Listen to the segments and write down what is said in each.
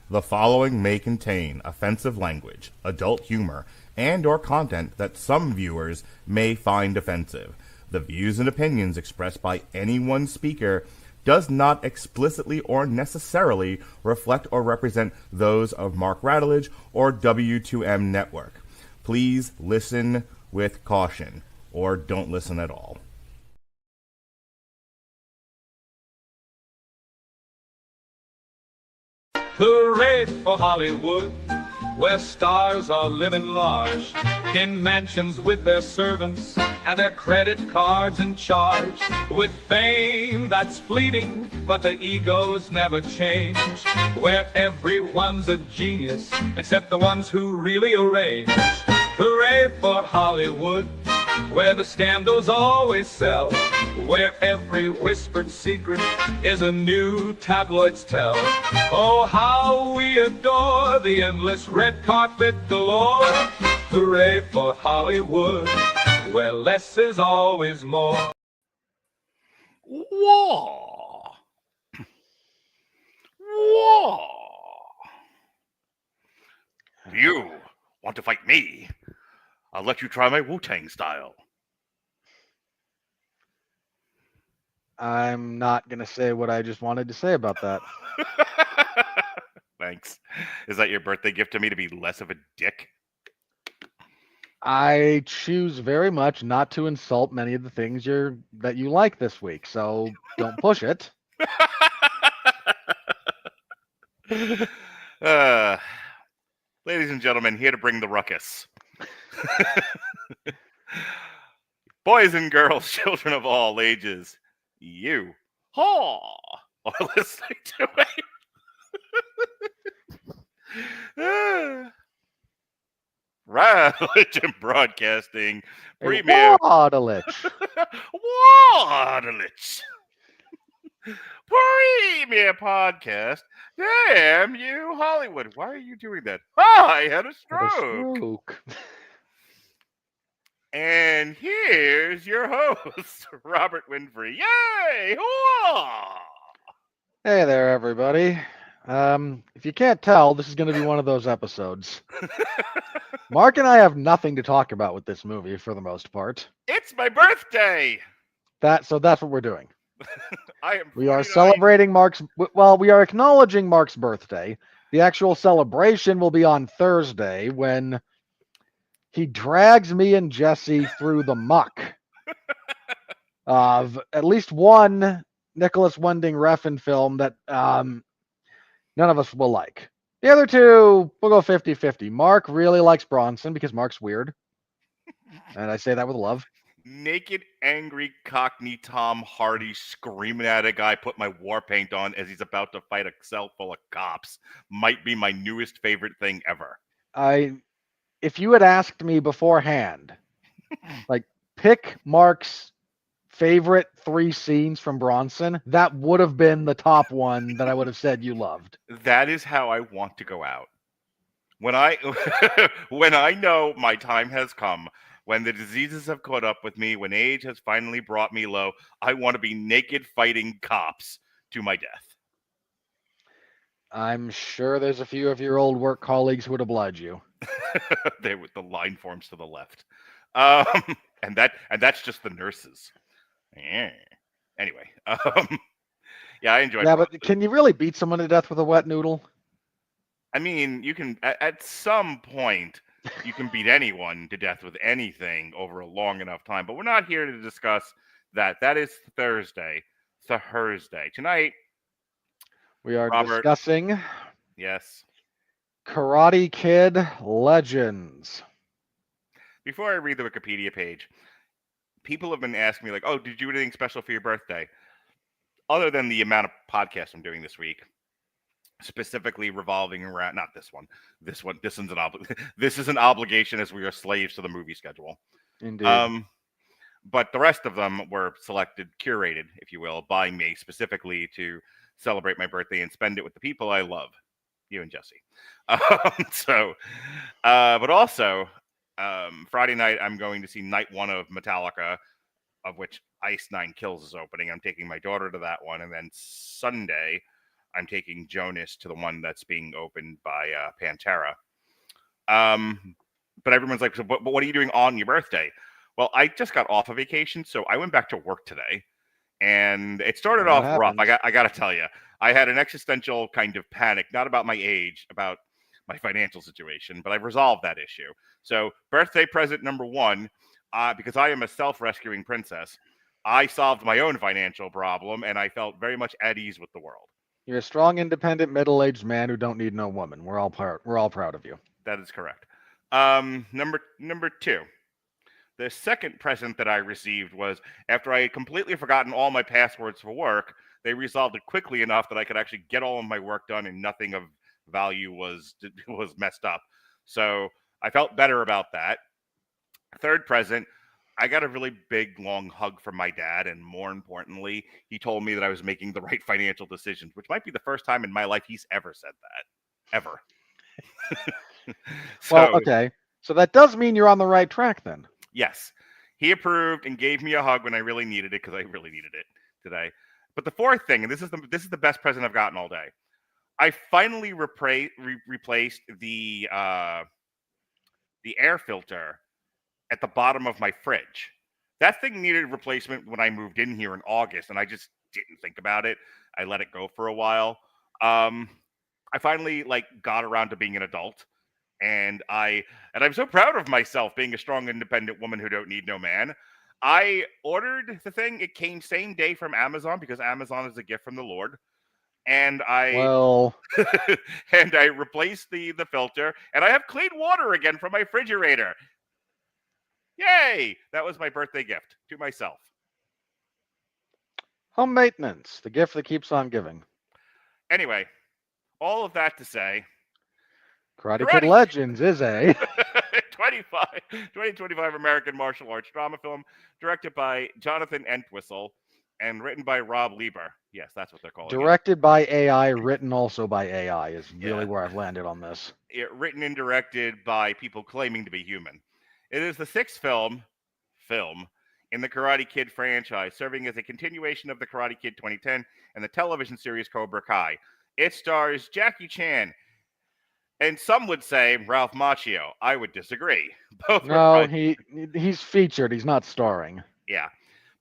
The following may contain offensive language, adult humor, and/or content that some viewers may find offensive. The views and opinions expressed by any one speaker does not explicitly or necessarily reflect or represent those of Mark Radulich or W2M Network. Please listen with caution, or don't listen at all. Hooray for Hollywood, where stars are living large, in mansions with their servants and their credit cards in charge, with fame that's fleeting, but the egos never change, where everyone's a genius, except the ones who really arrange. Hooray for Hollywood, where the scandals always sell, where every whispered secret is a new tabloid's tell. Oh, how we adore the endless red carpet galore. Hooray for Hollywood, where less is always more. Whoa! Whoa! You want to fight me? I'll let you try my Wu-Tang style. I'm not going to say what I just wanted to say about that. Thanks. Is that your birthday gift to me, to be less of a dick? I choose very much not to insult many of the things that you like this week, so don't push it. Ladies and gentlemen, here to bring the ruckus. Boys and girls, children of all ages, you are listening to a Religion Broadcasting Premier Waterlich. Waterlich Premier Podcast. Damn you, Hollywood. Why are you doing that? I had a stroke. And here's your host, Robert Winfrey. Yay! Hoo-ah! Hey there, everybody. If you can't tell, this is going to be one of those episodes. Mark and I have nothing to talk about with this movie for the most part. It's my birthday. So that's what we're doing. We are celebrating we are acknowledging Mark's birthday. The actual celebration will be on Thursday when he drags me and Jesse through the muck of at least one Nicholas Winding Refn film that none of us will like. The other two, we'll go 50-50. Mark really likes Bronson because Mark's weird. And I say that with love. Naked, angry Cockney Tom Hardy screaming at a guy put my war paint on as he's about to fight a cell full of cops might be my newest favorite thing ever. If you had asked me beforehand, like, pick Mark's favorite 3 scenes from Bronson, that would have been the top one that I would have said you loved. That is how I want to go out. When I know my time has come, when the diseases have caught up with me, when age has finally brought me low, I want to be naked fighting cops to my death. I'm sure there's a few of your old work colleagues who would oblige you. They with the line forms to the left. And that's just the nurses. Yeah. Anyway, yeah, I enjoyed it. Yeah, but can you really beat someone to death with a wet noodle? I mean, you can, at some point, you can beat anyone to death with anything over a long enough time, but we're not here to discuss that. That is Thursday. Thursday. Tonight, we are Robert, discussing yes, Karate Kid Legends. Before I read the Wikipedia page, people have been asking me, like, oh, did you do anything special for your birthday? Other than the amount of podcasts I'm doing this week, specifically revolving around, not this one. This is an obligation as we are slaves to the movie schedule. Indeed. But the rest of them were selected, curated, if you will, by me specifically to celebrate my birthday and spend it with the people I love, you and Jesse. But also, Friday night I'm going to see night 1 of Metallica, of which Ice 9 Kills is opening. I'm taking my daughter to that one, and then Sunday I'm taking Jonas to the one that's being opened by Pantera. But everyone's like, but what are you doing on your birthday? Well, I just got off a vacation, so I went back to work today. And it started off rough. I got to tell you, I had an existential kind of panic, not about my age, about my financial situation, but I've resolved that issue. So birthday present number one, because I am a self-rescuing princess, I solved my own financial problem, and I felt very much at ease with the world. You're a strong, independent, middle-aged man who don't need no woman. We're all proud of you. That is correct. Number two. The second present that I received was after I had completely forgotten all my passwords for work. They resolved it quickly enough that I could actually get all of my work done and nothing of value was messed up. So I felt better about that. Third present, I got a really big, long hug from my dad. And more importantly, he told me that I was making the right financial decisions, which might be the first time in my life he's ever said that. Ever. Well, okay. So that does mean you're on the right track then. Yes. He approved and gave me a hug when I really needed it, because I really needed it today. But the fourth thing, and this is the best present I've gotten all day. I finally replaced the air filter at the bottom of my fridge. That thing needed replacement when I moved in here in August, and I just didn't think about it. I let it go for a while. I finally got around to being an adult. And I'm so proud of myself being a strong, independent woman who don't need no man. I ordered the thing. It came same day from Amazon because Amazon is a gift from the Lord. And and I replaced the filter, and I have clean water again from my refrigerator. Yay! That was my birthday gift to myself. Home maintenance, the gift that keeps on giving. Anyway, all of that to say, Karate Kid Legends is a 2025 American martial arts drama film directed by Jonathan Entwistle and written by Rob Lieber. Yes, that's what they're calling it. Directed by AI, written also by AI is really where I've landed on this. Written and directed by people claiming to be human. It is the sixth film in the Karate Kid franchise, serving as a continuation of the Karate Kid 2010 and the television series Cobra Kai. It stars Jackie Chan, and some would say Ralph Macchio. I would disagree. He's featured. He's not starring. Yeah.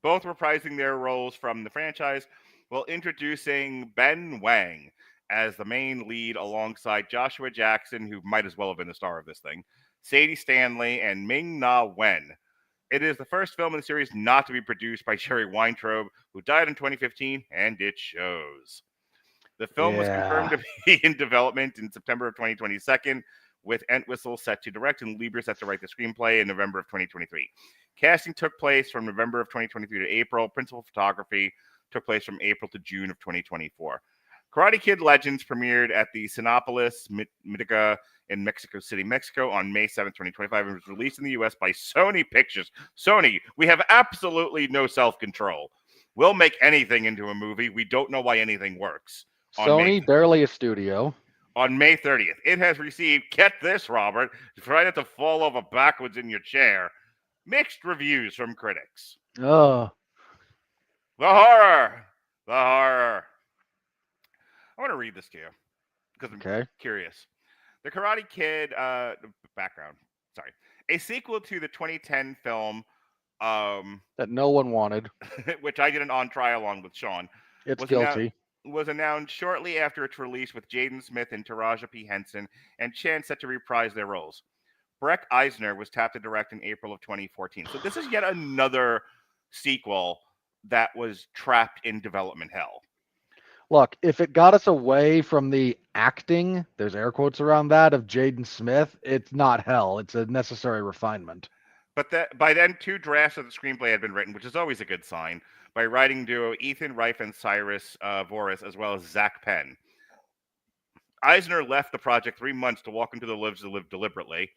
Both reprising their roles from the franchise while introducing Ben Wang as the main lead alongside Joshua Jackson, who might as well have been the star of this thing, Sadie Stanley, and Ming-Na Wen. It is the first film in the series not to be produced by Jerry Weintraub, who died in 2015, and it shows. The film was confirmed to be in development in September of 2022, with Entwistle set to direct and Lieber set to write the screenplay in November of 2023. Casting took place from November of 2023 to April. Principal photography took place from April to June of 2024. Karate Kid Legends premiered at the Cinépolis Mítica in Mexico City, Mexico on May 7, 2025, and was released in the U.S. by Sony Pictures. Sony, we have absolutely no self-control. We'll make anything into a movie. We don't know why anything works. Sony, barely a studio. On May 30th, it has received, get this, Robert, try not to fall over backwards in your chair, mixed reviews from critics. Oh. The horror. I want to read this to you because I'm curious. The Karate Kid background. Sorry. A sequel to the 2010 film that no one wanted, which I did an on try along with Sean. It's guilty. Was announced shortly after its release with Jaden Smith and Taraji P. Henson and Chan set to reprise their roles. Breck Eisner was tapped to direct in April of 2014. So this is yet another sequel that was trapped in development hell. Look, if it got us away from the acting, there's air quotes around that, of Jaden Smith, it's not hell. It's a necessary refinement. But by then, 2 drafts of the screenplay had been written, which is always a good sign, by writing duo Ethan Reif and Cyrus Voris, as well as Zach Penn. Eisner left the project 3 months to walk into the lives to live deliberately,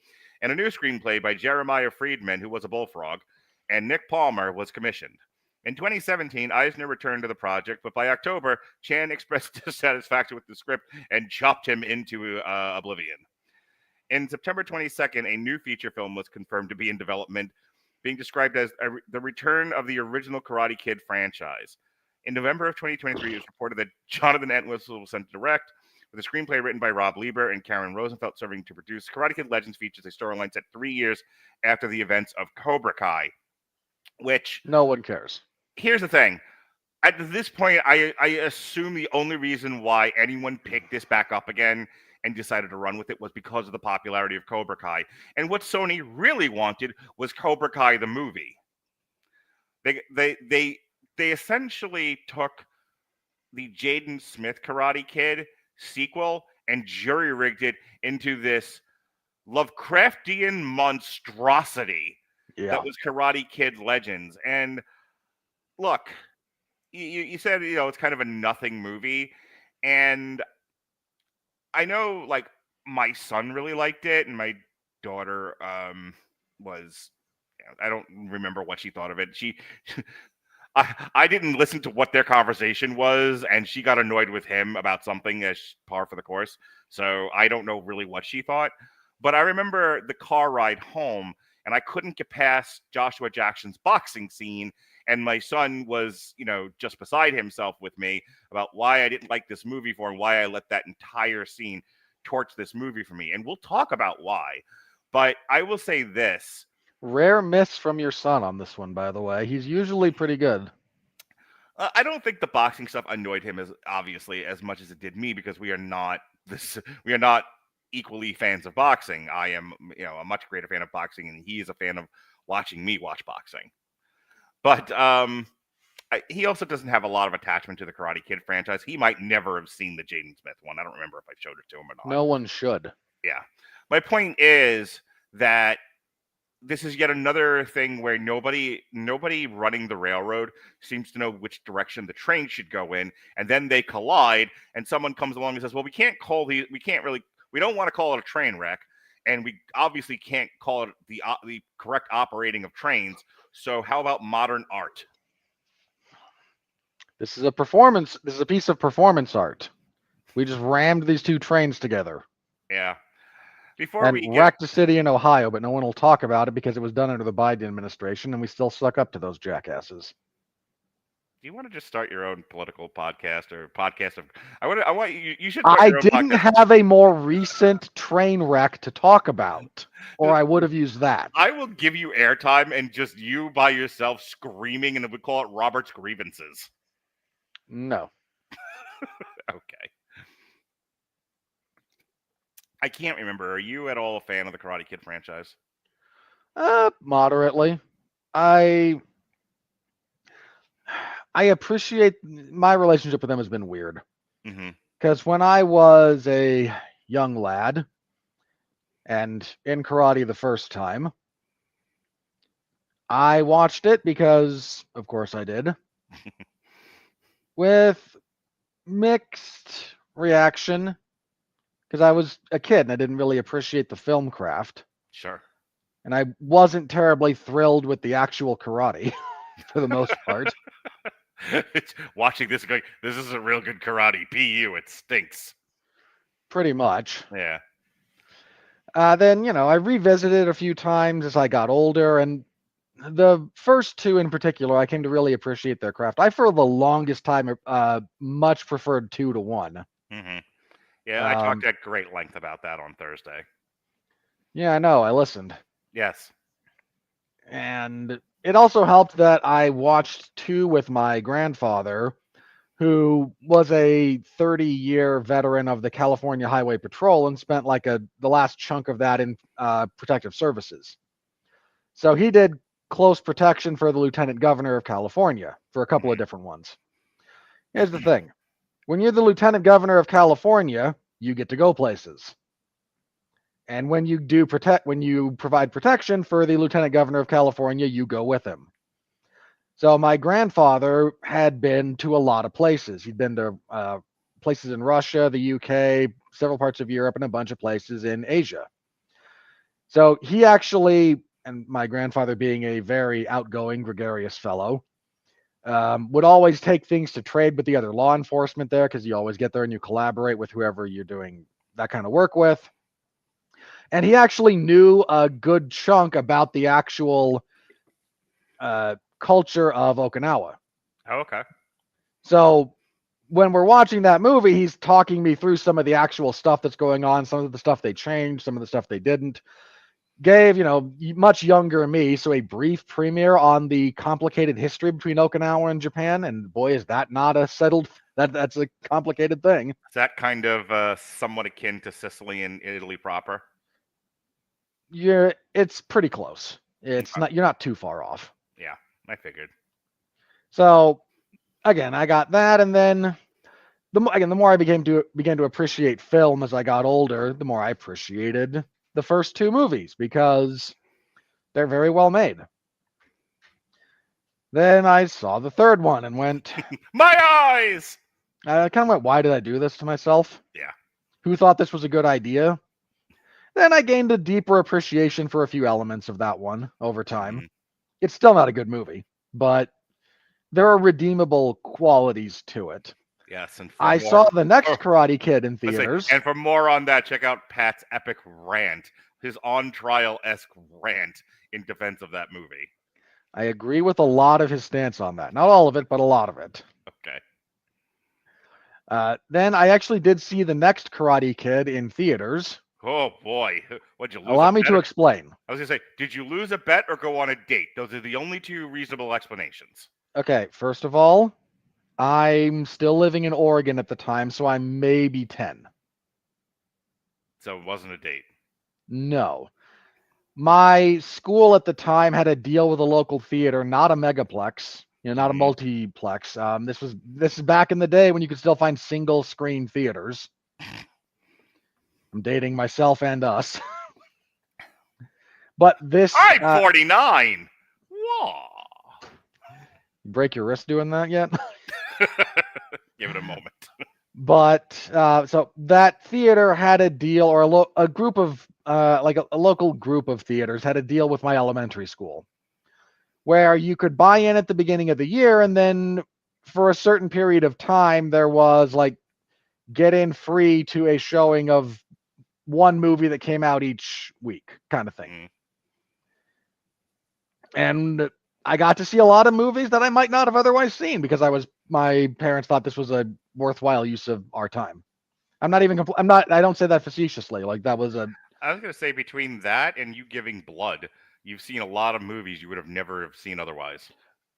and a new screenplay by Jeremiah Friedman, who was a bullfrog, and Nick Palmer was commissioned. In 2017, Eisner returned to the project, but by October, Chan expressed dissatisfaction with the script and chopped him into oblivion. In September 22nd, a new feature film was confirmed to be in development, being described as the return of the original Karate Kid franchise. In November of 2023, it was reported that Jonathan Entwistle was sent to direct, with a screenplay written by Rob Lieber and Karen Rosenfeld serving to produce. Karate Kid Legends features a storyline set 3 years after the events of Cobra Kai, which... No one cares. Here's the thing. At this point, I assume the only reason why anyone picked this back up again and decided to run with it was because of the popularity of Cobra Kai. And what Sony really wanted was Cobra Kai the movie. They essentially took the Jaden Smith Karate Kid sequel and jury-rigged it into this Lovecraftian monstrosity that was Karate Kid Legends. And look, you said, it's kind of a nothing movie, and I know, like, my son really liked it, and my daughter was, I don't remember what she thought of it. I didn't listen to what their conversation was, and she got annoyed with him about something as par for the course. So I don't know really what she thought, but I remember the car ride home, and I couldn't get past Joshua Jackson's boxing scene. And my son was, just beside himself with me about why I didn't like this movie for and why I let that entire scene torch this movie for me. And we'll talk about why. But I will say this. Rare miss from your son on this one, by the way. He's usually pretty good. I don't think the boxing stuff annoyed him as much as it did me, because we are not equally fans of boxing. I am, a much greater fan of boxing, and he is a fan of watching me watch boxing. But he also doesn't have a lot of attachment to the Karate Kid franchise. He might never have seen the Jaden Smith one. I don't remember if I showed it to him or not. No one should. Yeah. My point is that this is yet another thing where nobody running the railroad seems to know which direction the train should go in, and then they collide, and someone comes along and says, well, we don't want to call it a train wreck, and we obviously can't call it the correct operating of trains. So how about modern art? This is a performance. This is a piece of performance art. We just rammed these two trains together. Yeah. Wrecked a city in Ohio, but no one will talk about it because it was done under the Biden administration, and we still suck up to those jackasses. Do you want to just start your own political podcast or podcast of? I want you. You should. I didn't have a more recent train wreck to talk about, or I would have used that. I will give you airtime and just you by yourself screaming, and we call it Robert's grievances. No. Okay. I can't remember. Are you at all a fan of the Karate Kid franchise? Moderately. I appreciate my relationship with them has been weird. Because when I was a young lad and in karate the first time, I watched it because, of course, I did, with mixed reaction. Because I was a kid and I didn't really appreciate the film craft. Sure. And I wasn't terribly thrilled with the actual karate for the most part. Watching this going, this is a real good karate. PU, it stinks. Pretty much. Yeah. Then, I revisited a few times as I got older. And the first two in particular, I came to really appreciate their craft. I, for the longest time, much preferred 2 to 1. Mm-hmm. Yeah, I talked at great length about that on Thursday. Yeah, I know. I listened. Yes. And it also helped that I watched 2 with my grandfather, who was a 30-year veteran of the California Highway Patrol and spent the last chunk of that in protective services. So he did close protection for the Lieutenant Governor of California for a couple of different ones. Here's the thing. When you're the Lieutenant Governor of California, you get to go places. And when you provide protection for the Lieutenant Governor of California, you go with him. So my grandfather had been to a lot of places. He'd been to places in Russia, the UK, several parts of Europe, and a bunch of places in Asia. So he actually, and my grandfather being a very outgoing, gregarious fellow, would always take things to trade with the other law enforcement there, because you always get there and you collaborate with whoever you're doing that kind of work with. And he actually knew a good chunk about the actual culture of Okinawa. Oh, okay. So when we're watching that movie, he's talking me through some of the actual stuff that's going on, some of the stuff they changed, some of the stuff they didn't. Gave, much younger me, so a brief premiere on the complicated history between Okinawa and Japan, and boy, is that not a settled, that's a complicated thing. Is that kind of somewhat akin to Sicily and Italy proper? It's pretty close. It's not, you're not too far off. Yeah, I figured. So again, I got that, and then the more I began to appreciate film as I got older, the more I appreciated the first two movies because they're very well made. Then I saw the third one and went, my eyes! I kind of went, why did I do this to myself? Yeah. Who thought this was a good idea? Then I gained a deeper appreciation for a few elements of that one over time. Mm-hmm. It's still not a good movie, but there are redeemable qualities to it. Yes, and I saw the next Karate Kid in theaters. And for more on that, check out Pat's epic rant, his on-trial-esque rant in defense of that movie. I agree with a lot of his stance on that. Not all of it, but a lot of it. Okay. Then I actually did see the next Karate Kid in theaters. Oh, boy. What'd you lose? Allow me to explain. I was going to say, did you lose a bet or go on a date? Those are the only two reasonable explanations. Okay, first of all, I'm still living in Oregon at the time, so I'm maybe 10. So it wasn't a date? No. My school at the time had a deal with a local theater, not a megaplex, not a multiplex. This is back in the day when you could still find single screen theaters. I'm dating myself and us. But this... I'm 49! Whoa! Break your wrist doing that yet? Give it a moment. But so that theater had a deal, or a group of a local group of theaters had a deal with my elementary school, where you could buy in at the beginning of the year, and then for a certain period of time there was like get in free to a showing of one movie that came out each week, kind of thing. And I got to see a lot of movies that I might not have otherwise seen because my parents thought this was a worthwhile use of our time. I don't say that facetiously. Like that was a... I was going to say between that and you giving blood, you've seen a lot of movies you would have never seen otherwise.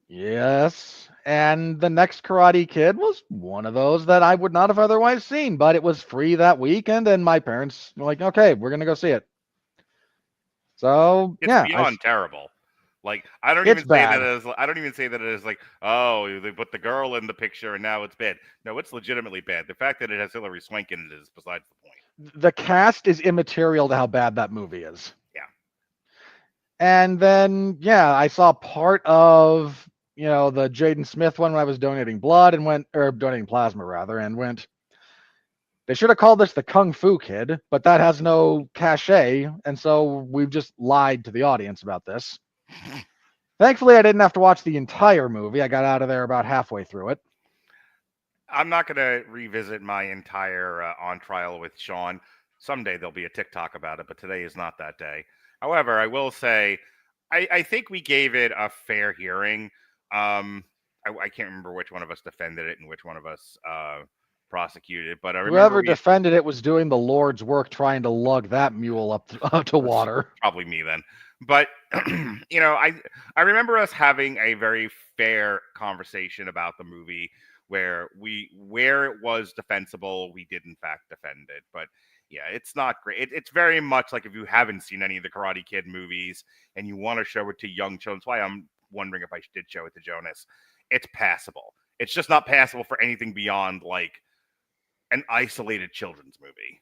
Yes. And the next Karate Kid was one of those that I would not have otherwise seen, but it was free that weekend and my parents were like, okay, we're going to go see it. So, it's beyond terrible. Like I don't even say that it is like, oh, they put the girl in the picture and now it's bad. No, it's legitimately bad. The fact that it has Hilary Swank in it is besides the point. The cast is immaterial to how bad that movie is. Yeah. And then I saw part of the Jaden Smith one when I was donating blood donating plasma rather, and went, they should have called this the Kung Fu Kid, but that has no cachet, and so we've just lied to the audience about this. Thankfully, I didn't have to watch the entire movie. I got out of there about halfway through it. I'm not going to revisit my entire on trial with Sean. Someday there'll be a TikTok about it, but today is not that day. However, I will say, I think we gave it a fair hearing. I can't remember which one of us defended it and which one of us prosecuted, but I remember whoever defended it was doing the Lord's work trying to lug that mule up to water. Probably me then. But I remember us having a very fair conversation about the movie where it was defensible, we did in fact defend it. But yeah, it's not great. It's very much like if you haven't seen any of the Karate Kid movies and you want to show it to young children. That's why I'm wondering if I did show it to Jonas. It's passable. It's just not passable for anything beyond like an isolated children's movie.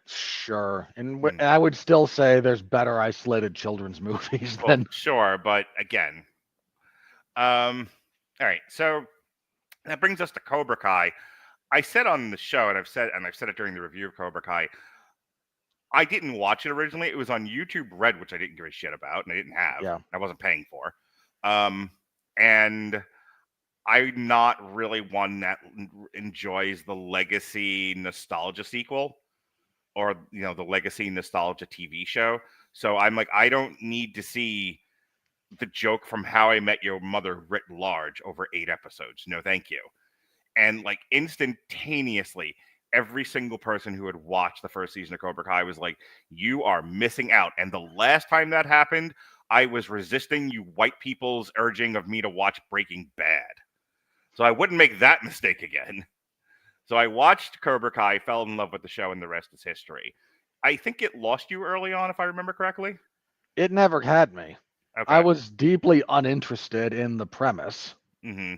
Sure. And I would still say there's better isolated children's movies than... Sure, but again. All right, so that brings us to Cobra Kai. I said on the show, and I've said it during the review of Cobra Kai, I didn't watch it originally. It was on YouTube Red, which I didn't give a shit about, and I didn't have. Yeah. I wasn't paying for. And I'm not really one that enjoys the Legacy nostalgia sequel or, the Legacy nostalgia TV show. So I'm like, I don't need to see the joke from How I Met Your Mother writ large over 8 episodes. No, thank you. And like instantaneously, every single person who had watched the first season of Cobra Kai was like, you are missing out. And the last time that happened, I was resisting you white people's urging of me to watch Breaking Bad. So I wouldn't make that mistake again. So I watched Cobra Kai, fell in love with the show, and the rest is history. I think it lost you early on, if I remember correctly. It never had me. Okay. I was deeply uninterested in the premise. Mm-hmm.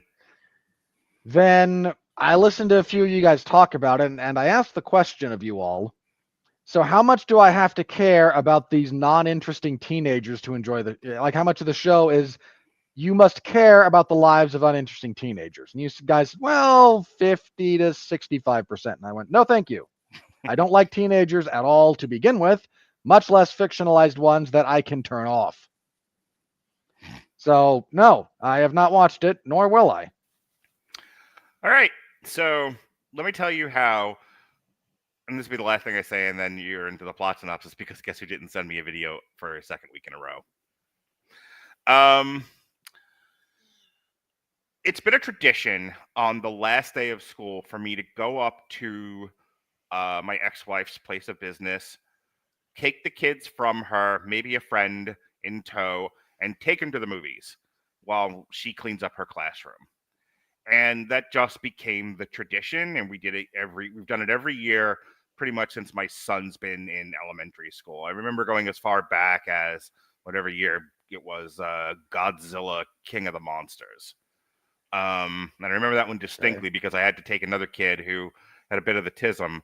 Then I listened to a few of you guys talk about it, and I asked the question of you all. So how much do I have to care about these non-interesting teenagers to enjoy like how much of the show is you must care about the lives of uninteresting teenagers? And you guys, well, 50 to 65%. And I went, no, thank you. I don't like teenagers at all to begin with, much less fictionalized ones that I can turn off. So, no, I have not watched it, nor will I. All right. So let me tell you how, and this will be the last thing I say, and then you're into the plot synopsis, because guess who didn't send me a video for a second week in a row? It's been a tradition on the last day of school for me to go up to my ex-wife's place of business, take the kids from her, maybe a friend in tow, and take them to the movies while she cleans up her classroom. And that just became the tradition, and we've done it every year pretty much since my son's been in elementary school. I remember going as far back as whatever year it was, Godzilla King of the Monsters. And I remember that one distinctly because I had to take another kid who had a bit of the tism,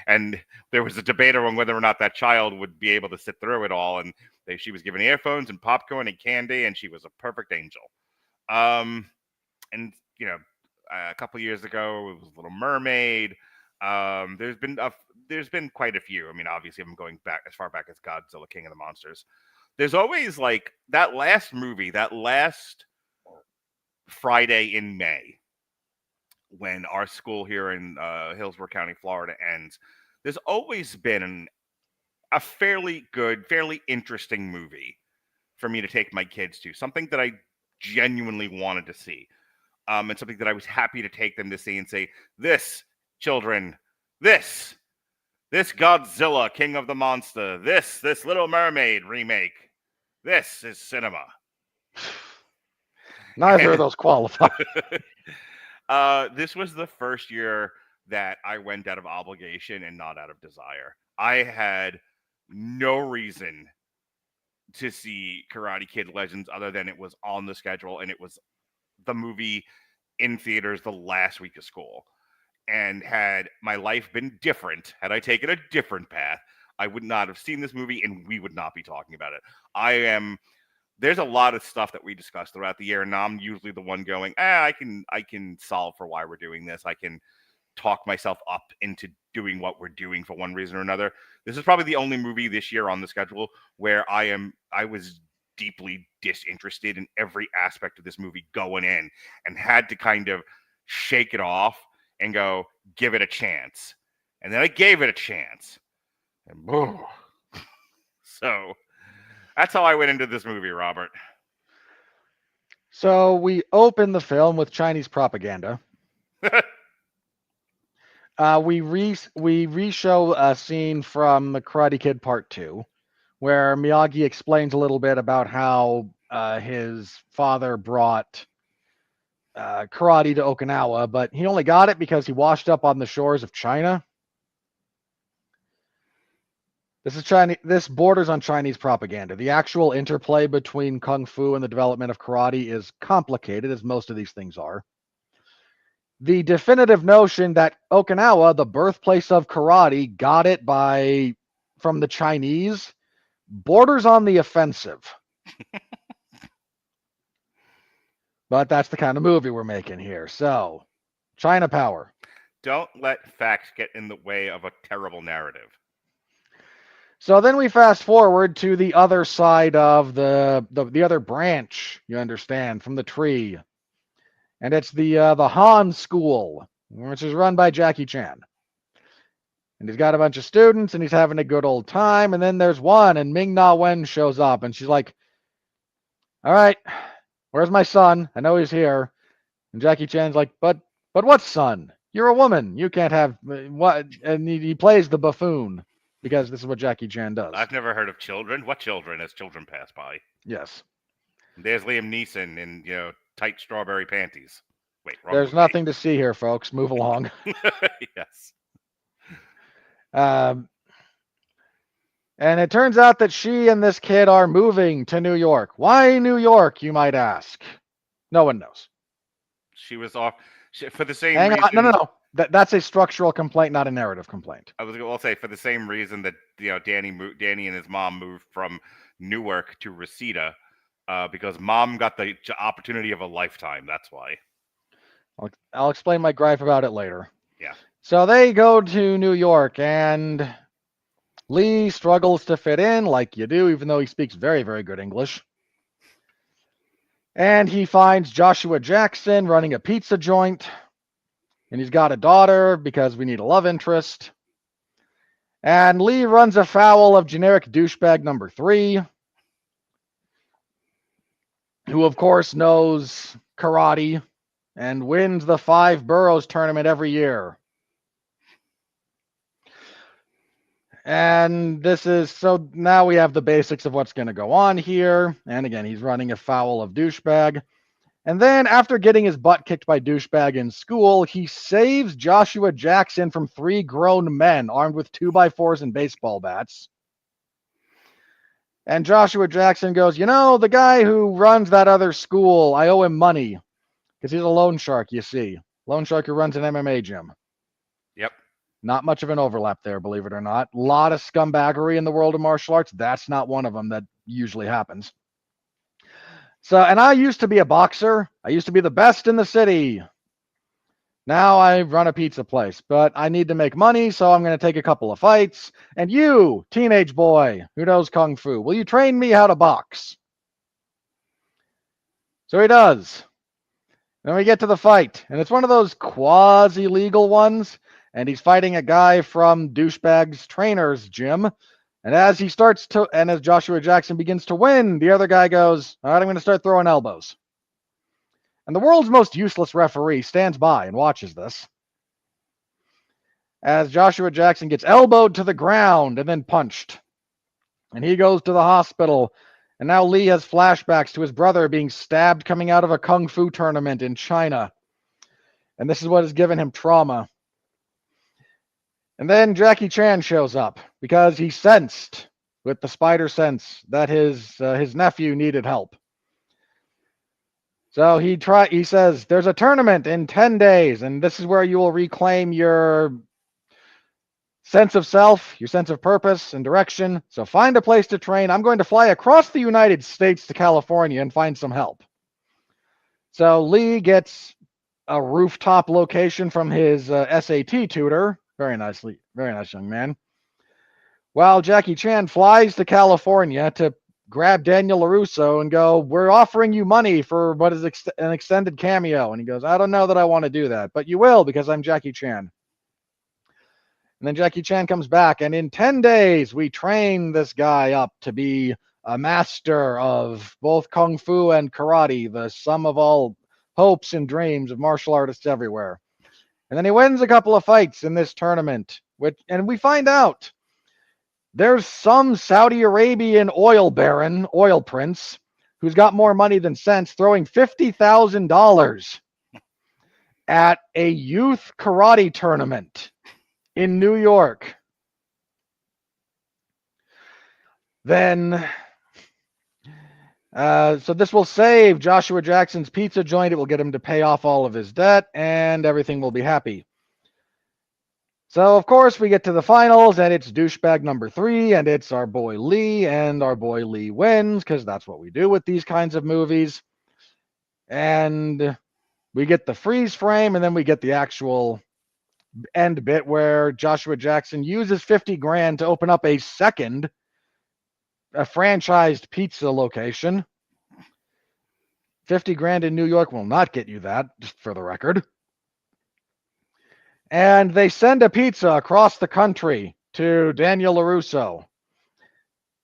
and there was a debate on whether or not that child would be able to sit through it all. And she was given earphones and popcorn and candy, and she was a perfect angel. And you know, a couple years ago, it was Little Mermaid. There's been quite a few. I mean, obviously, I'm going back as far back as Godzilla King of the Monsters. There's always like that last movie, that last Friday in May, when our school here in Hillsborough County, Florida ends. There's always been a fairly good, fairly interesting movie for me to take my kids to. Something that I genuinely wanted to see. And something that I was happy to take them to see and say, this, children, this Godzilla, King of the Monster, this Little Mermaid remake, this is cinema. Neither of those qualify. This was the first year that I went out of obligation and not out of desire. I had no reason to see Karate Kid Legends other than it was on the schedule, and it was the movie in theaters the last week of school. And had my life been different, had I taken a different path, I would not have seen this movie, and we would not be talking about it. There's a lot of stuff that we discussed throughout the year, and I'm usually the one going, I can solve for why we're doing this. I can talk myself up into doing what we're doing for one reason or another. This is probably the only movie this year on the schedule where I was deeply disinterested in every aspect of this movie going in, and had to kind of shake it off and go, give it a chance. And then I gave it a chance. And boom. So that's how I went into this movie, Robert. So we open the film with Chinese propaganda. We re-show a scene from The Karate Kid Part 2, where Miyagi explains a little bit about how his father brought karate to Okinawa, but he only got it because he washed up on the shores of China. This borders on Chinese propaganda. The actual interplay between Kung Fu and the development of karate is complicated, as most of these things are. The definitive notion that Okinawa, the birthplace of karate, got it from the Chinese, borders on the offensive. But that's the kind of movie we're making here. So, China power. Don't let facts get in the way of a terrible narrative. So then we fast forward to the other side of the other branch, you understand, from the tree. And it's the Han School, which is run by Jackie Chan. And he's got a bunch of students, and he's having a good old time. And then there's one, and Ming-Na Wen shows up, and she's like, all right, where's my son? I know he's here. And Jackie Chan's like, but what son? You're a woman. You can't have what? And he plays the buffoon because this is what Jackie Chan does. I've never heard of children. What children? As children pass by. Yes. There's Liam Neeson in tight strawberry panties. Wait, wrong. There's nothing to see here, folks. Move along. Yes. And it turns out that she and this kid are moving to New York. Why New York, you might ask? No one knows. She was off for the same Hang reason. on. No. That's a structural complaint, not a narrative complaint. I was going to say for the same reason that Danny and his mom moved from Newark to Reseda because mom got the opportunity of a lifetime. That's why. I'll explain my gripe about it later. Yeah. So they go to New York, and Lee struggles to fit in, like you do, even though he speaks very, very good English. And he finds Joshua Jackson running a pizza joint. And he's got a daughter because we need a love interest. And Lee runs afoul of generic douchebag number 3, who, of course, knows karate and wins the 5 Boroughs tournament every year. And so now we have the basics of what's going to go on here. And again, he's running afoul of douchebag. And then after getting his butt kicked by douchebag in school, he saves Joshua Jackson from 3 grown men armed with 2x4s and baseball bats. And Joshua Jackson goes, the guy who runs that other school, I owe him money. Because he's a loan shark, you see. Loan shark who runs an MMA gym. Yep. Not much of an overlap there, believe it or not. A lot of scumbaggery in the world of martial arts. That's not one of them that usually happens. So, and I used to be a boxer. I used to be the best in the city. Now I run a pizza place, but I need to make money, so I'm going to take a couple of fights. And you, teenage boy who knows Kung Fu, will you train me how to box? So he does. Then we get to the fight, and it's one of those quasi-legal ones, and he's fighting a guy from douchebag's trainer's gym. And as Joshua Jackson begins to win, the other guy goes, all right, I'm going to start throwing elbows. And the world's most useless referee stands by and watches this. As Joshua Jackson gets elbowed to the ground and then punched. And he goes to the hospital. And now Lee has flashbacks to his brother being stabbed coming out of a Kung Fu tournament in China. And this is what has given him trauma. And then Jackie Chan shows up because he sensed with the spider sense that his nephew needed help. So he says, there's a tournament in 10 days, and this is where you will reclaim your sense of self, your sense of purpose and direction. So find a place to train. I'm going to fly across the United States to California and find some help. So Lee gets a rooftop location from his SAT tutor. Very nice young man. While Jackie Chan flies to California to grab Daniel LaRusso and go, we're offering you money for what is an extended cameo. And he goes, I don't know that I want to do that, but you will because I'm Jackie Chan. And then Jackie Chan comes back, and in 10 days, we train this guy up to be a master of both Kung Fu and karate, the sum of all hopes and dreams of martial artists everywhere. And then he wins a couple of fights in this tournament, and we find out there's some Saudi Arabian oil baron, oil prince, who's got more money than sense, throwing $50,000 at a youth karate tournament in New York. Then, so this will save Joshua Jackson's pizza joint. It will get him to pay off all of his debt, and everything will be happy. So, of course, we get to the finals, and it's douchebag number 3, and it's our boy Lee, and our boy Lee wins, because that's what we do with these kinds of movies. And we get the freeze frame, and then we get the actual end bit where Joshua Jackson uses $50,000 to open up a franchised pizza location. $50,000 in New York will not get you that, just for the record. And they send a pizza across the country to Daniel LaRusso.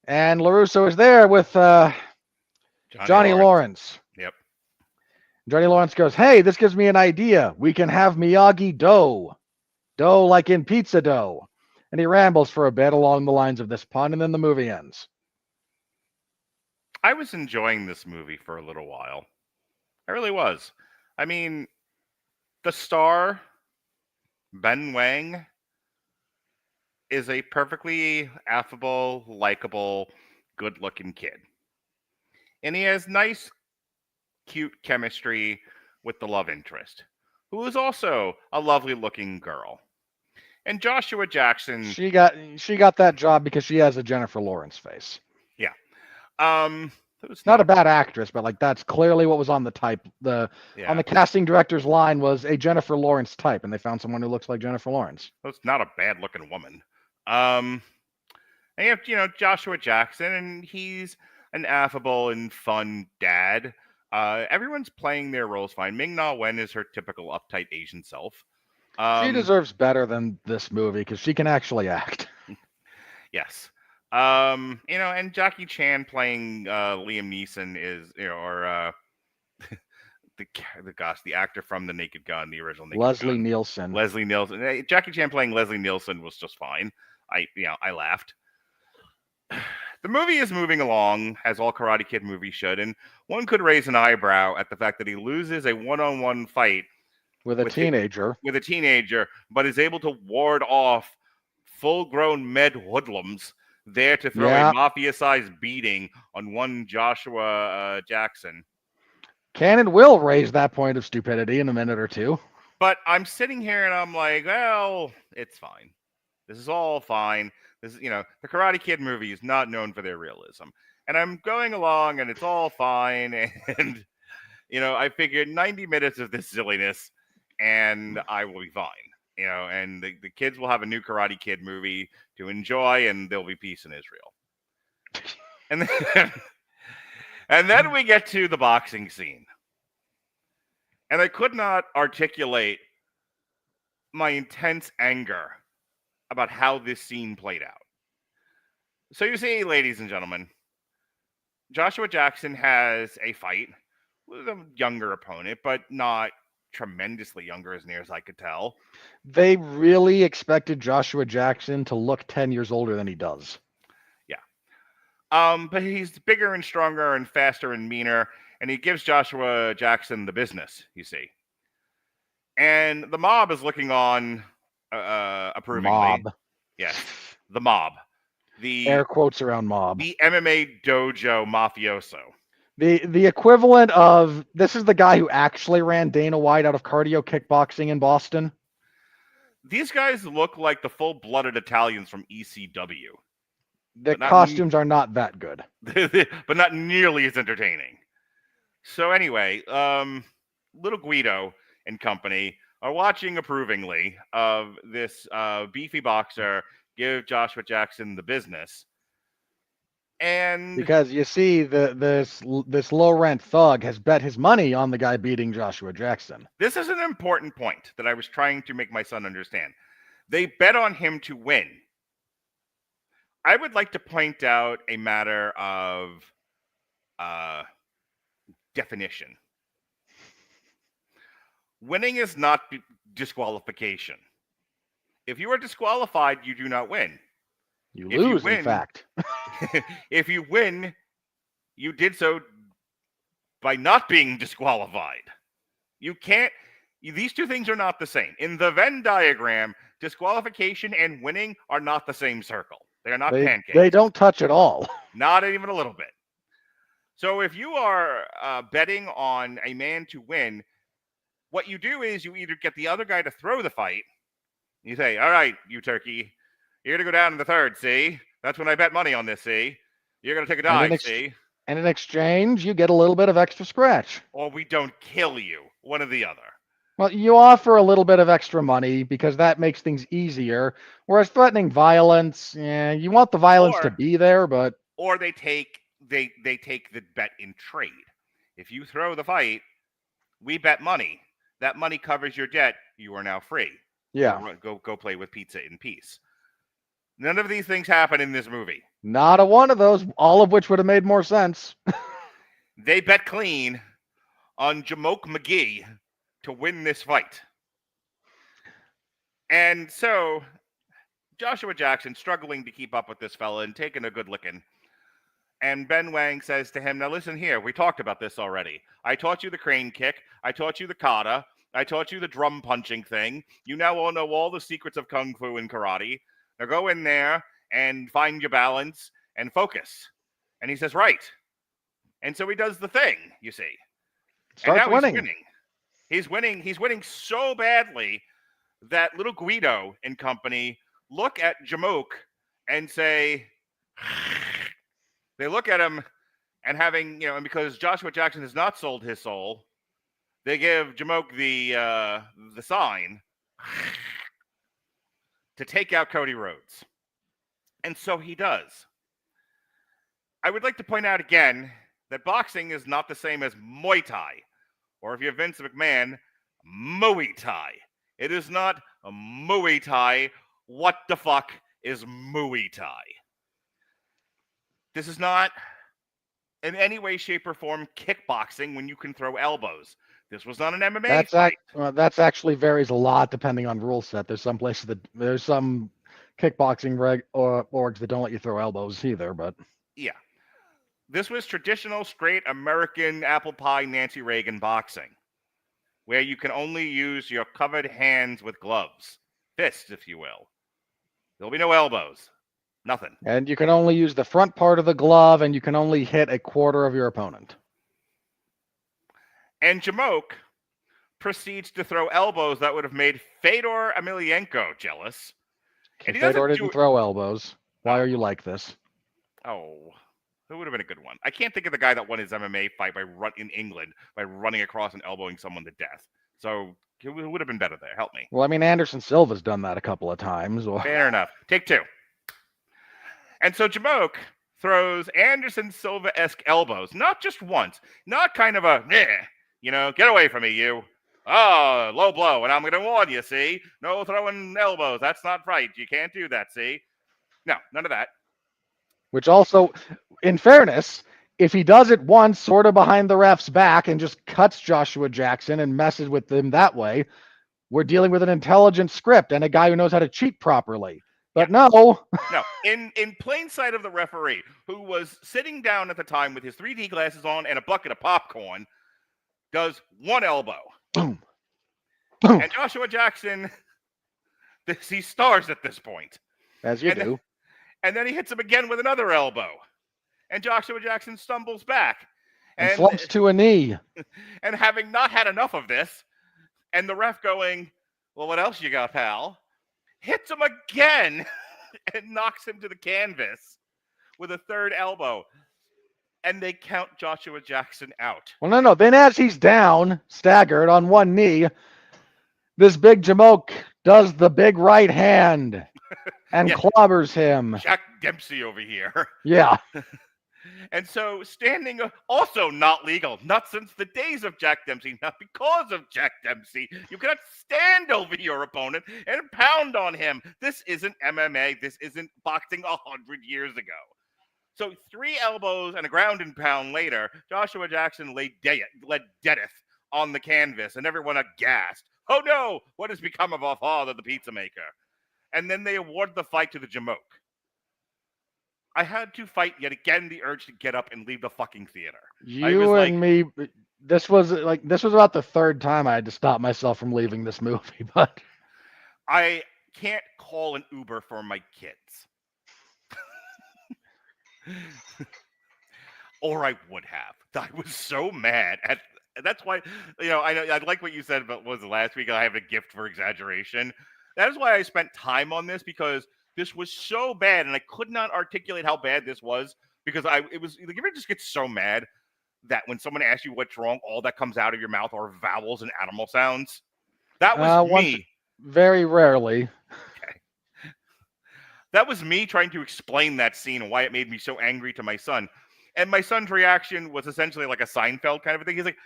And LaRusso is there with Johnny Lawrence. Yep. Johnny Lawrence goes, "Hey, this gives me an idea. We can have Miyagi dough. Dough like in pizza dough." And he rambles for a bit along the lines of this pun, and then the movie ends. I was enjoying this movie for a little while. I really was. I mean, the star, Ben Wang, is a perfectly affable, likable, good-looking kid. And he has nice, cute chemistry with the love interest, who is also a lovely-looking girl. And Joshua Jackson... She got that job because she has a Jennifer Lawrence face. Yeah. It's not a bad actress, but like that's clearly what was on the type. On the casting director's line was a Jennifer Lawrence type, and they found someone who looks like Jennifer Lawrence. It's not a bad-looking woman. And you have, Joshua Jackson, and he's an affable and fun dad. Everyone's playing their roles fine. Ming-Na Wen is her typical uptight Asian self. She deserves better than this movie because she can actually act. Yes. And Jackie Chan playing Liam Neeson is, or the actor from The Naked Gun, the original Naked Leslie Gun. Nielsen. Leslie Nielsen. Jackie Chan playing Leslie Nielsen was just fine. I laughed. The movie is moving along as all Karate Kid movies should, and one could raise an eyebrow at the fact that he loses a one-on-one fight with a teenager, but is able to ward off full-grown med hoodlums there to throw a mafia-sized beating on one Joshua Jackson. Can and will raise that point of stupidity in a minute or two. But I'm sitting here and I'm like, well, it's fine. This is all fine. This is, the Karate Kid movie is not known for their realism. And I'm going along and it's all fine. And, I figured 90 minutes of this silliness and I will be fine. And the kids will have a new Karate Kid movie to enjoy, and there'll be peace in Israel. And then we get to the boxing scene. And I could not articulate my intense anger about how this scene played out. So you see, ladies and gentlemen, Joshua Jackson has a fight with a younger opponent, but not tremendously younger as near as I could tell. They really expected Joshua Jackson to look 10 years older than he does. Yeah. But he's bigger and stronger and faster and meaner, and he gives Joshua Jackson the business, you see. And the mob is looking on approvingly. Mob. Yes, the mob. The air quotes around mob. The MMA dojo mafioso. The equivalent of, this is the guy who actually ran Dana White out of cardio kickboxing in Boston. These guys look like the full-blooded Italians from ECW. The costumes are not that good. But not nearly as entertaining. So anyway, little Guido and company are watching approvingly of this beefy boxer give Joshua Jackson the business. And because you see, this low-rent thug has bet his money on the guy beating Joshua Jackson. This is an important point that I was trying to make my son understand. They bet on him to win. I would like to point out a matter of definition. Winning is not disqualification. If you are disqualified, you do not win. You lose, in fact. If you win, you did so by not being disqualified. You can't. These two things are not the same. In the Venn diagram, disqualification and winning are not the same circle. They are not pancakes. They don't touch at all. Not even a little bit. So if you are betting on a man to win, what you do is you either get the other guy to throw the fight. You say, all right, you turkey, you're going to go down in the third, see? That's when I bet money on this, see? You're going to take a dive, see? And in exchange, you get a little bit of extra scratch. Or we don't kill you, one or the other. Well, you offer a little bit of extra money because that makes things easier. Whereas threatening violence, you want the violence to be there, but... Or they take the bet in trade. If you throw the fight, we bet money. That money covers your debt. You are now free. Yeah. Go play with pizza in peace. None of these things happen in this movie. Not a one of those, all of which would have made more sense. They bet clean on Jamoke McGee to win this fight. And so Joshua Jackson struggling to keep up with this fella and taking a good licking. And Ben Wang says to him, now listen here, we talked about this already. I taught you the crane kick. I taught you the kata. I taught you the drum punching thing. You now all know all the secrets of kung fu and karate. Now go in there and find your balance and focus. And he says, right. And so he does the thing, you see. Starts and now winning. He's winning. He's winning so badly that little Guido and company look at Jamoke and say, they look at him and having, and because Joshua Jackson has not sold his soul, they give Jamoke the sign to take out Cody Rhodes. And so he does. I would like to point out again that boxing is not the same as Muay Thai, or if you're Vince McMahon, Muay Thai. It is not a Muay Thai. What the fuck is Muay Thai? This is not in any way, shape, or form kickboxing when you can throw elbows. This was not an MMA fight. That's actually varies a lot depending on rule set. There's some places there's some kickboxing orgs that don't let you throw elbows either, but yeah. This was traditional, straight American apple pie Nancy Reagan boxing, where you can only use your covered hands with gloves, fists, if you will. There'll be no elbows, nothing. And you can only use the front part of the glove, and you can only hit a quarter of your opponent. And Jamoke proceeds to throw elbows that would have made Fedor Emelianenko jealous. And Fedor didn't throw elbows. Why are you like this? Oh, that would have been a good one. I can't think of the guy that won his MMA fight in England by running across and elbowing someone to death. So it would have been better there. Help me. Well, I mean, Anderson Silva's done that a couple of times. Fair enough. Take two. And so Jamoke throws Anderson Silva-esque elbows, not just once, not kind of a, get away from me, you. Oh, low blow, and I'm going to warn you, see? No throwing elbows. That's not right. You can't do that, see? No, none of that. Which also, in fairness, if he does it once, sort of behind the ref's back, and just cuts Joshua Jackson and messes with him that way, we're dealing with an intelligent script and a guy who knows how to cheat properly. But no. No, in plain sight of the referee, who was sitting down at the time with his 3D glasses on and a bucket of popcorn, does one elbow. Boom. Boom. And Joshua Jackson, he stars at this point. As you do. And then he hits him again with another elbow. And Joshua Jackson stumbles back. And slumps to a knee. And having not had enough of this, and the ref going, well, what else you got, pal? Hits him again and knocks him to the canvas with a third elbow. And they count Joshua Jackson out. Well, no. Then as he's down, staggered on one knee, this big Jamoke does the big right hand and clobbers him. Jack Dempsey over here. Yeah. And so standing, also not legal, not since the days of Jack Dempsey, not because of Jack Dempsey. You cannot stand over your opponent and pound on him. This isn't MMA. This isn't boxing 100 years ago. So 3 elbows and a ground and pound later, Joshua Jackson led deadeth on the canvas, and everyone aghast. Oh no, what has become of our father, the pizza maker? And then they award the fight to the Jamoke. I had to fight yet again the urge to get up and leave the fucking theater. Me, this was about the third time I had to stop myself from leaving this movie, but I can't call an Uber for my kids. Or I would have. I was so mad at. That's why, I like what you said about was last week. I have a gift for exaggeration. That is why I spent time on this, because this was so bad, and I could not articulate how bad this was, because it was like, you ever just get so mad that when someone asks you what's wrong, all that comes out of your mouth are vowels and animal sounds. That was me. Very rarely. Okay. That was me trying to explain that scene and why it made me so angry to my son. And my son's reaction was essentially like a Seinfeld kind of a thing. He's like,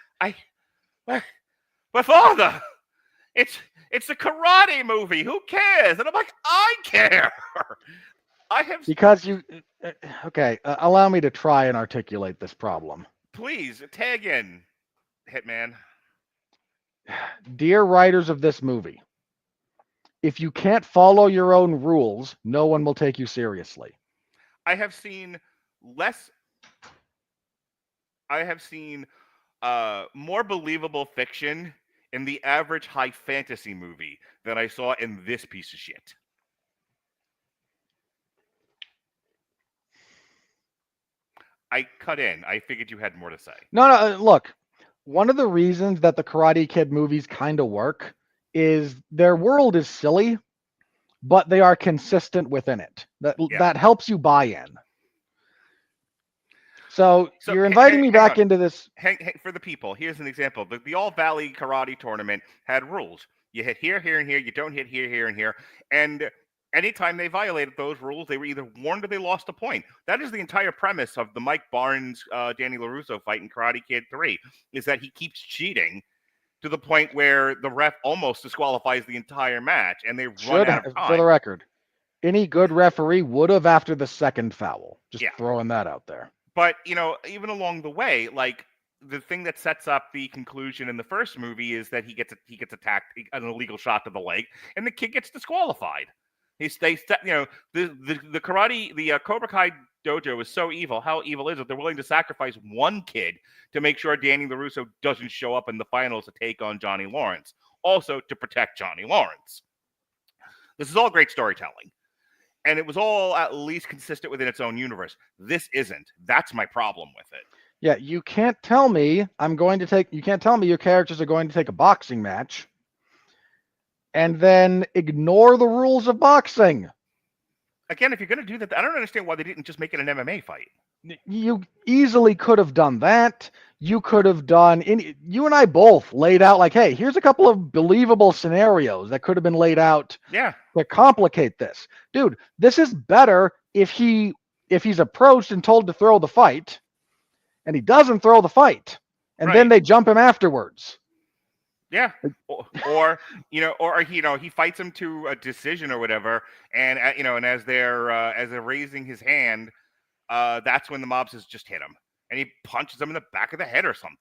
but father, it's a karate movie. Who cares? And I'm like, I care. Because you, okay, allow me to try and articulate this problem. Please tag in, Hitman. Dear writers of this movie, if you can't follow your own rules, no one will take you seriously. I have seen more believable fiction in the average high fantasy movie than I saw in this piece of shit. I cut in. I figured you had more to say. No, look. One of the reasons that the Karate Kid movies kind of work is their world is silly, but they are consistent within it. That helps you buy in. So you're inviting me back into this. For the people, here's an example. The All Valley Karate Tournament had rules. You hit here, here, and here. You don't hit here, here, and here. And anytime they violated those rules, they were either warned or they lost a point. That is the entire premise of the Mike Barnes, Danny LaRusso fight in Karate Kid 3, is that he keeps cheating to the point where the ref almost disqualifies the entire match, and they run out of time. For the record, any good referee would have after the second foul. Just throwing that out there. But, even along the way, like, the thing that sets up the conclusion in the first movie is that he gets attacked, an illegal shot to the leg, and the kid gets disqualified. The Cobra Kai dojo is so evil. How evil is it? They're willing to sacrifice one kid to make sure Danny LaRusso doesn't show up in the finals to take on Johnny Lawrence. Also to protect Johnny Lawrence. This is all great storytelling. And it was all at least consistent within its own universe. This isn't. That's my problem with it. Yeah, you can't tell me you can't tell me your characters are going to take a boxing match and then ignore the rules of boxing. Again, if you're going to do that, I don't understand why they didn't just make it an MMA fight. You easily could have done that. You could have done, you and I both laid out like, hey, here's a couple of believable scenarios that could have been laid out to complicate this. Dude, this is better if he's approached and told to throw the fight and he doesn't throw the fight and then they jump him afterwards. Yeah, or he fights him to a decision or whatever, and and as they're raising his hand, that's when the mob says just hit him, and he punches him in the back of the head or something.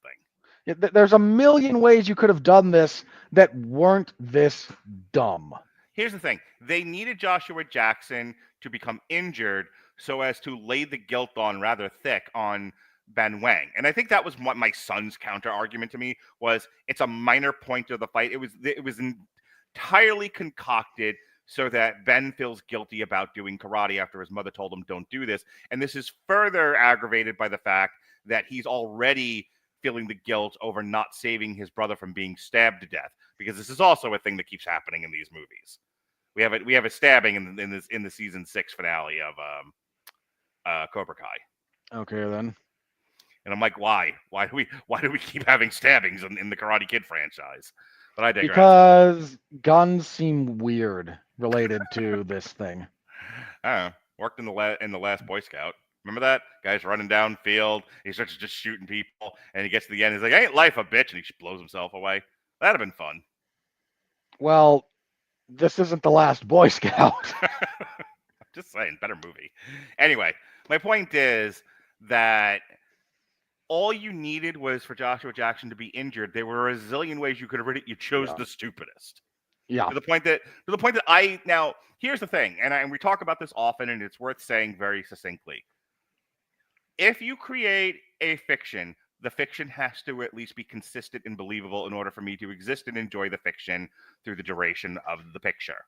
Yeah, there's a million ways you could have done this that weren't this dumb. Here's the thing: they needed Joshua Jackson to become injured so as to lay the guilt on rather thick on Ben Wang. And I think that was what my son's counter argument to me was. It's a minor point of the fight. It was entirely concocted so that Ben feels guilty about doing karate after his mother told him don't do this. And this is further aggravated by the fact that he's already feeling the guilt over not saving his brother from being stabbed to death, because this is also a thing that keeps happening in these movies. We have a stabbing in the season 6 finale of Cobra Kai. Okay, then. And I'm like, why? Why do we keep having stabbings in the Karate Kid franchise? But I digress. Because guns seem weird related to this thing. I don't know. Worked in the last Boy Scout. Remember that? Guy's running downfield. He starts just shooting people, and he gets to the end. He's like, "Ain't life a bitch?" And he just blows himself away. That'd have been fun. Well, this isn't the last Boy Scout. Just saying, better movie. Anyway, my point is that all you needed was for Joshua Jackson to be injured. There were a zillion ways you could have written it. You chose the stupidest. Yeah. To the point that I now here's the thing, and we talk about this often, and it's worth saying very succinctly. If you create a fiction, the fiction has to at least be consistent and believable in order for me to exist and enjoy the fiction through the duration of the picture.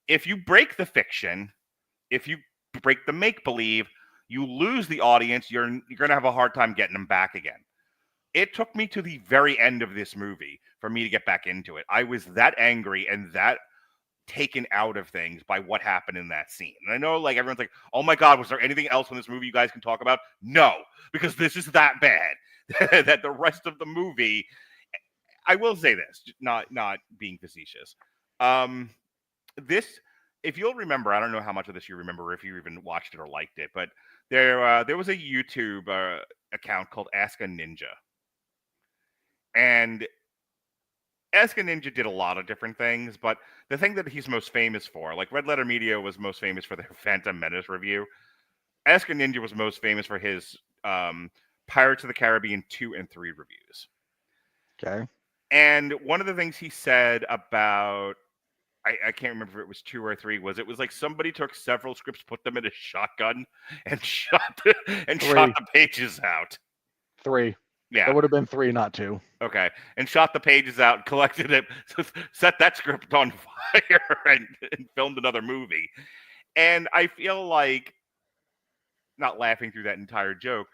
If you break the fiction, if you break the make-believe, you lose the audience. You're going to have a hard time getting them back again. It took me to the very end of this movie for me to get back into it. I was that angry and that taken out of things by what happened in that scene. And I know, like, everyone's like, oh my God, was there anything else in this movie you guys can talk about? No, because this is that bad that the rest of the movie, I will say this, not being facetious. This, if you'll remember, I don't know how much of this you remember, if you even watched it or liked it, but there was a YouTube account called Ask a Ninja. And Ask a Ninja did a lot of different things, but the thing that he's most famous for, like Red Letter Media was most famous for their Phantom Menace review. Ask a Ninja was most famous for his Pirates of the Caribbean 2 and 3 reviews. Okay. And one of the things he said about, I can't remember if it was 2 or 3, was it was like somebody took several scripts, put them in a shotgun, and shot the pages out. 3. Yeah. It would have been 3, not 2. Okay. And shot the pages out, collected it, set that script on fire, and filmed another movie. And I feel like, not laughing through that entire joke,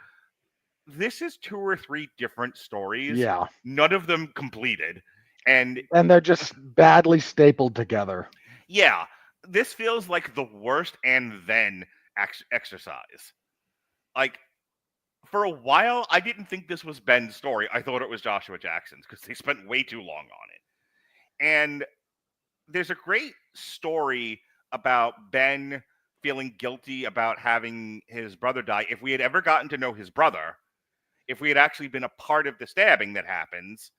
this is 2 or 3 different stories. Yeah. None of them completed. And they're just badly stapled together. Yeah. This feels like the worst and then exercise. Like, for a while, I didn't think this was Ben's story. I thought it was Joshua Jackson's because they spent way too long on it. And there's a great story about Ben feeling guilty about having his brother die. If we had ever gotten to know his brother, if we had actually been a part of the stabbing that happens,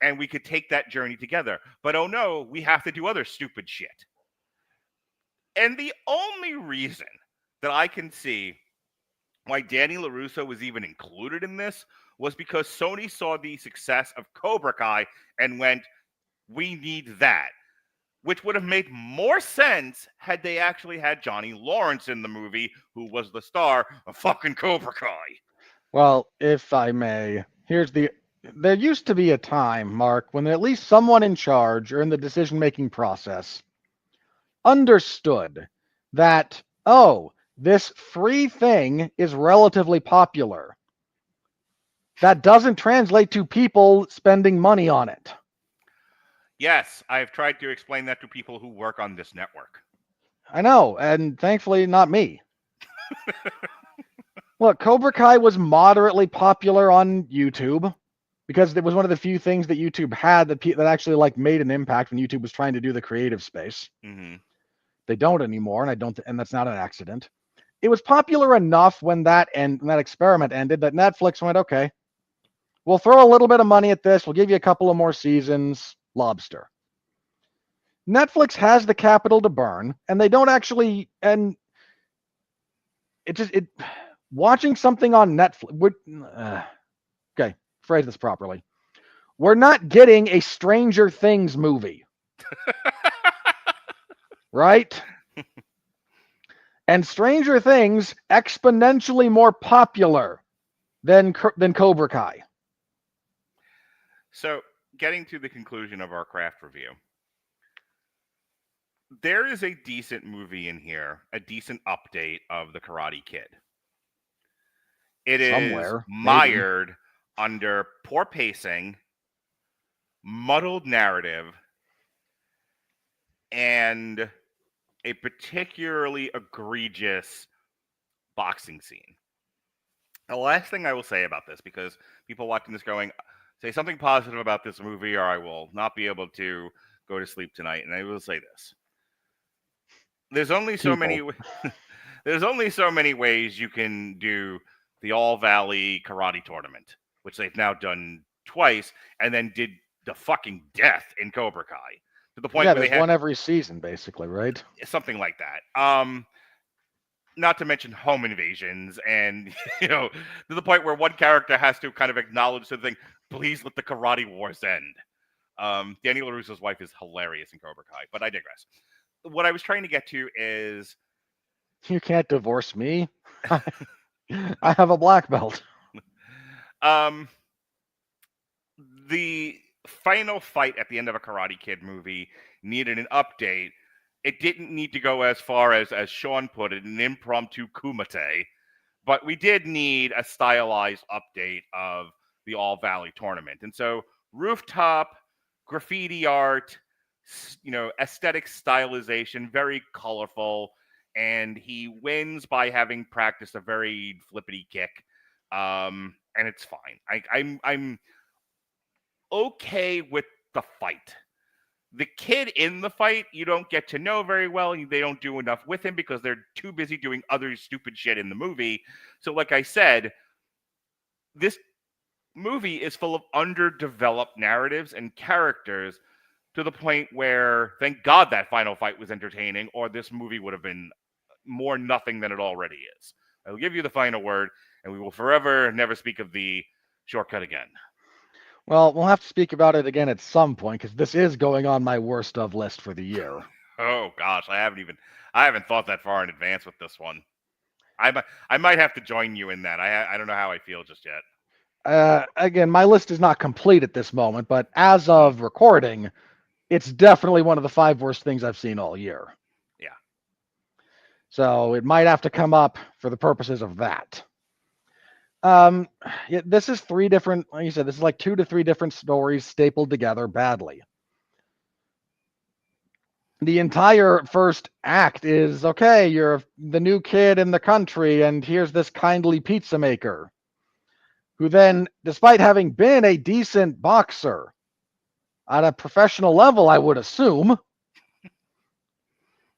and we could take that journey together. But oh no, we have to do other stupid shit. And the only reason that I can see why Danny LaRusso was even included in this was because Sony saw the success of Cobra Kai and went, we need that. Which would have made more sense had they actually had Johnny Lawrence in the movie, who was the star of fucking Cobra Kai. Well, if I may, there used to be a time, Mark, when at least someone in charge or in the decision-making process understood that, this free thing is relatively popular. That doesn't translate to people spending money on it. Yes, I've tried to explain that to people who work on this network. I know, and thankfully not me. Look, Cobra Kai was moderately popular on YouTube because it was one of the few things that YouTube had that actually made an impact when YouTube was trying to do the creative space. Mm-hmm. They don't anymore, and that's not an accident. It was popular enough when that experiment ended that Netflix went, okay, we'll throw a little bit of money at this. We'll give you a couple of more seasons. Lobster. Netflix has the capital to burn, and they don't actually, and watching something on Netflix, okay, phrase this properly. We're not getting a Stranger Things movie. Right? And Stranger Things exponentially more popular than Cobra Kai. So, getting to the conclusion of our craft review, there is a decent movie in here, a decent update of The Karate Kid. It is mired under poor pacing, muddled narrative, and a particularly egregious boxing scene. The last thing I will say about this, because people watching this going, say something positive about this movie or I will not be able to go to sleep tonight, and I will say this. There's only so many ways you can do the All Valley Karate Tournament, which they've now done twice, and then did the fucking death in Cobra Kai. To the point where they had one every season, basically, right? Something like that. Not to mention home invasions, and to the point where one character has to kind of acknowledge something. Please let the karate wars end. Danny LaRusso's wife is hilarious in Cobra Kai, but I digress. What I was trying to get to is, you can't divorce me. I have a black belt. The final fight at the end of a Karate Kid movie needed an update. It didn't need to go as far as Sean put it, an impromptu kumite, but we did need a stylized update of the All Valley tournament. And so rooftop, graffiti art, aesthetic stylization, very colorful, and he wins by having practiced a very flippity kick, and it's fine. I'm okay with the fight. The kid in the fight, you don't get to know very well. They don't do enough with him because they're too busy doing other stupid shit in the movie. So like I said, this movie is full of underdeveloped narratives and characters to the point where, thank God that final fight was entertaining, or this movie would have been more nothing than it already is. I'll give you the final word, and we will forever never speak of the shortcut again. Well, we'll have to speak about it again at some point because this is going on my worst of list for the year. Oh gosh, I haven't thought that far in advance with this one. I might have to join you in that. I don't know how I feel just yet. Again, my list is not complete at this moment, but as of recording, it's definitely one of the 5 worst things I've seen all year. Yeah. So it might have to come up for the purposes of that. This is 3 different, like you said, this is like 2 to 3 different stories stapled together badly. The entire first act is, okay, you're the new kid in the country, and here's this kindly pizza maker who then, despite having been a decent boxer at a professional level, I would assume,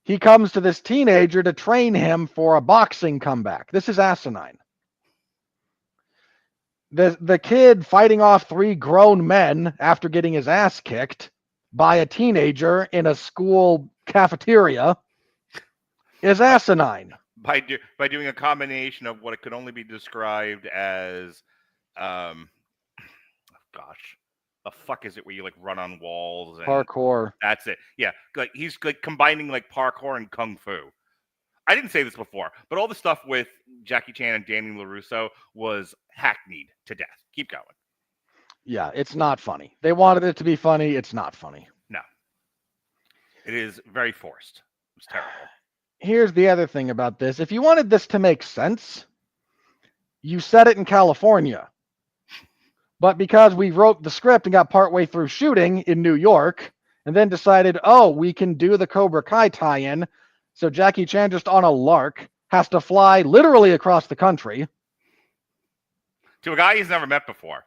he comes to this teenager to train him for a boxing comeback. This is asinine. The kid fighting off 3 grown men after getting his ass kicked by a teenager in a school cafeteria is asinine. By doing a combination of what it could only be described as, the fuck is it where you like run on walls? And Parkour. That's it. Yeah, like he's like combining like parkour and kung fu. I didn't say this before, but all the stuff with Jackie Chan and Daniel LaRusso was hackneyed to death. Keep going. Yeah, it's not funny. They wanted it to be funny. It's not funny. No. It is very forced. It's terrible. Here's the other thing about this. If you wanted this to make sense, you set it in California. But because we wrote the script and got partway through shooting in New York, and then decided, oh, we can do the Cobra Kai tie-in, so Jackie Chan, just on a lark, has to fly literally across the country. To a guy he's never met before.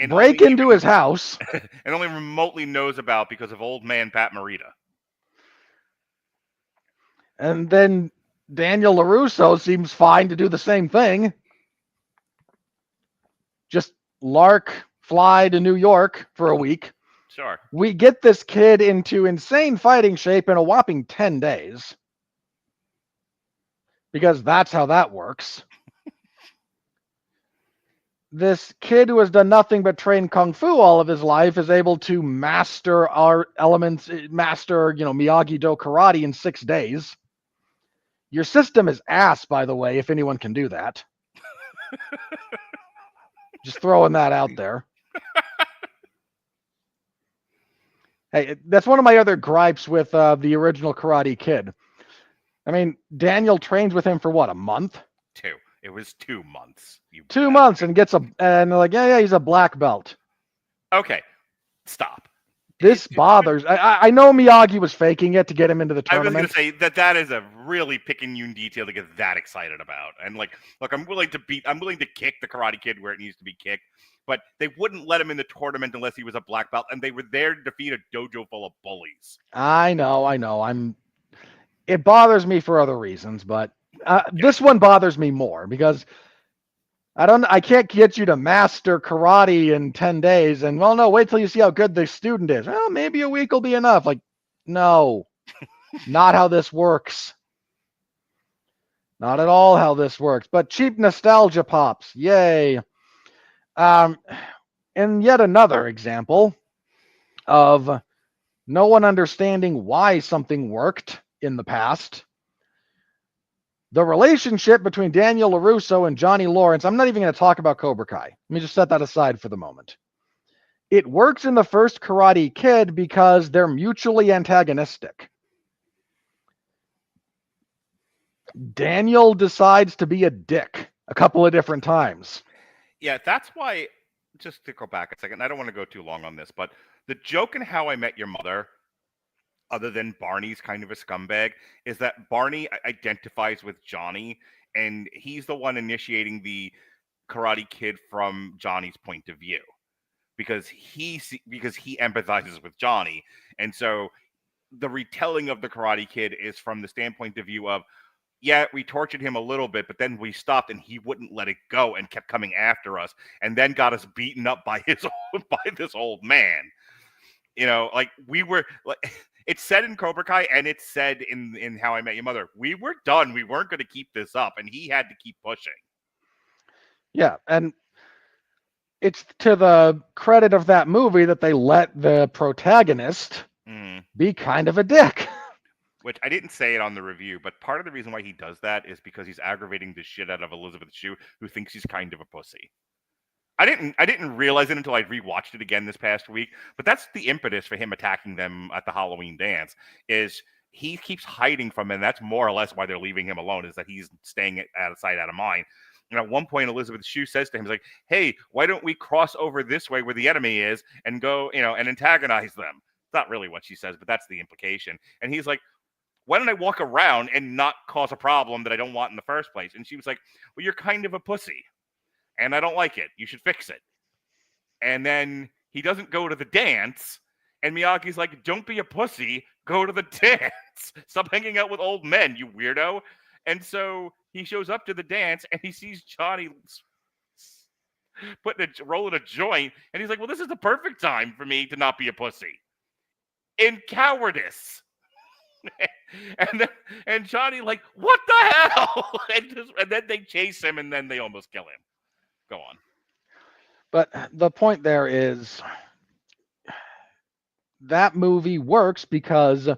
Break into his house. And only remotely knows about because of old man Pat Morita. And then Daniel LaRusso seems fine to do the same thing. Just lark, fly to New York for a week. Sure. We get this kid into insane fighting shape in a whopping 10 days. Because that's how that works. This kid who has done nothing but train kung fu all of his life is able to master our elements, Miyagi-Do karate in 6 days. Your system is ass, by the way, if anyone can do that. Just throwing that out there. Hey, that's one of my other gripes with the original Karate Kid. I mean, Daniel trains with him for what, a month? 2. It was 2 months. 2 months and and they're like, yeah, he's a black belt. Okay, stop. This bothers. I know Miyagi was faking it to get him into the tournament. I was going to say that is a really picayune detail to get that excited about. And look, I'm willing to kick the Karate Kid where it needs to be kicked, but they wouldn't let him in the tournament unless he was a black belt, and they were there to defeat a dojo full of bullies. I know. It bothers me for other reasons, but this one bothers me more because I can't get you to master karate in 10 days. And well, no, wait till you see how good the student is. Well, maybe a week will be enough. Like, no, not how this works. Not at all how this works, but cheap nostalgia pops. Yay. And yet another example of no one understanding why something worked in the past. The relationship between Daniel LaRusso and Johnny Lawrence, I'm not even going to talk about Cobra Kai. Let me just set that aside for the moment. It works in the first Karate Kid because they're mutually antagonistic. Daniel decides to be a dick a couple of different times. Yeah, that's why, just to go back a second, I don't want to go too long on this, but the joke in How I Met Your Mother, other than Barney's kind of a scumbag, is that Barney identifies with Johnny, and he's the one initiating the Karate Kid from Johnny's point of view, because he empathizes with Johnny, and so the retelling of the Karate Kid is from the standpoint of view of, yeah, we tortured him a little bit, but then we stopped, and he wouldn't let it go, and kept coming after us, and then got us beaten up by this old man. You know, like we were like. It's said in Cobra Kai, and it's said in How I Met Your Mother. We were done. We weren't going to keep this up, and he had to keep pushing. Yeah, and it's to the credit of that movie that they let the protagonist be kind of a dick. Which I didn't say it on the review, but part of the reason why he does that is because he's aggravating the shit out of Elizabeth Shue, who thinks he's kind of a pussy. I didn't realize it until I rewatched it again this past week, but that's the impetus for him attacking them at the Halloween dance. Is he keeps hiding from them. That's more or less why they're leaving him alone. Is that he's staying out of sight, out of mind. And at one point, Elizabeth Shue says to him, "He's like, hey, why don't we cross over this way where the enemy is and go, and antagonize them?" It's not really what she says, but that's the implication. And he's like, why don't I walk around and not cause a problem that I don't want in the first place? And she was like, well, you're kind of a pussy, and I don't like it. You should fix it. And then he doesn't go to the dance, and Miyagi's like, don't be a pussy, go to the dance. Stop hanging out with old men, you weirdo. And so he shows up to the dance, and he sees Johnny rolling a joint, and he's like, well, this is the perfect time for me to not be a pussy. In cowardice. and Johnny like, what the hell? and then they chase him, and then they almost kill him. Go on. But the point there is that movie works because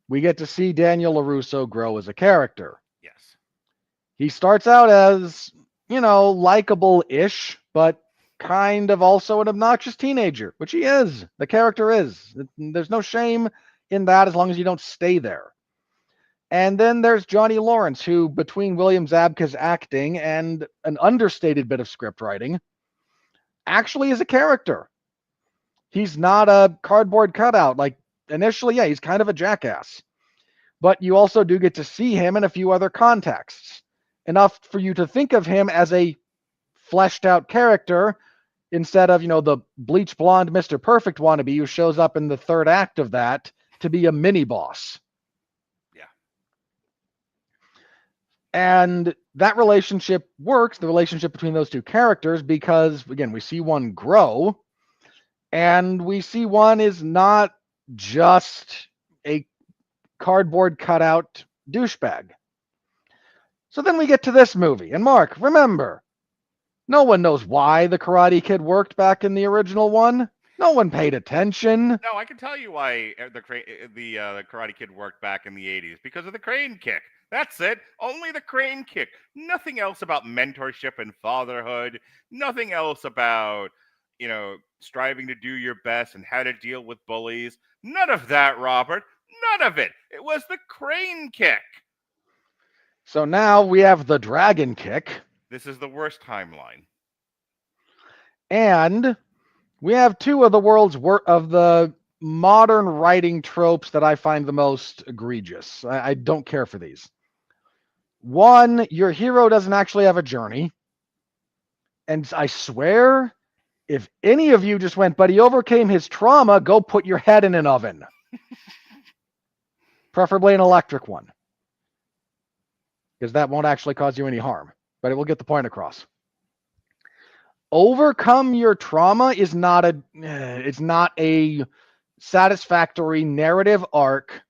we get to see Daniel LaRusso grow as a character. Yes. He starts out as, likable-ish, but kind of also an obnoxious teenager, which he is. The character is. There's no shame in that as long as you don't stay there. And then there's Johnny Lawrence, who, between William Zabka's acting and an understated bit of script writing, actually is a character. He's not a cardboard cutout. Like, initially, yeah, he's kind of a jackass. But you also do get to see him in a few other contexts. Enough for you to think of him as a fleshed out character instead of, the bleach blonde Mr. Perfect wannabe who shows up in the third act of that to be a mini boss. Yeah. And that relationship works, the relationship between those two characters, because, again, we see one grow, and we see one is not just a cardboard cutout douchebag. So then we get to this movie. And Mark, remember, no one knows why the Karate Kid worked back in the original one. No one paid attention. No, I can tell you why the Karate Kid worked back in the 80s. Because of the crane kick. That's it. Only the crane kick. Nothing else about mentorship and fatherhood. Nothing else about, striving to do your best and how to deal with bullies. None of that, Robert. None of it. It was the crane kick. So now we have the dragon kick. This is the worst timeline. And we have two of the world's of the modern writing tropes that I find the most egregious. I don't care for these. One, your hero doesn't actually have a journey. And I swear, if any of you just went, but he overcame his trauma, go put your head in an oven. Preferably an electric one. Because that won't actually cause you any harm. But it will get the point across. Overcome your trauma is not a satisfactory narrative arc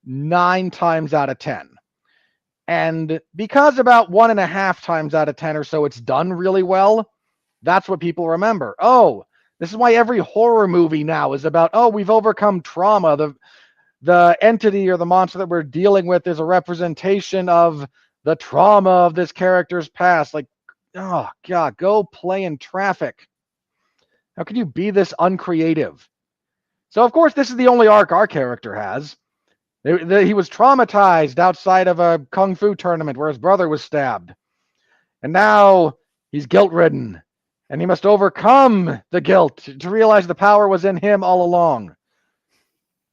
9 times out of 10. And because about 1.5 times out of 10 or so it's done really well, that's what people remember. Oh, this is why every horror movie now is about, we've overcome trauma. The entity or the monster that we're dealing with is a representation of the trauma of this character's past. Like, oh, God, go play in traffic. How can you be this uncreative? So, of course, this is the only arc our character has. He was traumatized outside of a kung fu tournament where his brother was stabbed. And now he's guilt-ridden. And he must overcome the guilt to realize the power was in him all along.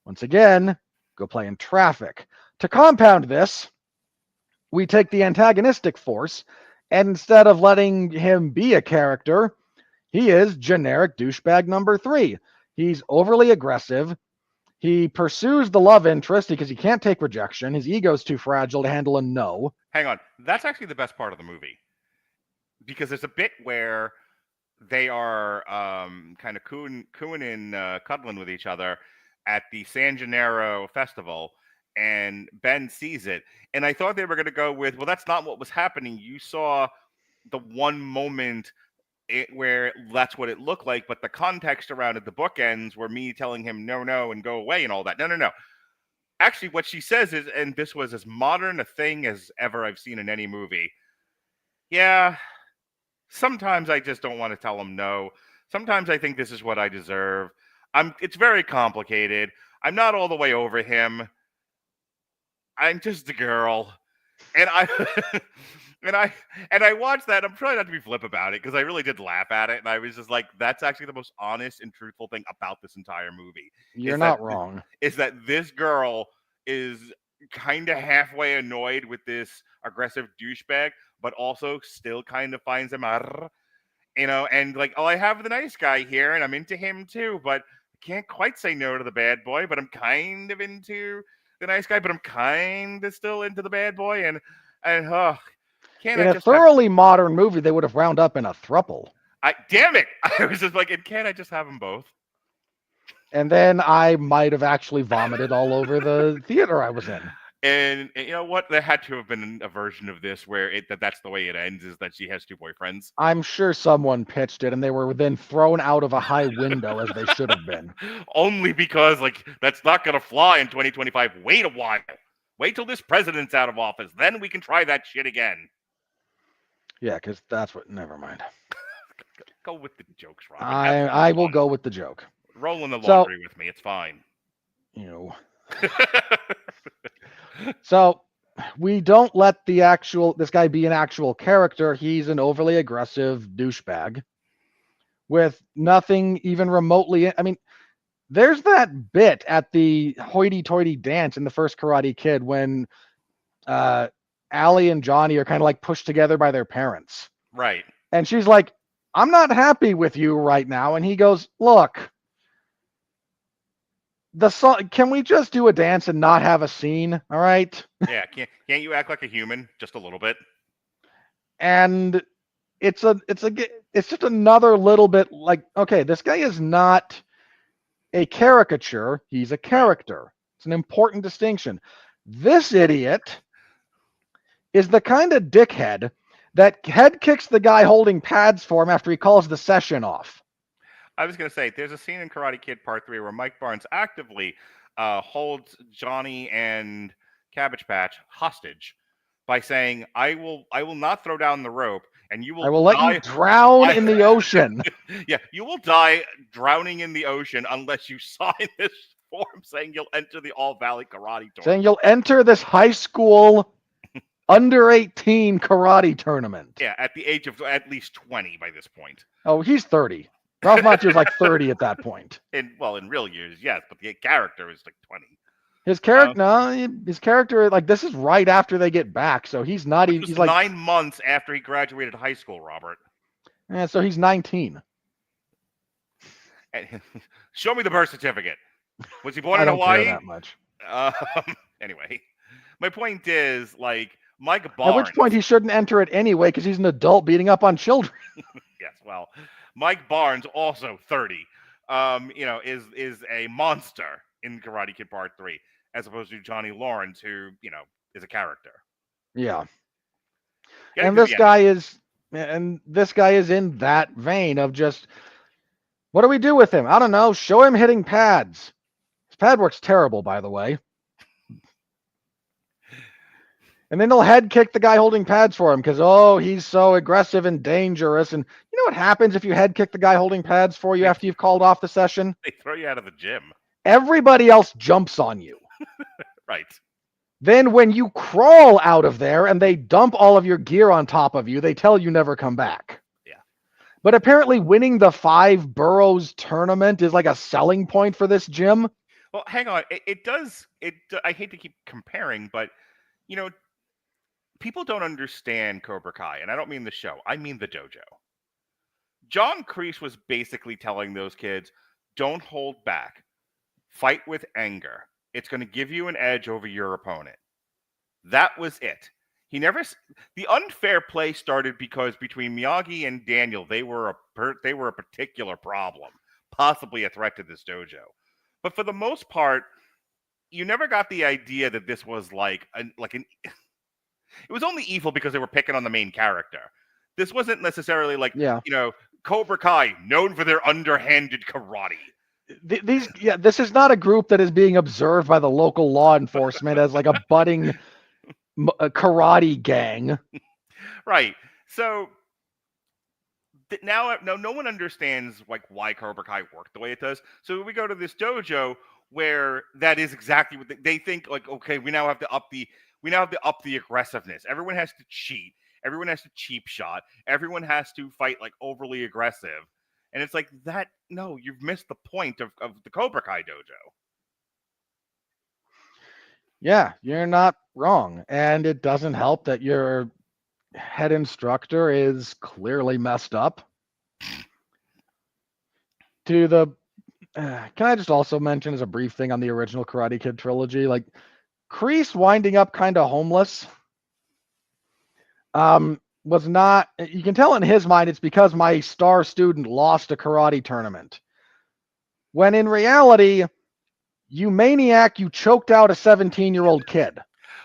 Once again, go play in traffic. To compound this, we take the antagonistic force, and instead of letting him be a character, he is generic douchebag number 3. He's overly aggressive. He pursues the love interest because he can't take rejection. His ego's too fragile to handle a no. Hang on. That's actually the best part of the movie. Because there's a bit where they are kind of cooing and cuddling with each other at the San Gennaro festival, and Ben sees it. And I thought they were going to go with, well, that's not what was happening. You saw the one moment where that's what it looked like, but the context around it, the bookends, were me telling him no and go away and all that. No. Actually, what she says is, and this was as modern a thing as ever I've seen in any movie. Yeah, sometimes I just don't want to tell him no. Sometimes I think this is what I deserve. It's very complicated. I'm not all the way over him. I'm just a girl. And I and I watched that. I'm trying not to be flip about it because I really did laugh at it, and I was just like, "That's actually the most honest and truthful thing about this entire movie." You're not wrong. Is that this girl is kind of halfway annoyed with this aggressive douchebag, but also still kind of finds him, and like, oh, I have the nice guy here, and I'm into him too, but I can't quite say no to the bad boy, but I'm kind of into the nice guy, but I'm kind of still into the bad boy, and in a thoroughly modern movie, they would have wound up in a throuple. Damn it! I was just like, can't I just have them both? And then I might have actually vomited all over the theater I was in. And you know what? There had to have been a version of this where that's the way it ends, is that she has two boyfriends. I'm sure someone pitched it, and they were then thrown out of a high window as they should have been. Only because, like, that's not going to fly in 2025. Wait a while. Wait till this president's out of office. Then we can try that shit again. Yeah, because that's what... Never mind. Go with the jokes, Rob. I will go with the joke. Roll in the laundry with me. It's fine. You know... So we don't let this guy be an actual character. He's an overly aggressive douchebag with nothing even remotely. I mean, there's that bit at the hoity-toity dance in the first Karate Kid when Allie and Johnny are kind of like pushed together by their parents. Right. And she's like, I'm not happy with you right now. And he goes, look, the song, can we just do a dance and not have a scene? All right. Yeah. Can't you act like a human just a little bit? And it's just another little bit like, okay, this guy is not a caricature. He's a character. It's an important distinction. This idiot is the kind of dickhead that head kicks the guy holding pads for him after he calls the session off. I was going to say, there's a scene in Karate Kid Part 3 where Mike Barnes actively holds Johnny and Cabbage Patch hostage by saying, I will not throw down the rope, and you will I will let you drown in the ocean. Yeah, you will die drowning in the ocean unless you sign this form saying you'll enter the All Valley Karate Tournament. Saying you'll enter this high school under 18 karate tournament. Yeah, at the age of at least 20 by this point. Oh, he's 30. Ralph Macchio's like 30 at that point. In real years, yes, but the character is like 20. His character, his character, like, this is right after they get back, so he's not even. He's like 9 months after he graduated high school, Robert. Yeah, so he's 19. And, show me the birth certificate. Was he born I in don't Hawaii? care that much. Anyway, my point is, like, Mike Barnes. At which point he shouldn't enter it anyway because he's an adult beating up on children. Yes, well, Mike Barnes, also 30, is a monster in Karate Kid Part 3, as opposed to Johnny Lawrence, who, is a character. Yeah. And this guy is in that vein of just, what do we do with him? I don't know. Show him hitting pads. His pad work's terrible, by the way. And then they'll head kick the guy holding pads for him because, he's so aggressive and dangerous. And you know what happens if you head kick the guy holding pads for you after you've called off the session? They throw you out of the gym. Everybody else jumps on you. Right. Then when you crawl out of there and they dump all of your gear on top of you, they tell you never come back. Yeah. But apparently winning the 5 boroughs tournament is like a selling point for this gym. Well, hang on. It does. I hate to keep comparing, but, people don't understand Cobra Kai, and I don't mean the show. I mean the dojo. John Kreese was basically telling those kids, don't hold back. Fight with anger. It's going to give you an edge over your opponent. That was it. The unfair play started because between Miyagi and Daniel, they were a particular problem, possibly a threat to this dojo. But for the most part, you never got the idea that this was it was only evil because they were picking on the main character. This wasn't necessarily like, Yeah. Cobra Kai, known for their underhanded karate. This is not a group that is being observed by the local law enforcement as like a budding karate gang. Right. So now no one understands like why Cobra Kai worked the way it does. So we go to this dojo where that is exactly what they think. Like, okay, we now have to up the aggressiveness. Everyone has to cheat. Everyone has to cheap shot. Everyone has to fight like overly aggressive. And it's like that. No, you've missed the point of the Cobra Kai dojo. Yeah, you're not wrong. And it doesn't help that your head instructor is clearly messed up. Can I just also mention as a brief thing on the original Karate Kid trilogy, like Kreese winding up kind of homeless was not, you can tell in his mind it's because my star student lost a karate tournament. When in reality, you maniac, you choked out a 17-year-old kid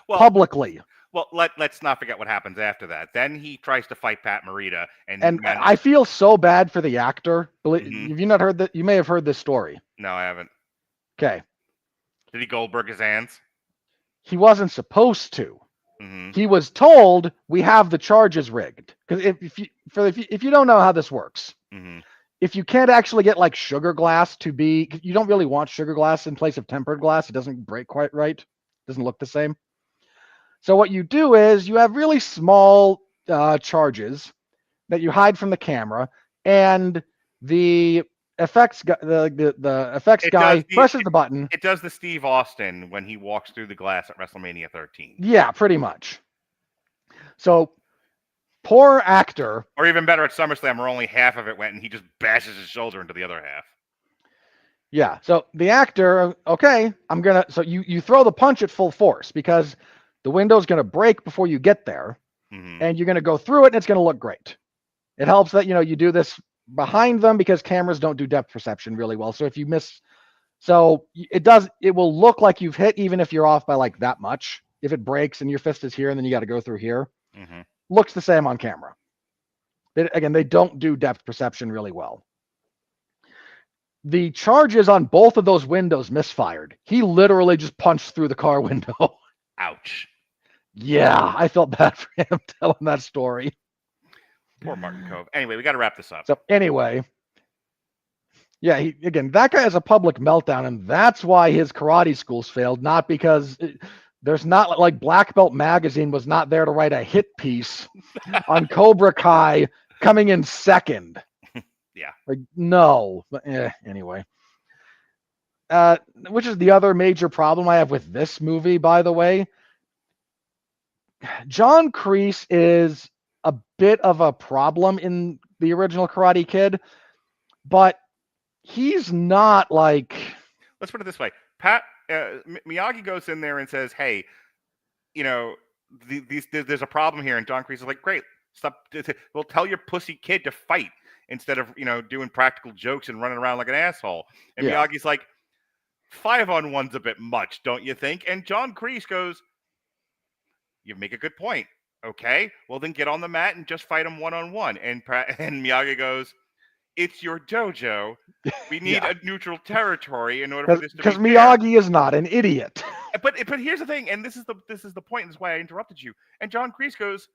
publicly. Well, let's not forget what happens after that. Then he tries to fight Pat Morita, and I feel so bad for the actor. Have you not heard that? You may have heard this story. No, I haven't. Okay. Did he Goldberg his hands? He wasn't supposed to. Mm-hmm. He was told we have the charges rigged. Because if you don't know how this works, mm-hmm. if you can't actually get like sugar glass you don't really want sugar glass in place of tempered glass. It doesn't break quite right. It doesn't look the same. So what you do is you have really small charges that you hide from the camera, and the effects guy presses the button. It does the Steve Austin when he walks through the glass at WrestleMania 13. Yeah, pretty much. So poor actor. Or even better at SummerSlam, where only half of it went, and he just bashes his shoulder into the other half. Yeah. So the actor, okay, so you throw the punch at full force because the window's going to break before you get there, mm-hmm. and you're going to go through it, and it's going to look great. It helps that, you do this behind them because cameras don't do depth perception really well. So if you miss, it will look like you've hit even if you're off by like that much. If it breaks and your fist is here and then you got to go through here, mm-hmm. looks the same on camera. They don't do depth perception really well. The charges on both of those windows misfired. He literally just punched through the car window. Ouch. Yeah, I felt bad for him telling that story. Poor Martin Kove. Anyway, we got to wrap this up. So anyway, yeah, that guy has a public meltdown, and that's why his karate schools failed, not because there's not like Black Belt Magazine was not there to write a hit piece on Cobra Kai coming in second. Yeah. Like, no. But anyway. Which is the other major problem I have with this movie, by the way. John Kreese is a bit of a problem in the original Karate Kid, but he's not like... Let's put it this way. Miyagi goes in there and says, hey, there's a problem here. And John Kreese is like, great, stop. Well, tell your pussy kid to fight instead of, doing practical jokes and running around like an asshole. And Yeah. Miyagi's like, 5-on-1's a bit much, don't you think? And John Kreese goes, you make a good point. Okay, well then get on the mat and just fight him 1-on-1. And Miyagi goes, it's your dojo. We need a neutral territory in order for this to be fair. Because Miyagi is not an idiot. But here's the thing, and this is the point. This is why I interrupted you. And John Kreese goes,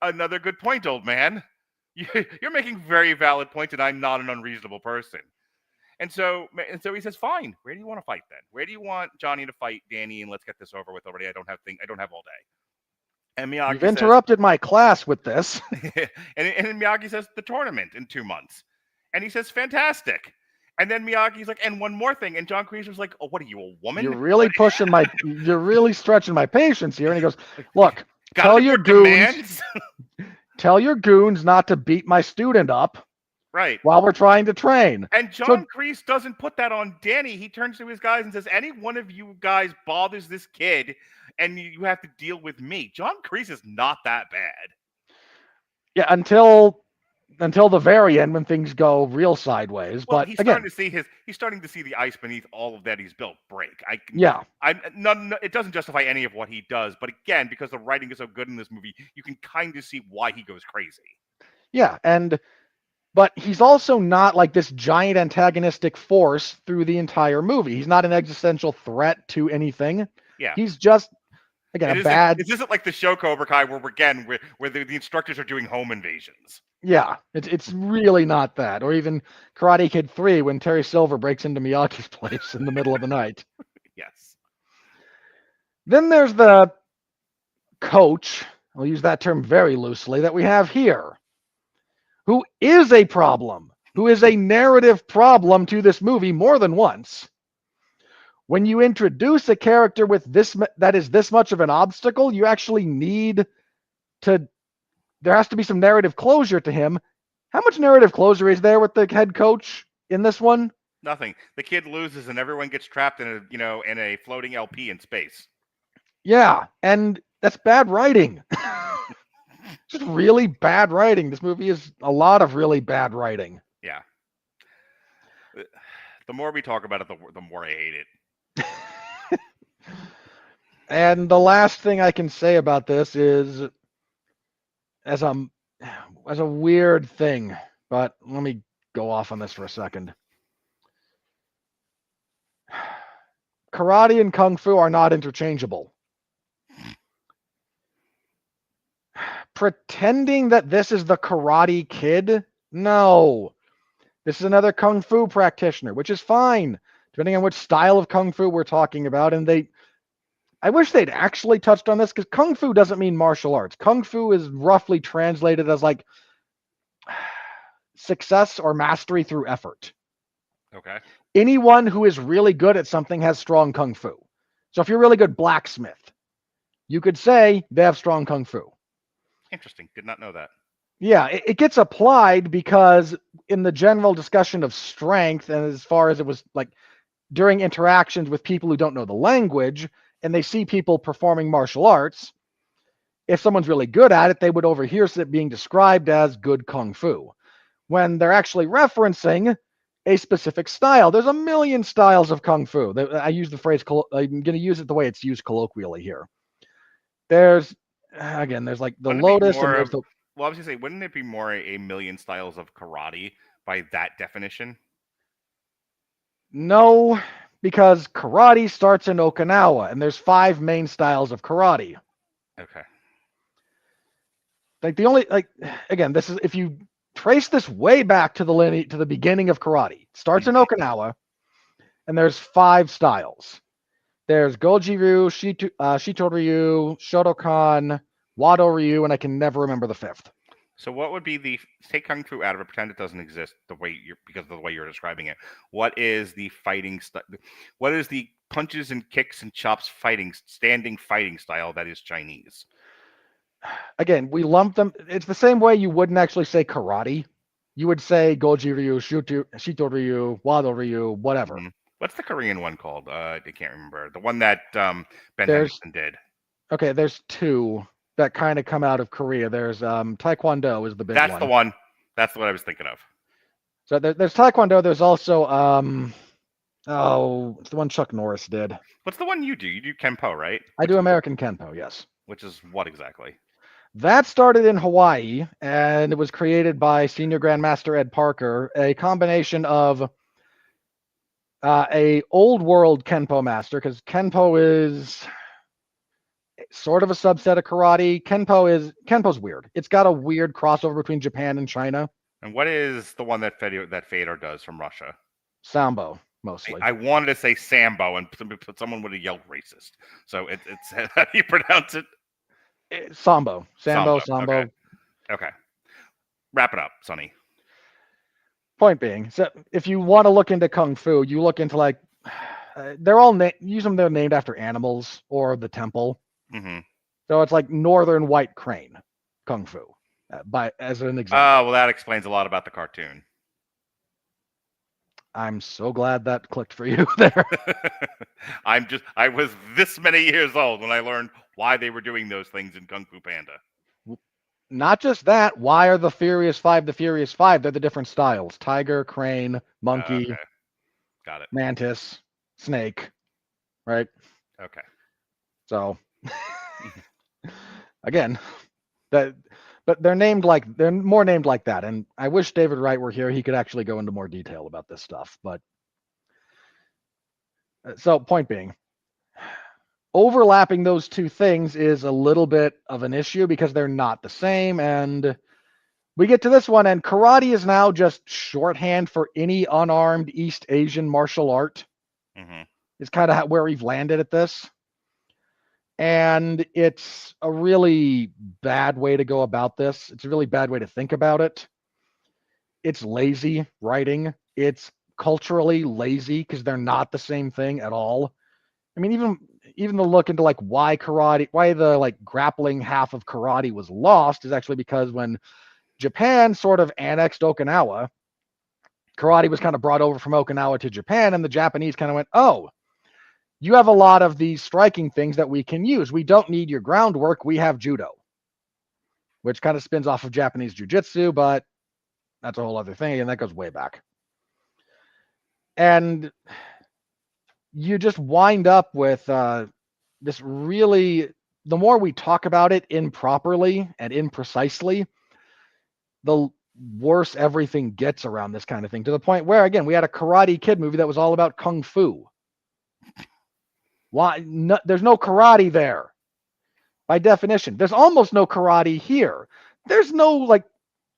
another good point, old man. You're making very valid points, and I'm not an unreasonable person. And so he says, fine. Where do you want to fight then? Where do you want Johnny to fight Danny? And let's get this over with already. I don't have all day. And Miyagi You've interrupted my class with this. and Miyagi says, the tournament in 2 months. And he says, fantastic. And then Miyagi's like, and one more thing. And John Kreese was like, oh, what are you, a woman? You're really stretching my patience here. And he goes, look, tell your goons not to beat my student up. Right. While we're trying to train. And John Kreese doesn't put that on Danny. He turns to his guys and says, any one of you guys bothers this kid and you have to deal with me. John Kreese is not that bad. Yeah, until the very end when things go real sideways. Well, but he's again, starting to see the ice beneath all of that he's built break. It doesn't justify any of what he does, but again, because the writing is so good in this movie, you can kind of see why he goes crazy. Yeah, but he's also not like this giant antagonistic force through the entire movie. He's not an existential threat to anything. Yeah. He's just, again, It isn't like the show Cobra Kai where the instructors are doing home invasions. Yeah, it's really not that. Or even Karate Kid 3 when Terry Silver breaks into Miyagi's place in the middle of the night. Yes. Then there's the coach, I'll use that term very loosely, that we have here, who is a problem, who is a narrative problem to this movie more than once. When you introduce a character with that is this much of an obstacle, you actually need to, there has to be some narrative closure to him. How much narrative closure is there with the head coach in this one? Nothing. The kid loses and everyone gets trapped in a floating LP in space. Yeah, and that's bad writing. Just really bad writing. This movie is a lot of really bad writing. Yeah. The more we talk about it, the more I hate it. And the last thing I can say about this is, as a weird thing, but let me go off on this for a second. Karate and Kung Fu are not interchangeable. Pretending that this is the Karate Kid? No. This is another Kung Fu practitioner, which is fine, depending on which style of Kung Fu we're talking about. And I wish they'd actually touched on this, because Kung Fu doesn't mean martial arts. Kung Fu is roughly translated as like success or mastery through effort. Okay. Anyone who is really good at something has strong Kung Fu. So if you're really good blacksmith, you could say they have strong Kung Fu. Interesting. Did not know that. Yeah, it gets applied because in the general discussion of strength, and as far as it was like during interactions with people who don't know the language and they see people performing martial arts, if someone's really good at it, they would overhear it being described as good Kung Fu. When they're actually referencing a specific style. There's a million styles of Kung Fu. I use the phrase, I'm going to use it the way it's used colloquially here. There's like the lotus and there's the... Well, I was going to say, wouldn't it be more a million styles of karate by that definition? No, because karate starts in Okinawa, and there's 5 main styles of karate. Okay. Like again, this is, if you trace this way back to the beginning of karate, it starts in Okinawa, and there's 5 styles. There's Goji Ryu, Shito Ryu, Shotokan, Wado Ryu, and I can never remember the 5th. So what would be take Kung Fu out of it, pretend it doesn't exist because of the way you're describing it. What is the what is the punches and kicks and chops standing fighting style that is Chinese? Again, we lump them. It's the same way you wouldn't actually say karate. You would say Goji Ryu, Shito Ryu, Wado Ryu, whatever. Mm-hmm. What's the Korean one called? I can't remember. The one that Ben Henderson did. Okay, there's 2 that kind of come out of Korea. There's Taekwondo is the big one. That's the one. That's what I was thinking of. So there's Taekwondo. There's also it's the one Chuck Norris did. What's the one you do? You do Kenpo, right? I do American Kenpo, yes. Which is what exactly? That started in Hawaii, and it was created by Senior Grandmaster Ed Parker, a combination of a old world Kenpo master, because Kenpo is sort of a subset of karate. Kenpo's weird. It's got a weird crossover between Japan and China. And what is the one that Fedor does from Russia? Sambo, mostly. I wanted to say Sambo, and someone would have yelled racist. So it's how do you pronounce it? Sambo. Sambo. Okay. Wrap it up, Sonny. Point being, so if you want to look into Kung Fu, you look into like they're all they're named after animals or the temple. Mm-hmm. So it's like Northern White Crane Kung Fu, as an example. Oh, well, that explains a lot about the cartoon. I'm so glad that clicked for you there. I was this many years old when I learned why they were doing those things in Kung Fu Panda. Not just that, why are the Furious Five the Furious Five? They're the different styles. Tiger, crane, monkey, okay. Got it. Mantis, snake, right? Okay. So, again, that But they're more named like that. And I wish David Wright were here. He could actually go into more detail about this stuff. But so point being, overlapping those two things is a little bit of an issue because they're not the same. And we get to this one, and karate is now just shorthand for any unarmed East Asian martial art. Mm-hmm. It's kind of where we've landed at this. And it's a really bad way to go about this. It's a really bad way to think about it. It's lazy writing. It's culturally lazy because they're not the same thing at all. I mean, even the look into like why the like grappling half of karate was lost is actually because when Japan sort of annexed Okinawa, karate was kind of brought over from Okinawa to Japan, and the Japanese kind of went, oh, you have a lot of these striking things that we can use. We don't need your groundwork. We have judo, which kind of spins off of Japanese jiu-jitsu, but that's a whole other thing, and that goes way back. And you just wind up with this really, the more we talk about it improperly and imprecisely, the worse everything gets around this kind of thing, to the point where, again, we had a Karate Kid movie that was all about kung fu. Why? No, there's no karate there. By definition, there's almost no karate here. There's no, like,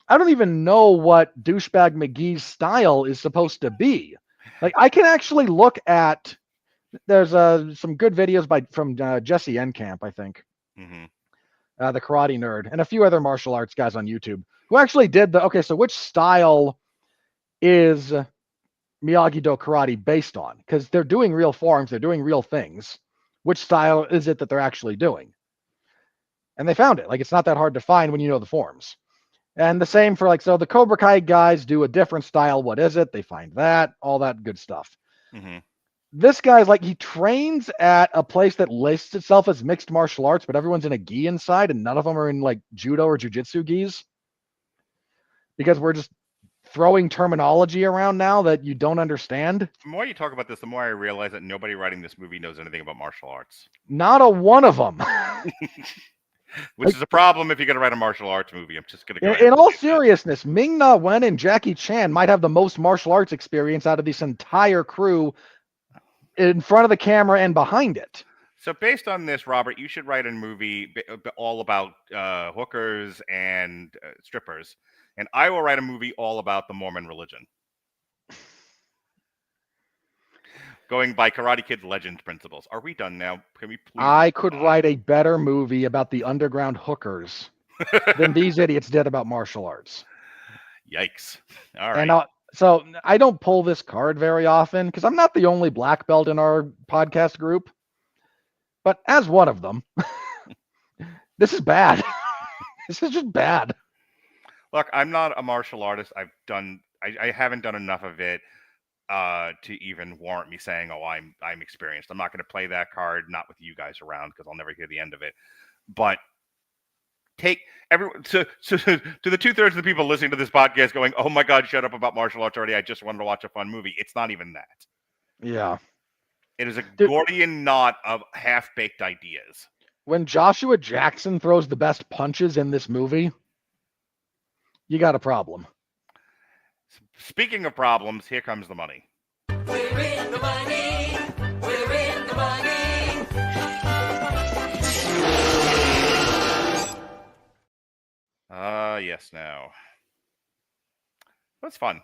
I don't even know what douchebag McGee's style is supposed to be. Like, I can actually look at, there's some good videos from Jesse Enkamp, I think. Mm-hmm. The Karate Nerd, and a few other martial arts guys on YouTube who actually did so which style is Miyagi-Do karate based on? Because they're doing real forms, they're doing real things. Which style is it that they're actually doing? And they found it. Like, it's not that hard to find when you know the forms. And the same for so the Cobra Kai guys do a different style. What is it? They find that, all that good stuff. Mm-hmm. This guy's he trains at a place that lists itself as mixed martial arts, but everyone's in a gi inside, and none of them are in judo or jiu-jitsu gis. Because we're just throwing terminology around now that you don't understand. The more you talk about this, the more I realize that nobody writing this movie knows anything about martial arts. Not a one of them. Which is a problem if you're going to write a martial arts movie. I'm just going to go in all seriousness, Ming-Na Wen and Jackie Chan might have the most martial arts experience out of this entire crew in front of the camera and behind it. So based on this, Robert, you should write a movie all about hookers and strippers. And I will write a movie all about the Mormon religion. Going by Karate Kid legend principles. Are we done now? Can we please? I could write a better movie about the underground hookers than these idiots did about martial arts. Yikes. All right. And so I don't pull this card very often because I'm not the only black belt in our podcast group. But as one of them, this is bad. This is just bad. Look, I'm not a martial artist. I haven't done enough of it to even warrant me saying, "Oh, I'm experienced." I'm not going to play that card, not with you guys around, because I'll never hear the end of it. But take everyone to the 2/3 of the people listening to this podcast, going, "Oh my God, shut up about martial arts already! I just wanted to watch a fun movie." It's not even that. Yeah, it is a Gordian knot of half-baked ideas. When Joshua Jackson throws the best punches in this movie, you got a problem. Speaking of problems, here comes the money. We're in the money. We're in the money. Yes, now. That's fun.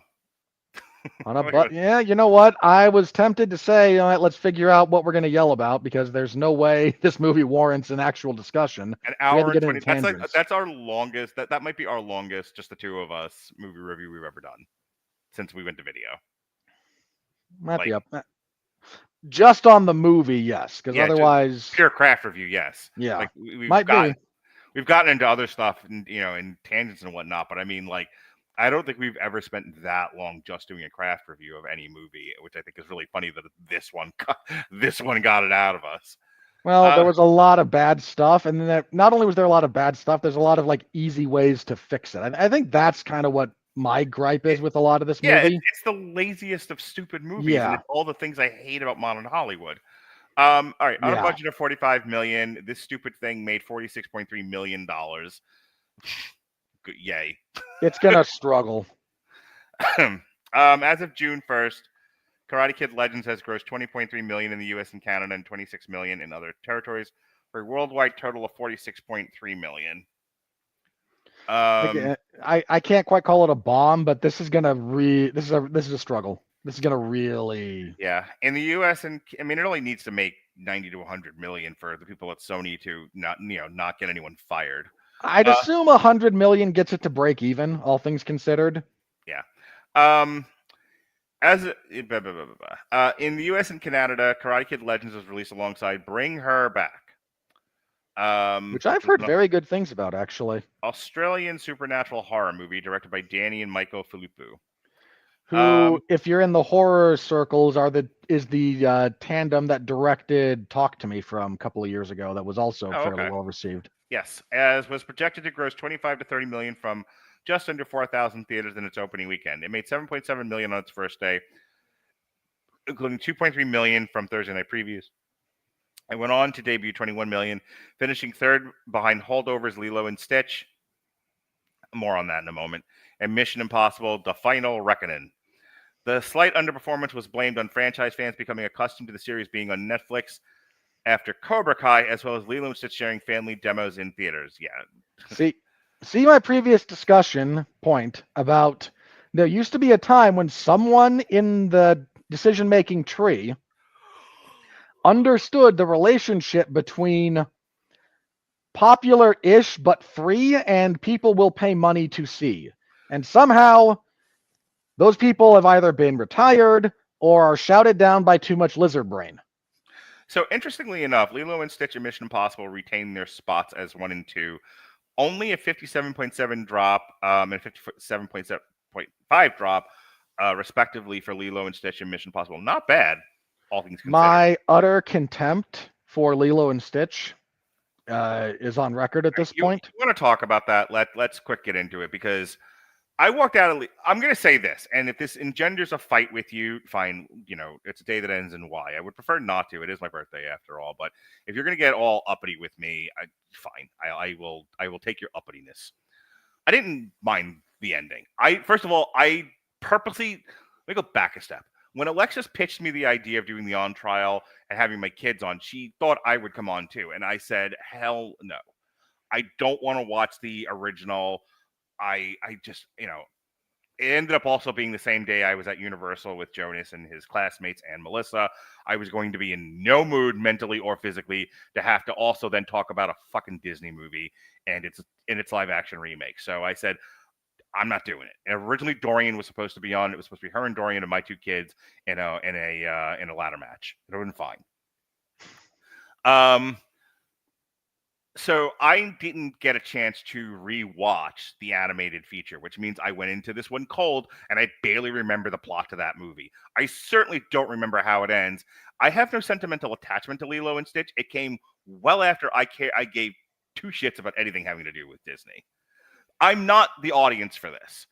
Yeah, you know what? I was tempted to say, all right, let's figure out what we're going to yell about, because there's no way this movie warrants an actual discussion. An hour and 20. That's our longest. That might be our longest, just the two of us, movie review we've ever done since we went to video. Might be up. Just on the movie, yes, because otherwise, pure craft review, yes. Yeah, we've gotten into other stuff, and in tangents and whatnot. But I mean, I don't think we've ever spent that long just doing a craft review of any movie, which I think is really funny that this one got it out of us. Well, there was a lot of bad stuff, and then not only was there a lot of bad stuff, there's a lot of easy ways to fix it. I think that's kind of what my gripe is with a lot of this movie. Yeah, it's the laziest of stupid movies, and it's all the things I hate about modern Hollywood. All right, on a budget of $45 million, this stupid thing made $46.3 million. Yay. It's gonna struggle. As of June 1st, Karate Kid Legends has grossed $20.3 million in the U.S. and Canada and $26 million in other territories, for a worldwide total of $46.3 million. I can't quite call it a bomb, but this is gonna this is a struggle. This is gonna really. Yeah, in the U.S. and I mean, it only needs to make 90 to 100 million for the people at Sony to not get anyone fired. I'd assume 100 million gets it to break even, all things considered. Yeah. In the U.S. and Canada, Karate Kid Legends was released alongside Bring Her Back, Which I've heard very good things about, actually. Australian supernatural horror movie directed by Danny and Michael Philippou. Who, if you're in the horror circles, is the tandem that directed Talk to Me from a couple of years ago. That was also fairly well received. Yes, as was projected to gross 25 to 30 million from just under 4,000 theaters in its opening weekend. It made 7.7 million on its first day, including 2.3 million from Thursday night previews. It went on to debut 21 million, finishing third behind Holdovers, Lilo and Stitch. More on that in a moment. And Mission Impossible: The Final Reckoning. The slight underperformance was blamed on franchise fans becoming accustomed to the series being on Netflix after Cobra Kai, as well as Lilo and Stitch sharing family demos in theaters. Yeah. See my previous discussion point about there used to be a time when someone in the decision-making tree understood the relationship between popular-ish but free and people will pay money to see. And somehow those people have either been retired or are shouted down by too much lizard brain. So interestingly enough, Lilo and Stitch and Mission Impossible retain their spots as 1 and 2. Only a 57.7 drop and 57.5 drop, respectively, for Lilo and Stitch and Mission Impossible. Not bad, all things considered. My utter contempt for Lilo and Stitch is on record at this point. You want to talk about that? Let's quick get into it, because I walked out of. I'm going to say this, and if this engenders a fight with you, fine. It's a day that ends in Y. I would prefer not to. It is my birthday after all. But if you're going to get all uppity with me, fine. I will take your uppityness. I didn't mind the ending. First of all, I purposely. Let me go back a step. When Alexis pitched me the idea of doing the on trial and having my kids on, she thought I would come on too, and I said, hell no. I don't want to watch the original. I just, it ended up also being the same day I was at Universal with Jonas and his classmates and Melissa. I was going to be in no mood mentally or physically to have to also then talk about a fucking Disney movie and its live action remake. So I said, I'm not doing it. And originally Dorian was supposed to be on. It was supposed to be her and Dorian and my two kids in a ladder match. It would have been fine. So I didn't get a chance to rewatch the animated feature, which means I went into this one cold, and I barely remember the plot to that movie. I certainly don't remember how it ends. I have no sentimental attachment to Lilo and Stitch. It came well after I gave two shits about anything having to do with Disney. I'm not the audience for this.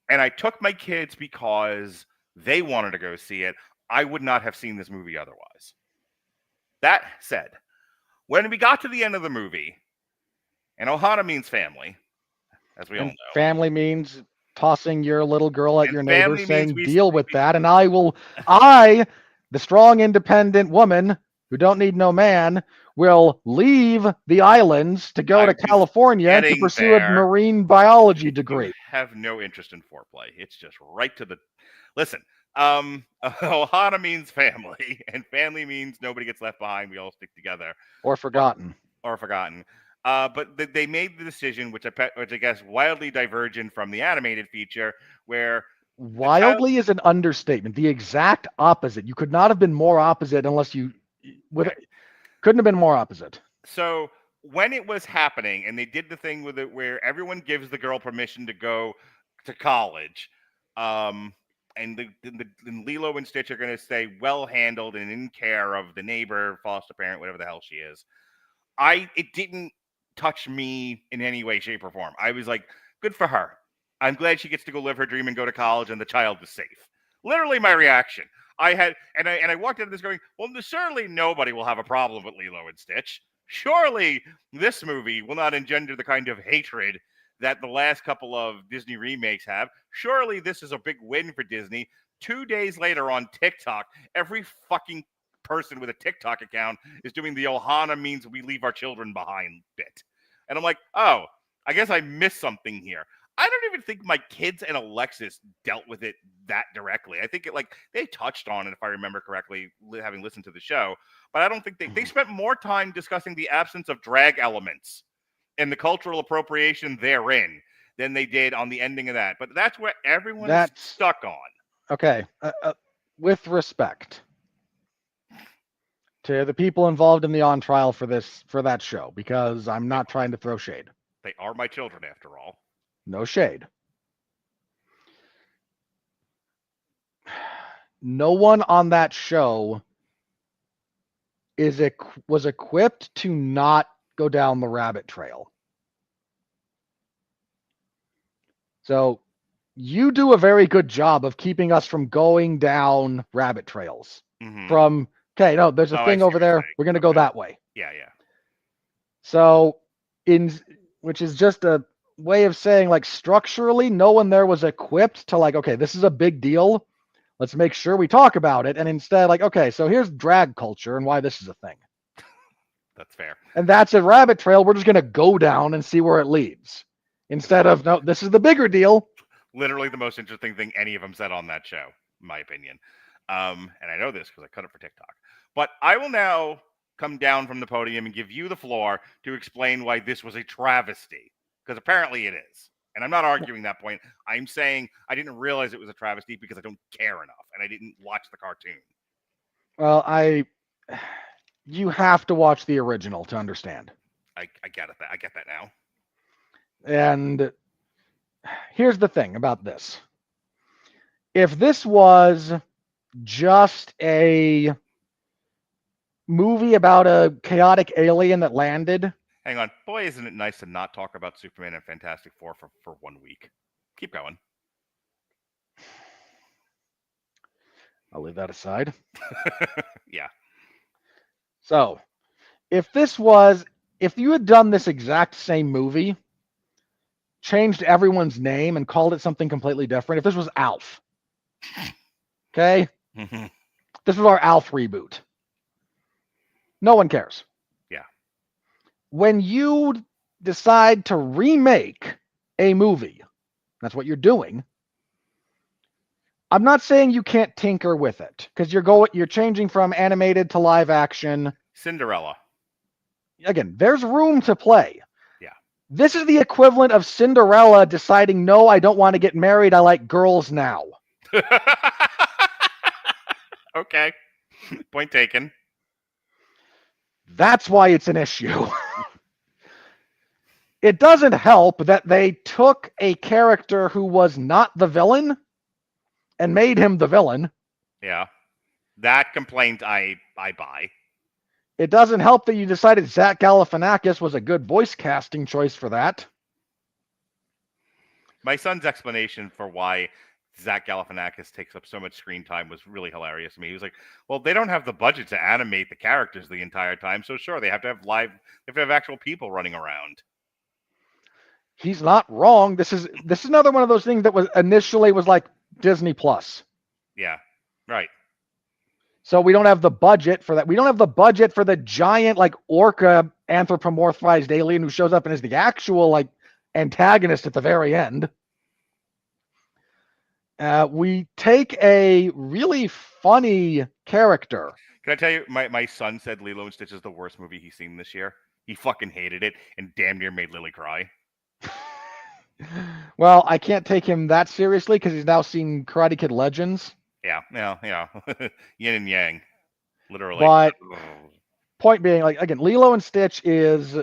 And I took my kids because they wanted to go see it. I would not have seen this movie otherwise. That said, when we got to the end of the movie, and Ohana means family, as we all know. Family means tossing your little girl at your neighbor, saying, deal with that. And I, the strong, independent woman who don't need no man, will leave the islands to go to California to pursue a marine biology degree. I have no interest in foreplay. It's just right to the... Listen, Ohana means family, and family means nobody gets left behind. We all stick together. Or forgotten. But they made the decision, which I guess wildly divergent from the animated feature, where... Wildly is an understatement. The exact opposite. You could not have been more opposite unless you... Couldn't have been more opposite. So when it was happening, and they did the thing with it where everyone gives the girl permission to go to college, and Lilo and Stitch are going to stay well handled and in care of the neighbor, foster parent, whatever the hell she is. It didn't touch me in any way, shape, or form. I was like, good for her. I'm glad she gets to go live her dream and go to college, and the child is safe. Literally my reaction. I walked into this going, well, certainly nobody will have a problem with Lilo and Stitch. Surely this movie will not engender the kind of hatred that the last couple of Disney remakes have. Surely this is a big win for Disney. 2 days later on TikTok, every fucking person with a TikTok account is doing the Ohana means we leave our children behind bit. And I'm like, oh, I guess I missed something here. I don't even think my kids and Alexis dealt with it that directly. I think they touched on it, if I remember correctly, having listened to the show. But I don't think they spent more time discussing the absence of drag elements and the cultural appropriation therein than they did on the ending of that. But that's where everyone's stuck on. Okay. With respect to the people involved in the on trial for that show, because I'm not trying to throw shade. They are my children, after all. No shade. No one on that show was equipped to not go down the rabbit trail. So you do a very good job of keeping us from going down rabbit trails. Mm-hmm. There's a thing over there. We're going to go that way. Yeah. So which is just a way of saying, like, structurally, no one there was equipped to, like, okay, this is a big deal. Let's make sure we talk about it. And instead, like, okay, so here's drag culture and why this is a thing. That's fair. And that's a rabbit trail. We're just going to go down and see where it leads. Instead of, no, this is the bigger deal. Literally the most interesting thing any of them said on that show, in my opinion. And I know this because I cut it for TikTok. But I will now come down from the podium and give you the floor to explain why this was a travesty. Because apparently it is. And I'm not arguing that point. I'm saying I didn't realize it was a travesty because I don't care enough and I didn't watch the cartoon. Well, you have to watch the original to understand. I get it. I get that now. And here's the thing about this. If this was just a movie about a chaotic alien that landed... Hang on. Boy, isn't it nice to not talk about Superman and Fantastic Four for 1 week. Keep going. I'll leave that aside. Yeah. So, if you had done this exact same movie, changed everyone's name and called it something completely different, if this was Alf, okay? This was our Alf reboot. No one cares. Yeah. When you decide to remake a movie, that's what you're doing. I'm not saying you can't tinker with it, because you're changing from animated to live action. Cinderella. Again, there's room to play. Yeah. This is the equivalent of Cinderella deciding, no, I don't want to get married. I like girls now. Okay. Point taken. That's why it's an issue. It doesn't help that they took a character who was not the villain and made him the villain. Yeah. That complaint I buy. It doesn't help that you decided Zach Galifianakis was a good voice casting choice for that. My son's explanation for why Zach Galifianakis takes up so much screen time was really hilarious to me. He was like, well, they don't have the budget to animate the characters the entire time, so sure, they have to have actual people running around. He's not wrong. This is another one of those things that was initially like Disney Plus. Yeah, right. So we don't have the budget for that. We don't have the budget for the giant, like, orca anthropomorphized alien who shows up and is the actual, like, antagonist at the very end. We take a really funny character. Can I tell you, my son said Lilo and Stitch is the worst movie he's seen this year. He fucking hated it and damn near made Lily cry. Well, I can't take him that seriously because he's now seen Karate Kid Legends. Yeah. Yin and yang. Literally. But point being, like, again, Lilo and Stitch is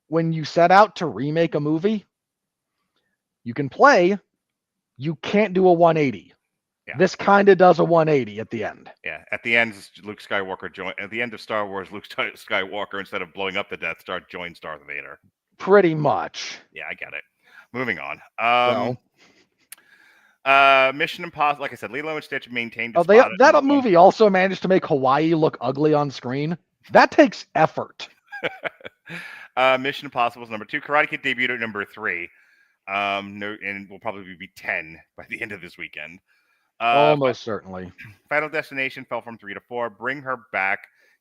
when you set out to remake a movie, you can play, you can't do a 180. Yeah. This kind of does a 180 at the end. Yeah, at the end, Luke Skywalker at the end of Star Wars, Luke Skywalker, instead of blowing up the Death Star, joins Darth Vader. Pretty much. Yeah, I get it. Moving on. So. Mission Impossible, like I said, Lilo and Stitch maintained. That movie also managed to make Hawaii look ugly on screen. That takes effort. Mission Impossible is number 2. Karate Kid debuted at number 3. No, and will probably be 10 by the end of this weekend. Almost certainly. Final Destination fell from 3 to 4. Bring Her Back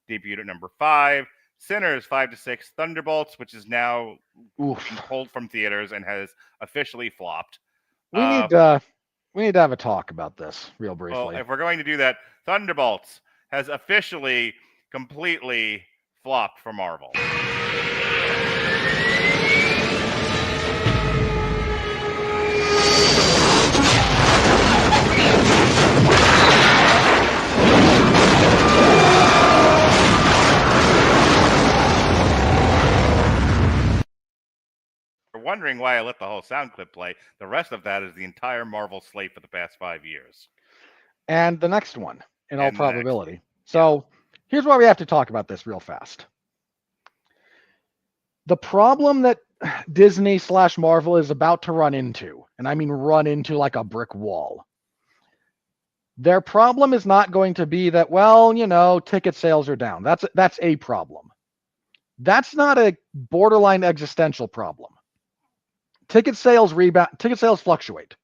debuted at number 5. Sinners 5 to 6. Thunderbolts, which is now Oof. pulled from theaters and has officially flopped. We need to have a talk about this real Well, briefly. if we're going to do that, Thunderbolts has officially completely flopped for Marvel. You're wondering why I let the whole sound clip play. The rest of that is the entire Marvel slate for the past 5 years. And the next one, in all And the next probability. So here's why we have to talk about this real fast. The problem that Disney/Marvel is about to run into, and I mean run into like a brick wall. Their problem is not going to be that, well, ticket sales are down. That's a problem. That's not a borderline existential problem. Ticket sales fluctuate.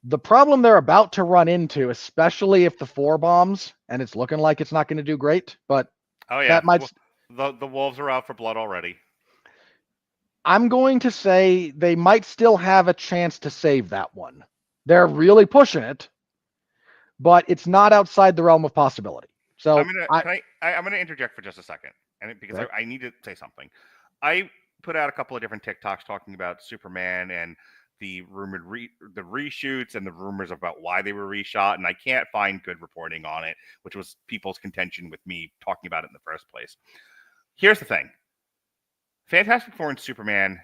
The problem they're about to run into, especially if the 4 bombs, and it's looking like it's not going to do great, but Oh yeah, that might. the wolves are out for blood already. I'm going to say they might still have a chance to save that one. They're really pushing it, but it's not outside the realm of possibility. So I'm gonna interject for just a second, and because Okay. I need to say something. I put out a couple of different TikToks talking about Superman and the rumored the reshoots and the rumors about why they were reshot, and I can't find good reporting on it, which was people's contention with me talking about it in the first place. Here's the thing. Fantastic Four and Superman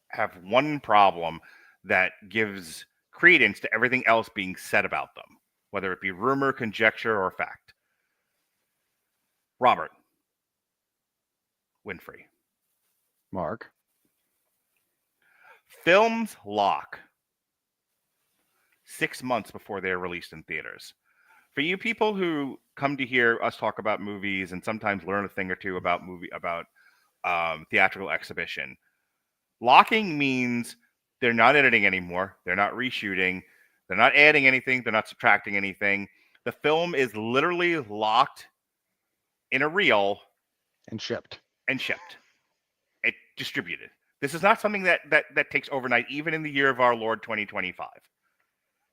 have one problem that gives credence to everything else being said about them, whether it be rumor, conjecture, or fact. Robert Winfrey. Mark. Films lock 6 months before they're released in theaters. For you people who come to hear us talk about movies and sometimes learn a thing or two about theatrical exhibition, locking means they're not editing anymore. They're not reshooting. They're not adding anything. They're not subtracting anything. The film is literally locked in a reel And shipped. It distributed. This is not something that takes overnight, even in the year of our Lord 2025.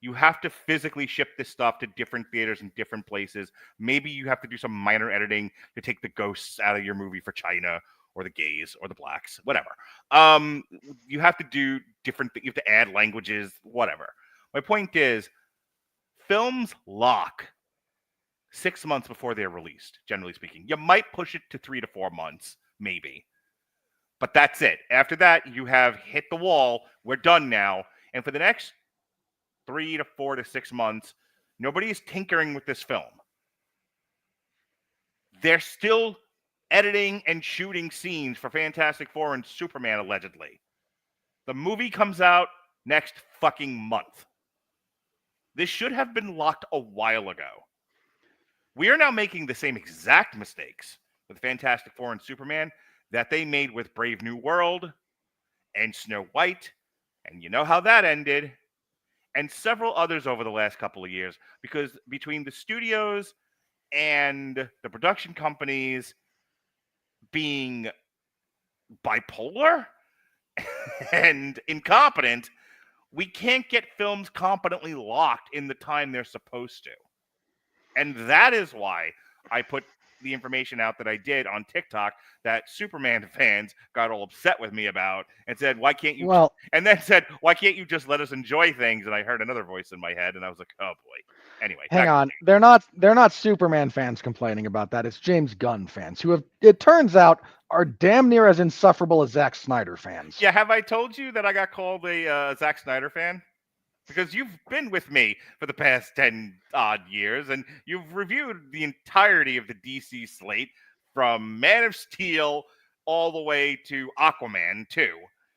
You have to physically ship this stuff to different theaters in different places. Maybe you have to do some minor editing to take the ghosts out of your movie for China or the gays or the blacks, whatever. You have to do different things. You have to add languages, whatever. My point is, films lock 6 months before they're released, generally speaking. You might push it to 3 to 4 months, maybe. But that's it. After that, you have hit the wall. We're done now. And for the next 3 to 4 to 6 months, nobody is tinkering with this film. They're still editing and shooting scenes for Fantastic Four and Superman, allegedly. The movie comes out next fucking month. This should have been locked a while ago. We are now making the same exact mistakes with Fantastic Four and Superman that they made with Brave New World and Snow White, and you know how that ended, and several others over the last couple of years, because between the studios and the production companies being bipolar and incompetent, we can't get films competently locked in the time they're supposed to. And that is why I put the information out that I did on TikTok that Superman fans got all upset with me about and said, why can't you? Well, And then said, why can't you just let us enjoy things? And I heard another voice in my head and I was like, oh boy. Anyway. hang on. They're not Superman fans complaining about that. It's James Gunn fans who it turns out, are damn near as insufferable as Zack Snyder fans. Yeah, have I told you that I got called a Zack Snyder fan? Because you've been with me for the past 10 odd years, and you've reviewed the entirety of the DC slate from Man of Steel all the way to Aquaman 2.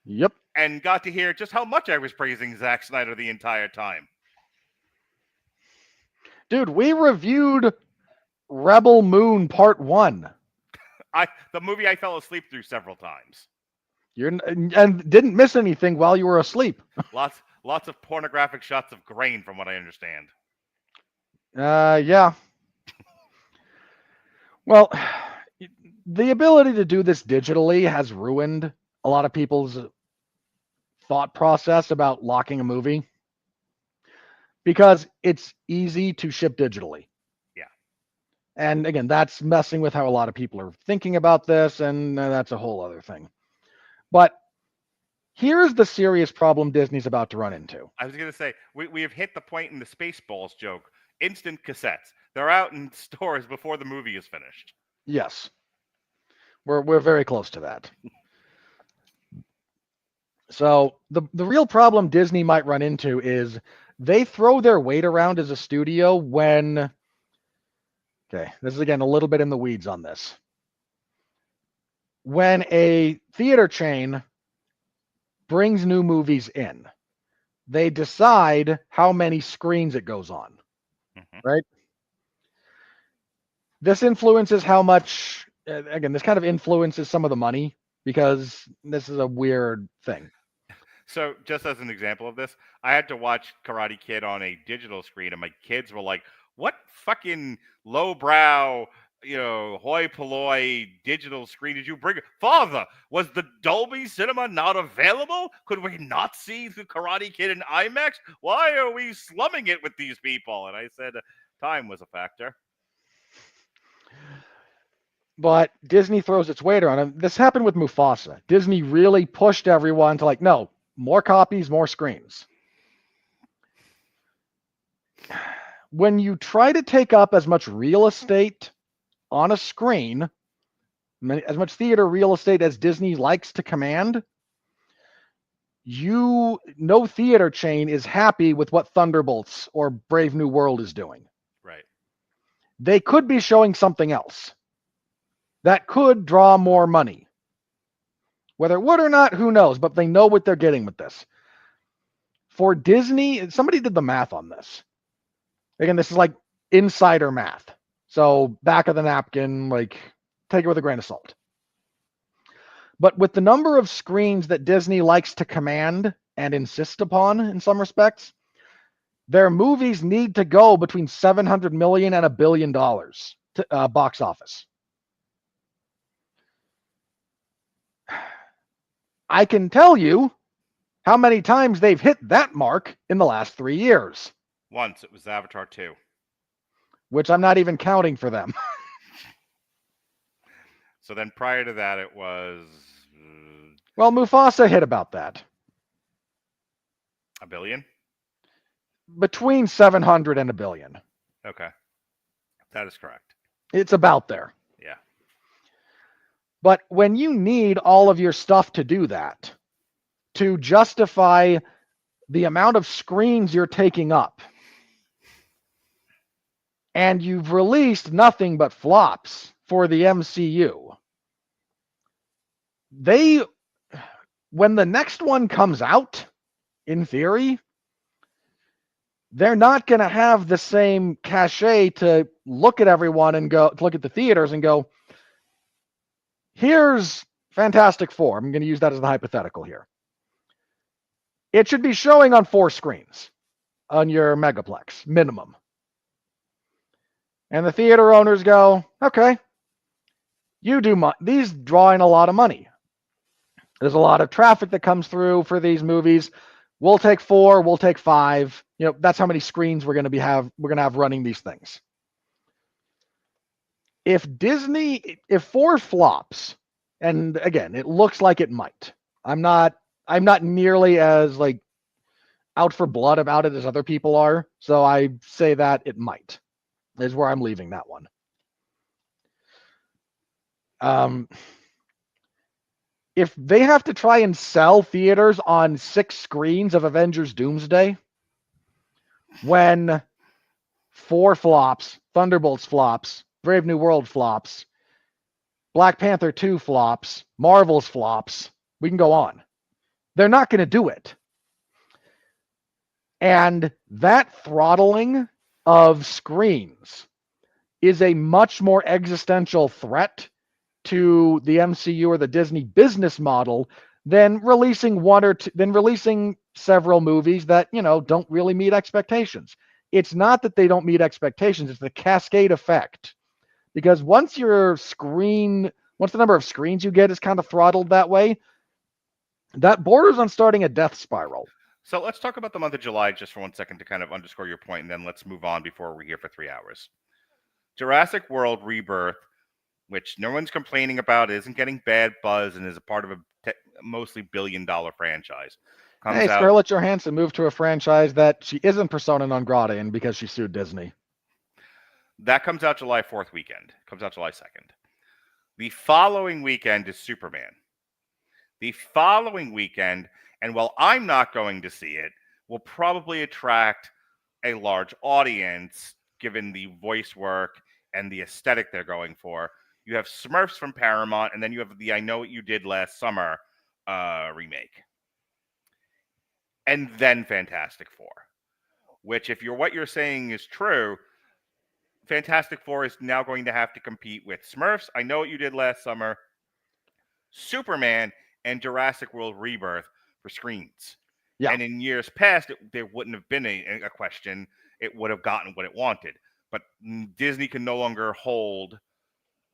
Yep. And got to hear just how much I was praising Zack Snyder the entire time. Dude, we reviewed Rebel Moon Part 1. The movie I fell asleep through several times. And didn't miss anything while you were asleep. Lots of pornographic shots of grain, from what I understand. Yeah. Well, the ability to do this digitally has ruined a lot of people's thought process about locking a movie because it's easy to ship digitally. Yeah. And again, that's messing with how a lot of people are thinking about this, and that's a whole other thing. But here's the serious problem Disney's about to run into. I was going to say, we have hit the point in the Spaceballs joke. Instant cassettes. They're out in stores before the movie is finished. Yes. We're very close to that. So the real problem Disney might run into is they throw their weight around as a studio when, okay, this is again a little bit in the weeds on this. When a theater chain brings new movies in, they decide how many screens it goes on, right? This influences how much, again, this kind of influences some of the money because this is a weird thing. So, just as an example of this, I had to watch Karate Kid on a digital screen, and my kids were like, "What fucking lowbrow, hoi polloi digital screen did you bring? Father, was the Dolby Cinema not available? Could we not see the Karate Kid in IMAX? Why are we slumming it with these people?" And I said, time was a factor. But Disney throws its weight around. And this happened with Mufasa. Disney really pushed everyone to no, more copies, more screens. When you try to take up as much real estate on a screen, as much theater real estate as Disney likes to command, no theater chain is happy with what Thunderbolts or Brave New World is doing. Right. They could be showing something else that could draw more money. Whether it would or not, who knows, but they know what they're getting with this. For Disney, somebody did the math on this. Again, this is like insider math. So back of the napkin, take it with a grain of salt. But with the number of screens that Disney likes to command and insist upon in some respects, their movies need to go between $700 million and $1 billion to box office. I can tell you how many times they've hit that mark in the last 3 years. Once. It was Avatar 2. Which I'm not even counting for them. So then prior to that, it was... Well, Mufasa hit about that. $1 billion? Between 700 and $1 billion. Okay. That is correct. It's about there. Yeah. But when you need all of your stuff to do that, to justify the amount of screens you're taking up, and you've released nothing but flops for the MCU, when the next one comes out, in theory, they're not going to have the same cachet to look at everyone and look at the theaters and go, here's Fantastic Four. I'm going to use that as the hypothetical here. It should be showing on 4 screens on your megaplex, minimum. And the theater owners go, okay, you do these drawing a lot of money. There's a lot of traffic that comes through for these movies. We'll take 4, we'll take 5. That's how many screens we're going to have running these things. If 4 flops, and again, it looks like it might. I'm not nearly as out for blood about it as other people are. So I say that it might, is where I'm leaving that one. If they have to try and sell theaters on 6 screens of Avengers Doomsday, when 4 flops, Thunderbolts flops, Brave New World flops, Black Panther 2 flops, Marvel's flops, we can go on. They're not going to do it. And that throttling of screens is a much more existential threat to the MCU or the Disney business model than releasing one or two, than releasing several movies that, you know, don't really meet expectations. It's not that they don't meet expectations, it's the cascade effect. Because once the number of screens you get is kind of throttled that way, that borders on starting a death spiral. So let's talk about the month of July just for 1 second to kind of underscore your point, and then let's move on before we're here for 3 hours. Jurassic World Rebirth, which no one's complaining about, isn't getting bad buzz, and is a part of a mostly billion-dollar franchise. Hey, Scarlett Johansson moved to a franchise that she isn't persona non grata in because she sued Disney. That comes out July 4th weekend. Comes out July 2nd. The following weekend is Superman. The following weekend, and while I'm not going to see it, will probably attract a large audience given the voice work and the aesthetic they're going for. You have Smurfs from Paramount, and then you have the I Know What You Did Last Summer remake. And then Fantastic Four, which, if what you're saying is true, Fantastic Four is now going to have to compete with Smurfs, I Know What You Did Last Summer, Superman, and Jurassic World Rebirth for screens. Yeah. And in years past, there wouldn't have been a question. It would have gotten what it wanted. But Disney can no longer hold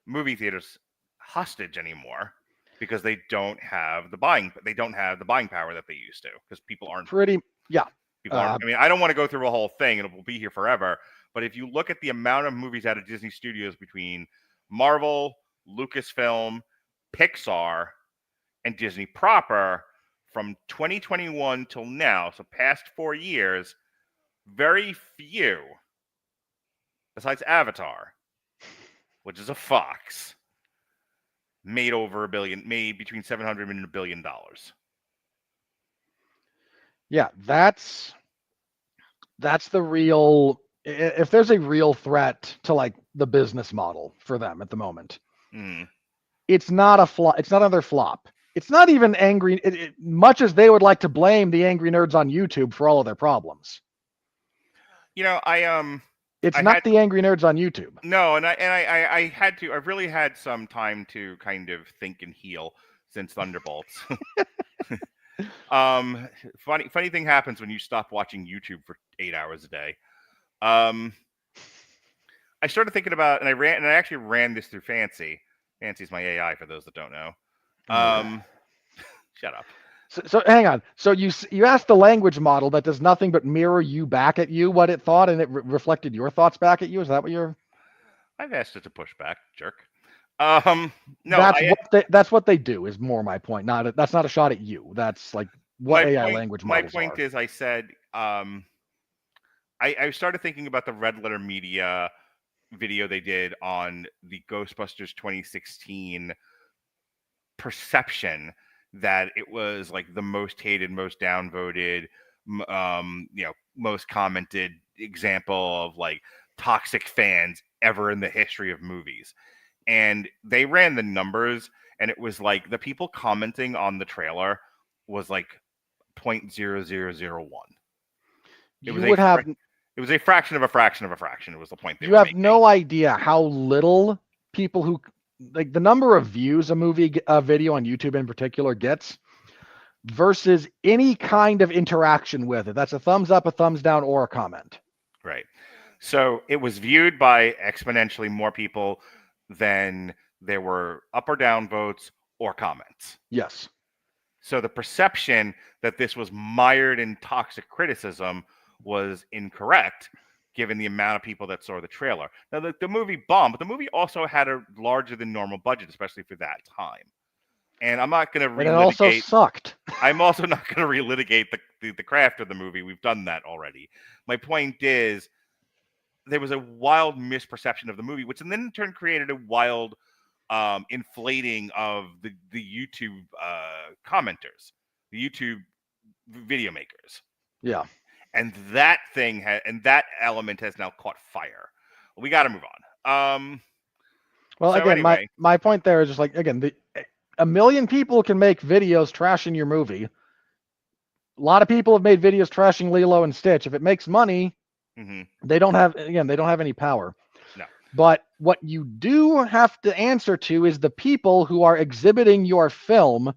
movie theaters hostage anymore because they don't have the buying power that they used to, because people aren't I mean, I don't want to go through a whole thing, and it will be here forever. But if you look at the amount of movies out of Disney Studios between Marvel, Lucasfilm, Pixar, and Disney proper from 2021 till now, so past 4 years, very few, besides Avatar, which is a Fox, made between $700 million and $1 billion. Yeah, that's the real. If there's a real threat to like the business model for them at the moment, it's not a flop. It's not another flop. It's not even angry. Much as they would like to blame the angry nerds on YouTube for all of their problems. You know, It's not the angry nerds on YouTube. No, and I had to. I really had some time to kind of think and heal since Thunderbolts. Funny thing happens when you stop watching YouTube for 8 hours a day. I started thinking about, and I actually ran this through Fancy. Fancy's my AI for those that don't know. Shut up. So hang on. So you asked the language model that does nothing but mirror you back at you what it thought, and it reflected your thoughts back at you. Is that what you're? I've asked it to push back, jerk. No, that's what they do. Is more my point. That's not a shot at you. That's like what AI language models My point is, I said, I started thinking about the Red Letter Media video they did on the Ghostbusters 2016 perception that it was like the most hated, most downvoted, most commented example of like toxic fans ever in the history of movies. And they ran the numbers, and it was like the people commenting on the trailer was like 0.0001. It was a fraction of a fraction of a fraction. It was the point. You have no idea how little people who like the number of views a video on YouTube in particular gets versus any kind of interaction with it. That's a thumbs up, a thumbs down, or a comment. Right. So it was viewed by exponentially more people than there were up or down votes or comments. Yes. So the perception that this was mired in toxic criticism was incorrect, given the amount of people that saw the trailer. Now, the movie bombed, but the movie also had a larger than normal budget, especially for that time. And I'm not going to relitigate. And it also sucked. I'm also not going to relitigate the craft of the movie. We've done that already. My point is, there was a wild misperception of the movie, which then in turn created a wild inflating of the YouTube commenters, the YouTube video makers. Yeah. And that that element has now caught fire. We got to move on. Well, so again, anyway, my point there is just like, again, a million people can make videos trashing your movie. A lot of people have made videos trashing Lilo and Stitch. If it makes money, they don't have any power. No. But what you do have to answer to is the people who are exhibiting your film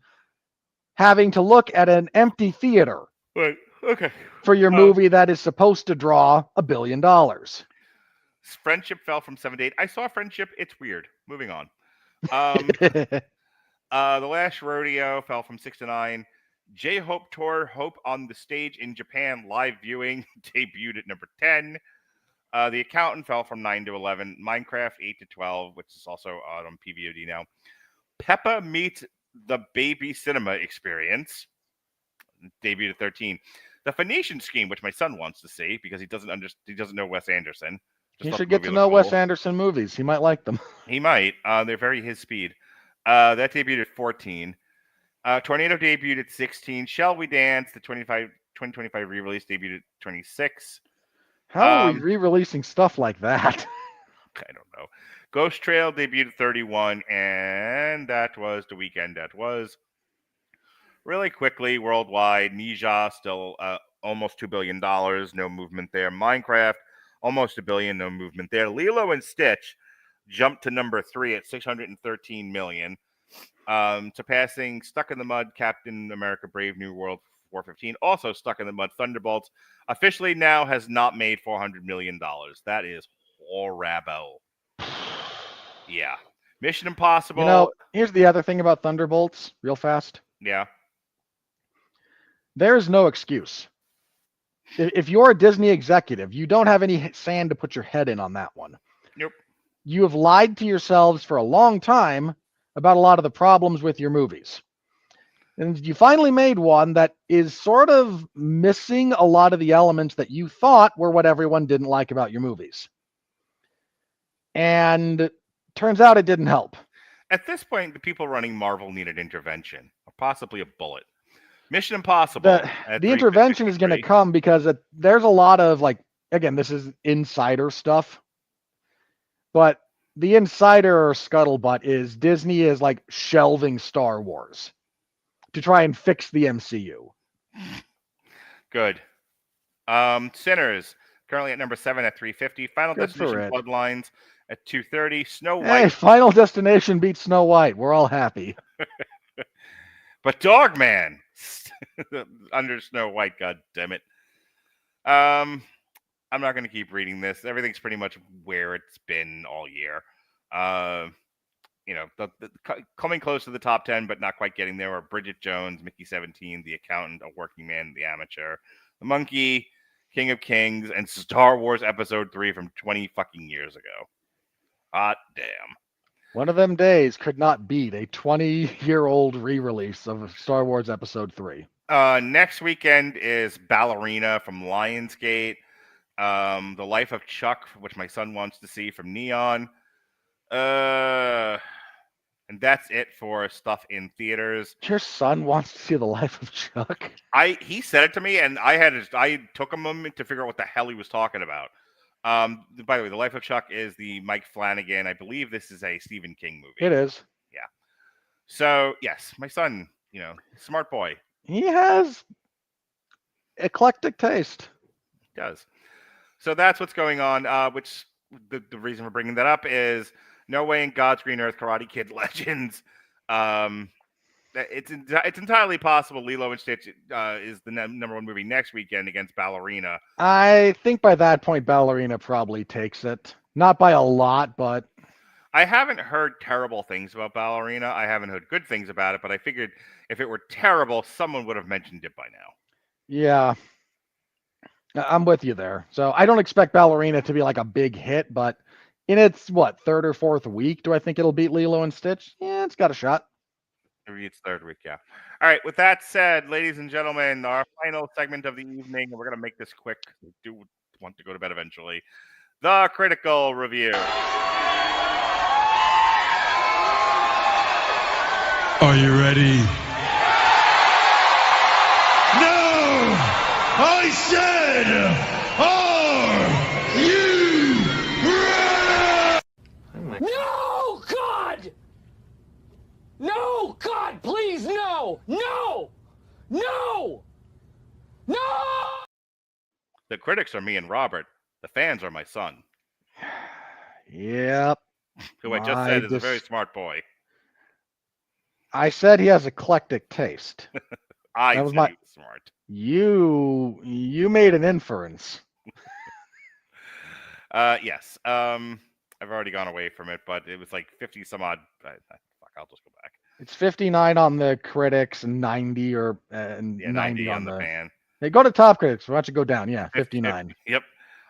having to look at an empty theater But okay. for your movie that is supposed to draw $1 billion. Friendship fell from 7 to 8. I saw Friendship. It's weird. Moving on. The Last Rodeo fell from 6 to 9. J-Hope Tour, Hope on the Stage in Japan, live viewing, debuted at number 10. The Accountant fell from 9 to 11. Minecraft 8 to 12, which is also out on PVOD now. Peppa Meets the Baby Cinema Experience, debuted at 13. The Phoenician Scheme, which my son wants to see because he doesn't know Wes Anderson. You should get to know Wes Anderson movies. He might like them. He might. They're very his speed. That debuted at 14. Tornado debuted at 16. Shall We Dance, the 2025 re-release, debuted at 26. How are we re-releasing stuff like that? I don't know. Ghost Trail debuted at 31, and that was the weekend that was. Really quickly, worldwide, Ninja still almost $2 billion, no movement there. Minecraft, almost $1 billion, no movement there. Lilo and Stitch jumped to number 3 at $613 million. Surpassing Stuck in the Mud, Captain America Brave New World 415. Also Stuck in the Mud, Thunderbolts officially now has not made $400 million. That is horrible. Yeah. Mission Impossible. You know, here's the other thing about Thunderbolts, real fast. Yeah. There's no excuse. If you're a Disney executive, you don't have any sand to put your head in on that one. Nope. You have lied to yourselves for a long time about a lot of the problems with your movies. And you finally made one that is sort of missing a lot of the elements that you thought were what everyone didn't like about your movies. And turns out it didn't help. At this point, the people running Marvel needed intervention, or possibly a bullet. Mission Impossible. The intervention is going to come because there's a lot of, like, again, this is insider stuff, but the insider scuttlebutt is Disney is like shelving Star Wars to try and fix the MCU. Good. Sinners, currently at number 7 at 350. Final Destination Bloodlines at 230. Snow White. Hey, Final Destination beats Snow White. We're all happy. But Dogman under Snow White, god damn it. I'm not going to keep reading this. Everything's pretty much where it's been all year. Coming close to the top 10, but not quite getting there, are Bridget Jones, Mickey 17, The Accountant, A Working Man, The Amateur, The Monkey, King of Kings, and Star Wars Episode 3 from 20 fucking years ago. Hot damn. One of them days could not beat a 20-year-old re-release of Star Wars Episode 3. Next weekend is Ballerina from Lionsgate. The Life of Chuck, which my son wants to see, from Neon. And that's it for stuff in theaters. Your son wants to see The Life of Chuck? He said it to me, and I took a moment to figure out what the hell he was talking about. By the way, The Life of Chuck is the Mike Flanagan. I believe this is a Stephen King movie. It is. Yeah. So, yes, my son, smart boy. He has eclectic taste. He does. So that's what's going on, which the reason we're bringing that up is No Way in God's Green Earth, Karate Kid Legends. It's entirely possible Lilo and Stitch is the number one movie next weekend against Ballerina. I think by that point, Ballerina probably takes it. Not by a lot, but... I haven't heard terrible things about Ballerina. I haven't heard good things about it, but I figured if it were terrible, someone would have mentioned it by now. Yeah. I'm with you there. So I don't expect Ballerina to be like a big hit, but in its, third or fourth week, do I think it'll beat Lilo and Stitch? Yeah, it's got a shot. Maybe it's third week, yeah. All right, with that said, ladies and gentlemen, our final segment of the evening, and we're going to make this quick. We do want to go to bed eventually. The Critical Review. Are you ready? No! I said, are you ready? No, God! No, God, please, no! No! No! No! The critics are me and Robert. The fans are my son. Yep. who I just said is a very smart boy. I said he has eclectic taste. I That was said he was smart. You made an inference. Yes. I've already gone away from it, but it was like 50 some odd. Fuck, I'll just go back. It's 59 on the critics and 90 and Yeah, 90 on the fan. Hey, go to top critics. Why don't you go down? Yeah, 59. Yep.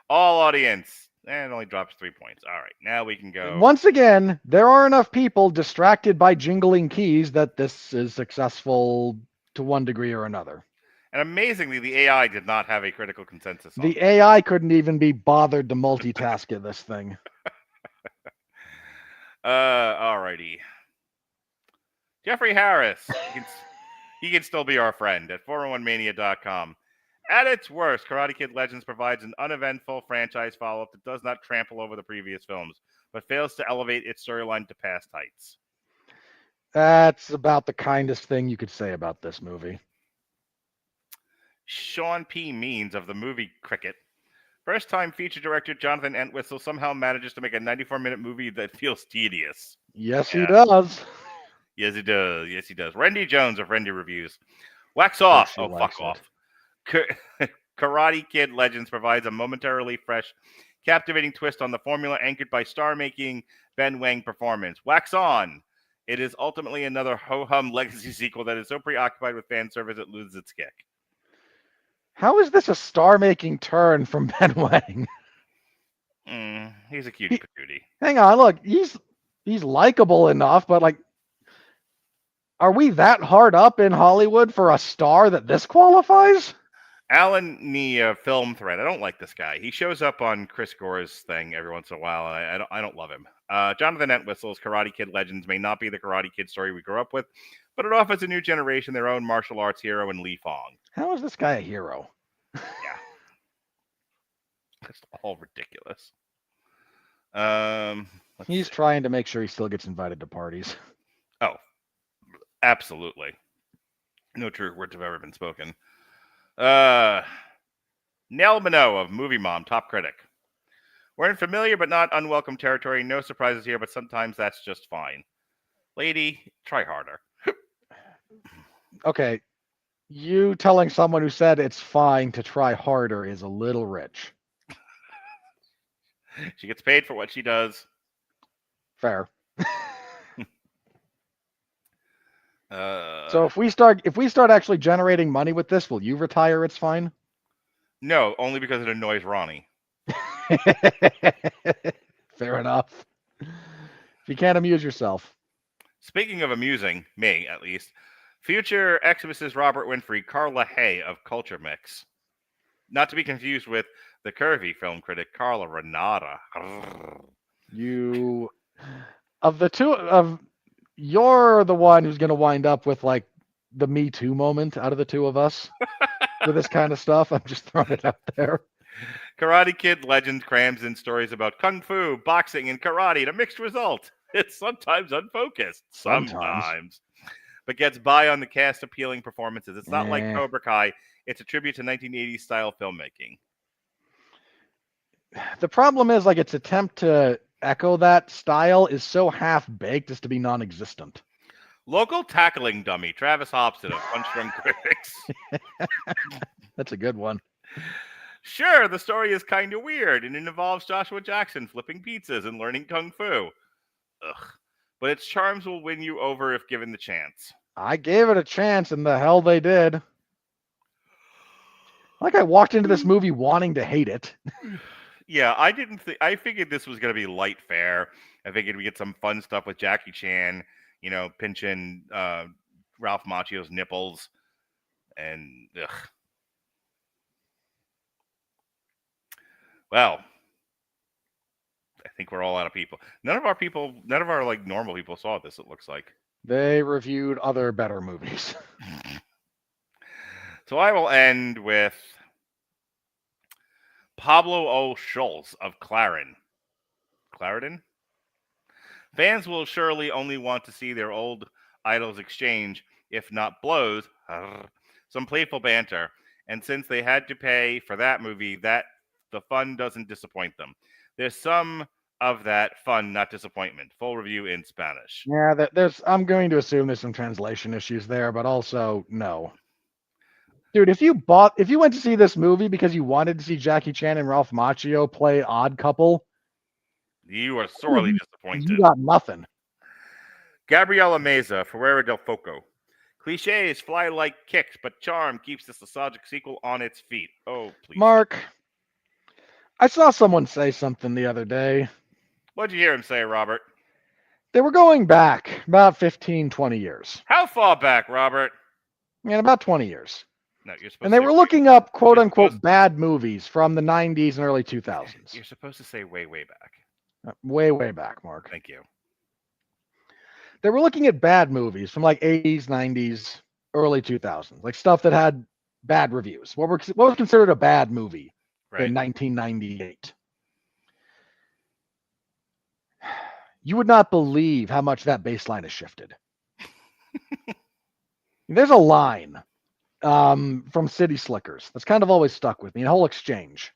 All audience. And it only drops 3 points. All right. Now we can go. Once again, there are enough people distracted by jingling keys that this is successful to one degree or another. And amazingly, the AI did not have a critical consensus on The it. AI couldn't even be bothered to multitask in this thing. Alrighty. Jeffrey Harris. He can still be our friend at 401mania.com. At its worst, Karate Kid Legends provides an uneventful franchise follow-up that does not trample over the previous films, but fails to elevate its storyline to past heights. That's about the kindest thing you could say about this movie. Sean P. Means of the movie Cricket. First-time feature director Jonathan Entwistle somehow manages to make a 94-minute movie that feels tedious. Yes, he does. Yes, he does. Yes, he does. Randy Jones of Randy Reviews. Wax off. Oh, fuck off. Karate Kid Legends provides a momentarily fresh, captivating twist on the formula anchored by star-making Ben Wang performance. Wax on. It is ultimately another ho-hum legacy sequel that is so preoccupied with fan service it loses its kick. How is this a star-making turn from Ben Wang? He's a cutie patootie. Hang on, look, he's likable enough, but like, are we that hard up in Hollywood for a star that this qualifies? Alan Nia Film Thread. I don't like this guy. He shows up on Chris Gore's thing every once in a while, and I don't love him. Jonathan Entwistle's Karate Kid Legends may not be the Karate Kid story we grew up with, but it offers a new generation their own martial arts hero in Li Fong. How is this guy a hero? Yeah. That's all ridiculous. He's trying to make sure he still gets invited to parties. Oh, absolutely. No true words have ever been spoken. Nell Minogue of Movie Mom, top critic. We're in familiar but not unwelcome territory. No surprises here, but sometimes that's just fine. Lady, try harder. Okay, you telling someone who said it's fine to try harder is a little rich. She gets paid for what she does. Fair. So if we start actually generating money with this, will you retire? It's fine. No, only because it annoys Ronnie. Fair enough. If you can't amuse yourself. Speaking of amusing, me at least, future ex-Mrs. Robert Winfrey, Carla Hay of Culture Mix. Not to be confused with the curvy film critic Carla Renata. You, of the two, you're the one who's going to wind up with like the Me Too moment out of the two of us with this kind of stuff. I'm just throwing it out there. Karate Kid Legend crams in stories about kung fu, boxing, and karate to mixed result. It's sometimes unfocused. Sometimes. But gets by on the cast appealing performances. It's not like Cobra Kai. It's a tribute to 1980s style filmmaking. The problem is, like, its attempt to echo that style is so half-baked as to be non-existent. Local tackling dummy, Travis Hobson of Punch Drunk Critics. That's a good one. Sure, the story is kind of weird, and it involves Joshua Jackson flipping pizzas and learning kung fu. Ugh. But its charms will win you over if given the chance. I gave it a chance, and the hell they did. Like, I walked into this movie wanting to hate it. Yeah, I figured this was going to be light fare. I figured we get some fun stuff with Jackie Chan, you know, pinching Ralph Macchio's nipples. And, ugh. Well, I think we're all out of people. None of our like normal people saw this, it looks like. They reviewed other better movies. So I will end with Pablo O. Schultz of Clarendon. Fans will surely only want to see their old idols exchange, if not blows, some playful banter. And since they had to pay for that movie, that the fun doesn't disappoint them. There's some of that fun, not disappointment. Full review in Spanish. Yeah, I'm going to assume there's some translation issues there, but also no. Dude, if you went to see this movie because you wanted to see Jackie Chan and Ralph Macchio play Odd Couple, You are sorely disappointed. you got nothing. Gabriela Meza, Ferreira del Foco. Cliches fly like kicks, but charm keeps this nostalgic sequel on its feet. Oh, please. Mark, I saw someone say something the other day. What'd you hear him say, Robert? They were going back about 15, 20 years. How far back, Robert? Yeah, about 20 years. No, you're supposed And they to were say looking up quote You're unquote supposed- bad movies from the 90s and early 2000s. You're supposed to say way, way back. Way, way back, Mark. Thank you. They were looking at bad movies from like 80s, 90s, early 2000s, like stuff that had bad reviews. What was considered a bad movie Right. in 1998? You would not believe how much that baseline has shifted. There's a line from City Slickers that's kind of always stuck with me, a whole exchange.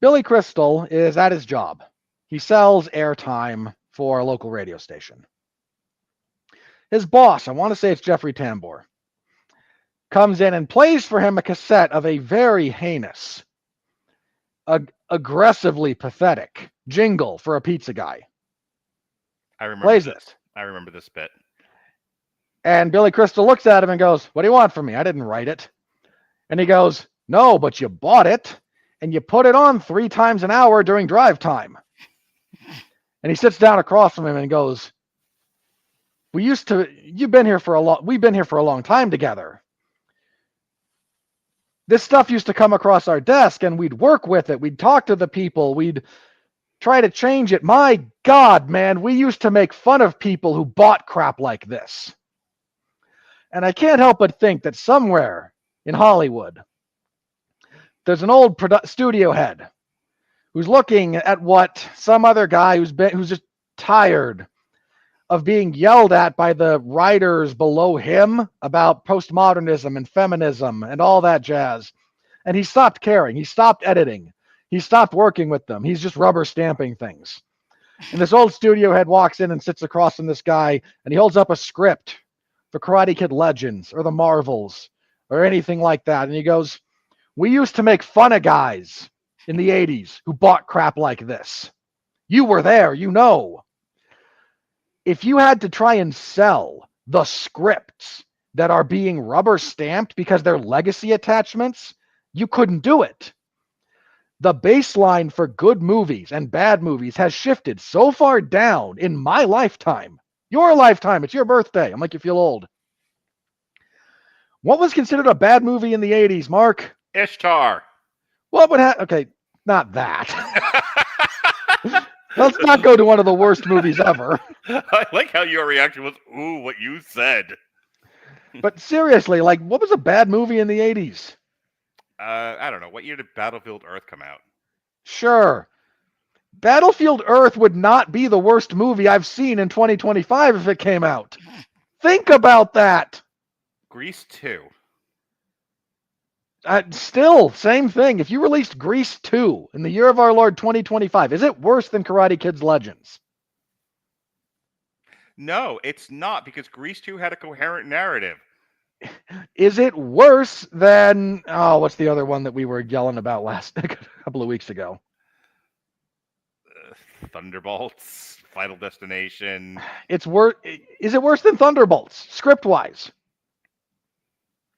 Billy Crystal is at his job. He sells airtime for a local radio station. His boss, I want to say it's Jeffrey Tambor, comes in and plays for him a cassette of a very heinous, aggressively pathetic jingle for a pizza guy. I remember Plays this. it. I remember this bit. And Billy Crystal looks at him and goes, "What do you want from me? I didn't write it." And he goes, "No, but you bought it and you put it on 3 times an hour during drive time." And he sits down across from him and goes, we've been here for a long time together. This stuff used to come across our desk and we'd work with it. We'd talk to the people. We'd try to change it. My God, man, we used to make fun of people who bought crap like this. And I can't help but think that somewhere in Hollywood, there's an old studio head who's looking at what some other guy who's just tired of being yelled at by the writers below him about postmodernism and feminism and all that jazz. And he stopped caring. He stopped editing. He stopped working with them. He's just rubber stamping things. And this old studio head walks in and sits across from this guy, and he holds up a script for Karate Kid Legends or the Marvels or anything like that. And he goes, "We used to make fun of guys in the 80s who bought crap like this. You were there, you know. If you had to try and sell the scripts that are being rubber stamped because they're legacy attachments, you couldn't do it. The baseline for good movies and bad movies has shifted so far down in my lifetime. Your lifetime, it's your birthday. I'm like, you feel old. What was considered a bad movie in the 80s, Mark? Ishtar. What would happen? Okay, not that. Let's not go to one of the worst movies ever. I like how your reaction was, ooh, what you said. But seriously, like, what was a bad movie in the 80s? I don't know. What year did Battlefield Earth come out? Sure. Battlefield Earth would not be the worst movie I've seen in 2025 if it came out. Think about that. Grease 2. Still, same thing. If you released Grease 2 in the year of our Lord 2025, is it worse than Karate Kid's Legends? No, it's not, because Grease 2 had a coherent narrative. Is it worse than, what's the other one that we were yelling about last a couple of weeks ago? Thunderbolts, Final Destination. It's worse. Is it worse than Thunderbolts, script-wise?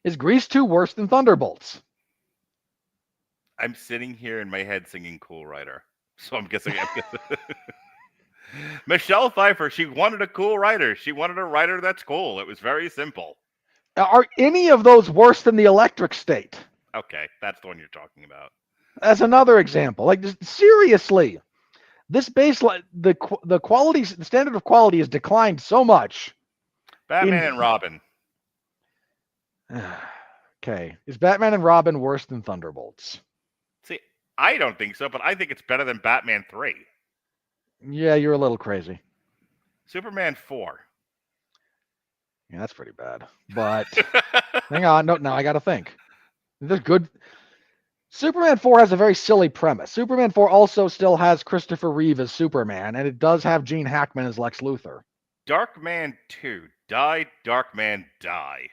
Is Grease 2 worse than Thunderbolts? I'm sitting here in my head singing Cool Rider. So I'm guessing. Michelle Pfeiffer, she wanted a cool writer. She wanted a writer that's cool. It was very simple. Are any of those worse than The Electric State? Okay, that's the one you're talking about. As another example, like, seriously, this baseline, the quality, the standard of quality has declined so much. Batman and Robin. Okay, is Batman and Robin worse than Thunderbolts? See, I don't think so, but I think it's better than Batman 3. Yeah, you're a little crazy. Superman 4. Yeah, that's pretty bad. But hang on, no, I got to think. There's good. Superman 4 has a very silly premise. Superman 4 also still has Christopher Reeve as Superman, and it does have Gene Hackman as Lex Luthor. Darkman 2. Die, Darkman, die.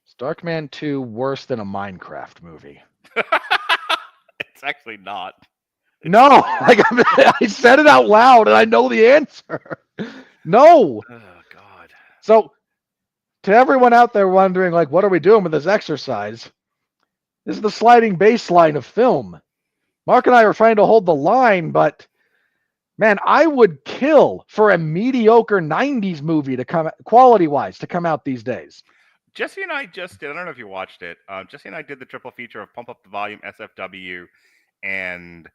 Is Darkman 2 worse than a Minecraft movie? It's actually not. No, like I said it out loud, and I know the answer. No. Oh, God. So, to everyone out there wondering, like, what are we doing with this exercise? This is the sliding baseline of film. Mark and I are trying to hold the line, but man, I would kill for a mediocre 90s movie to come, quality-wise, to come out these days. Jesse and I just did, I don't know if you watched it, Jesse and I did the triple feature of Pump Up the Volume, SFW, and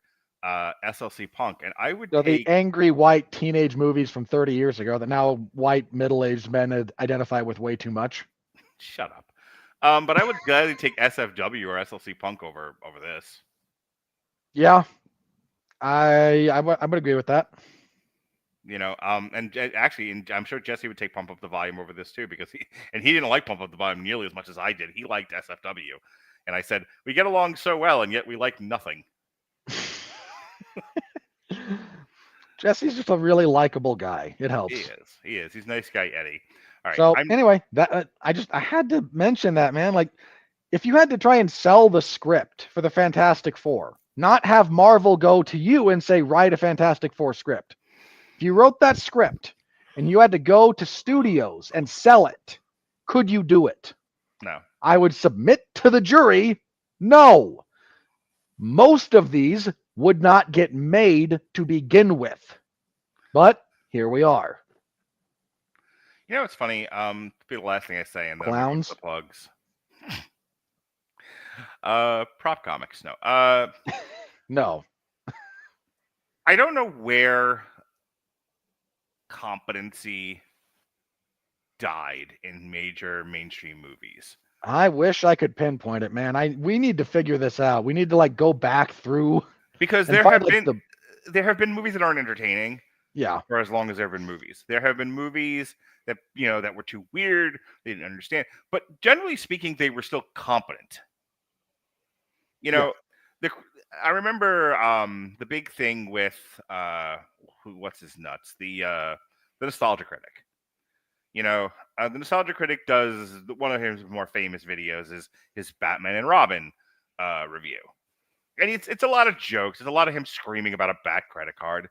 SLC Punk, and I would So take... the angry white teenage movies from 30 years ago that now white middle-aged men identify with way too much. Shut up. But I would gladly take SFW or SLC Punk over this. Yeah, I would agree with that. You know, and actually, I'm sure Jesse would take Pump Up the Volume over this too, because he didn't like Pump Up the Volume nearly as much as I did. He liked SFW, and I said we get along so well, and yet we like nothing. Jesse's just a really likable guy. It helps. He is. He's a nice guy, Eddie. All right. So anyway, that I had to mention that, man. Like, if you had to try and sell the script for the Fantastic Four, not have Marvel go to you and say, write a Fantastic Four script. If you wrote that script and you had to go to studios and sell it, could you do it? No. I would submit to the jury, no. Most of these would not get made to begin with. But here we are. You know what's funny? Be the last thing I say, and then Clowns? the plugs. Prop comics, no. No. I don't know where competency died in major mainstream movies. I wish I could pinpoint it, man. We need to figure this out. We need to like go back through, because there have been movies that aren't entertaining. Yeah. For as long as there have been movies, there have been movies that that were too weird. They didn't understand, but generally speaking, they were still competent. I remember the big thing with what's his nuts, the Nostalgia Critic. The Nostalgia Critic does one of his more famous videos is his Batman and Robin review, and it's a lot of jokes. It's a lot of him screaming about a bat credit card.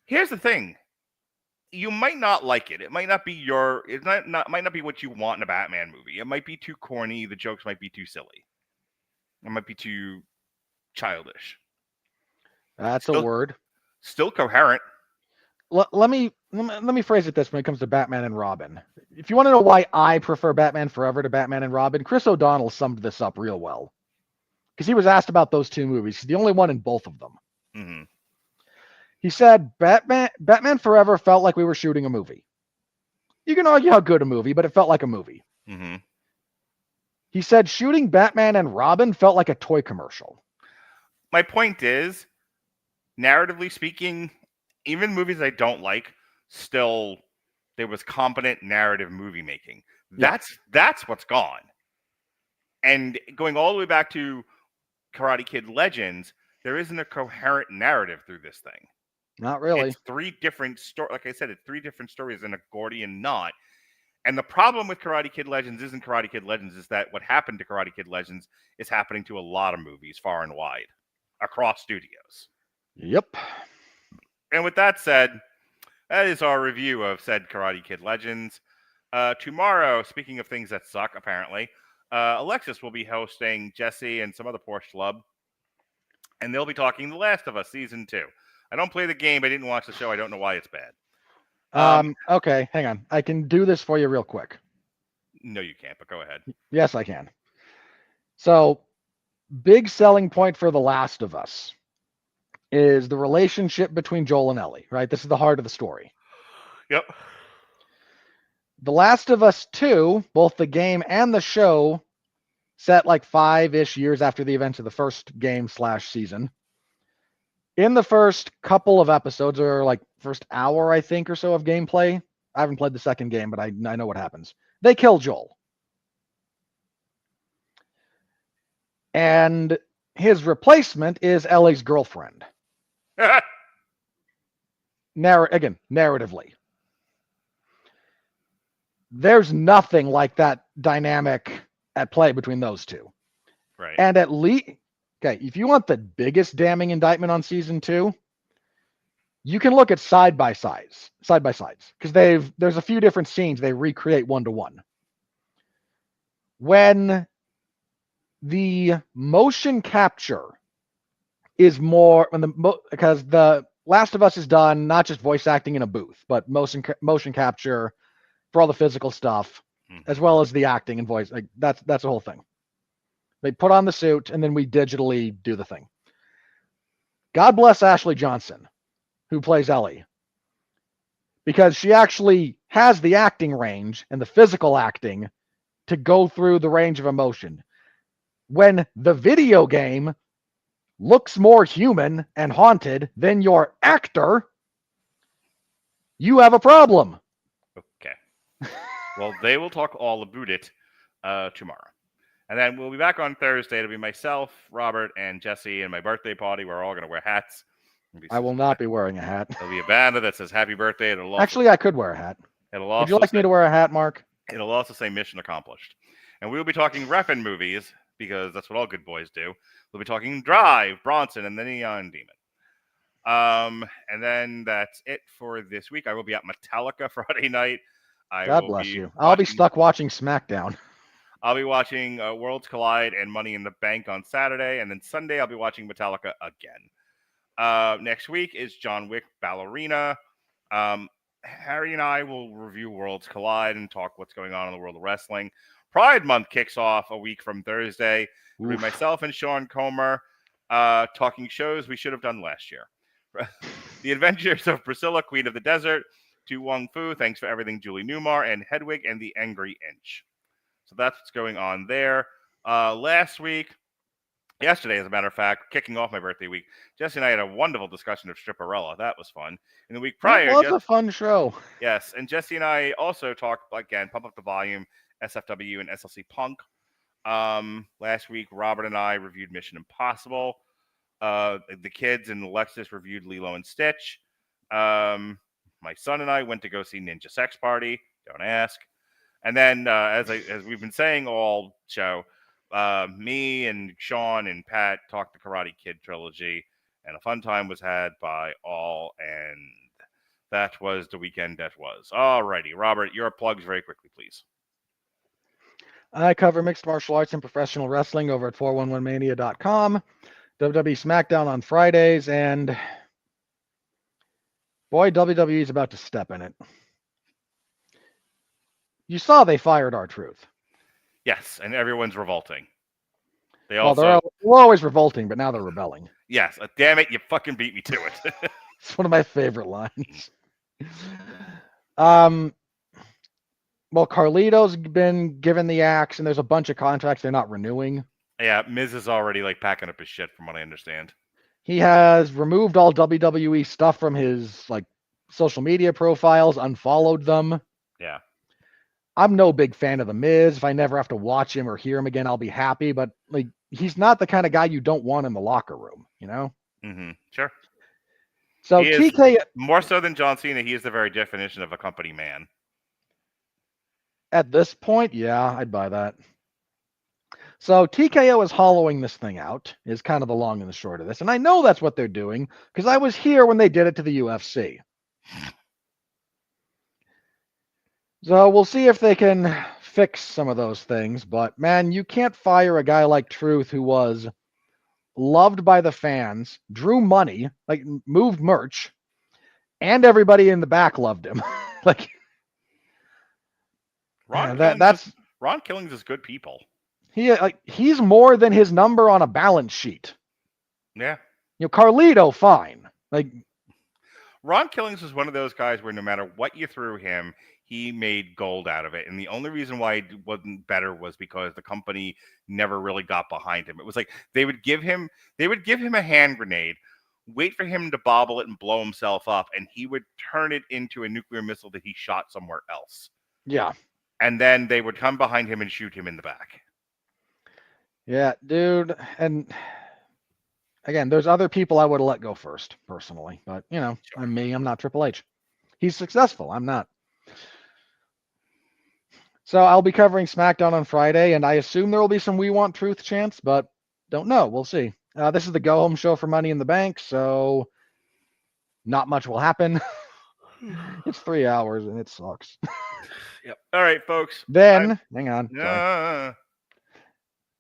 Here's the thing: you might not like it. It might not be might not be what you want in a Batman movie. It might be too corny. The jokes might be too silly. It might be too childish. That's a word. Still coherent. Let me phrase it this when it comes to Batman and Robin. If you want to know why I prefer Batman Forever to Batman and Robin, Chris O'Donnell summed this up real well. Because he was asked about those two movies. He's the only one in both of them. Mm-hmm. He said, Batman Forever felt like we were shooting a movie. You can argue how good a movie, but it felt like a movie. Mm-hmm. He said shooting Batman and Robin felt like a toy commercial. My point is, narratively speaking, even movies I don't like, still there was competent narrative movie making. Yeah. That's what's gone. And going all the way back to Karate Kid Legends, there isn't a coherent narrative through this thing. Not really. It's three different stories. Like I said, it's three different stories in a Gordian knot. And the problem with Karate Kid Legends isn't Karate Kid Legends, is that what happened to Karate Kid Legends is happening to a lot of movies far and wide across studios. Yep. And with that said, that is our review of said Karate Kid Legends. Tomorrow, speaking of things that suck, apparently, Alexis will be hosting Jesse and some other poor schlub, and they'll be talking The Last of Us Season 2. I don't play the game. I didn't watch the show. I don't know why it's bad. Okay, hang on. I can do this for you real quick. No, you can't, but go ahead. Yes, I can. So, big selling point for The Last of Us is the relationship between Joel and Ellie, right? This is the heart of the story. Yep. The Last of Us 2, both the game and the show, set like 5-ish years after the events of the first game / season. In the first couple of episodes, or like first hour, I think, or so of gameplay, I haven't played the second game, but I know what happens. They kill Joel. And his replacement is Ellie's girlfriend. Narratively. There's nothing like that dynamic at play between those two. Right. And at least, okay, if you want the biggest damning indictment on season 2, you can look at side by sides, because there's a few different scenes they recreate 1-to-1. When the motion capture is more, because the Last of Us is done not just voice acting in a booth, but motion capture for all the physical stuff, as well as the acting and voice. Like that's the whole thing. They put on the suit and then we digitally do the thing. God bless Ashley Johnson, who plays Ellie, because she actually has the acting range and the physical acting to go through the range of emotion. When the video game looks more human and haunted than your actor, you have a problem. Okay. Well, they will talk all about it tomorrow. And then we'll be back on Thursday. It'll be myself, Robert, and Jesse, and my birthday party. We're all going to wear hats. I will not be wearing a hat. There'll be a banner that says "Happy Birthday." Actually, I could wear a hat. Would you like me to wear a hat, Mark? It'll also say "Mission Accomplished." And we'll be talking reffin' movies, because that's what all good boys do. We'll be talking Drive, Bronson, and the Neon Demon. And then that's it for this week. I will be at Metallica Friday night. God bless you. I'll be stuck watching SmackDown. I'll be watching Worlds Collide and Money in the Bank on Saturday, and then Sunday I'll be watching Metallica again. Next week is John Wick Ballerina. Harry and I will review Worlds Collide and talk what's going on in the world of wrestling. Pride Month kicks off a week from Thursday. With myself and Sean Comer talking shows we should have done last year. The Adventures of Priscilla, Queen of the Desert, To Wong Fu, Thanks for Everything, Julie Newmar, and Hedwig and the Angry Inch. So that's what's going on there. Yesterday, as a matter of fact, kicking off my birthday week, Jesse and I had a wonderful discussion of Stripperella. That was fun. In the week prior, it was a fun show. Yes, and Jesse and I also talked, again, Pump Up the Volume, SFW, and SLC Punk. Last week, Robert and I reviewed Mission Impossible. The kids and Alexis reviewed Lilo and Stitch. My son and I went to go see Ninja Sex Party. Don't ask. And then, as we've been saying all show, me and Sean and Pat talked the Karate Kid trilogy, and a fun time was had by all, and that was the weekend that was. Alrighty, Robert, your plugs very quickly, please. I cover mixed martial arts and professional wrestling over at 411mania.com, WWE SmackDown on Fridays, and boy, WWE is about to step in it. You saw they fired R-Truth. Yes, and everyone's revolting. They're always revolting, but now they're rebelling. Yes, damn it, you fucking beat me to it. It's one of my favorite lines. Well, Carlito's been given the axe, and there's a bunch of contracts they're not renewing. Yeah, Miz is already packing up his shit, from what I understand. He has removed all WWE stuff from his social media profiles, unfollowed them. Yeah. I'm no big fan of The Miz. If I never have to watch him or hear him again, I'll be happy. But he's not the kind of guy you don't want in the locker room, you know? Mm-hmm. Sure. So TK, more so than John Cena, he is the very definition of a company man. At this point, yeah, I'd buy that. So TKO is hollowing this thing out, is kind of the long and the short of this. And I know that's what they're doing because I was here when they did it to the UFC. So we'll see if they can fix some of those things. But man, you can't fire a guy like Truth who was loved by the fans, drew money, moved merch, and everybody in the back loved him. Ron Killings is good people. He's more than his number on a balance sheet. Yeah. Carlito, fine. Ron Killings was one of those guys where no matter what you threw him, he made gold out of it. And the only reason why it wasn't better was because the company never really got behind him. It was they would give him a hand grenade, wait for him to bobble it and blow himself up, and he would turn it into a nuclear missile that he shot somewhere else. Yeah. and then they would come behind him and shoot him in the back. Yeah, dude. And again, there's other people I would have let go first, personally. But, you know, I'm me. I'm not Triple H. He's successful. I'm not. So I'll be covering SmackDown on Friday, and I assume there will be some We Want Truth chants, but don't know. We'll see. This is the go-home show for Money in the Bank, so not much will happen. It's 3 hours, and it sucks. Yep. All right, folks. Then, hang on. Sorry. Uh,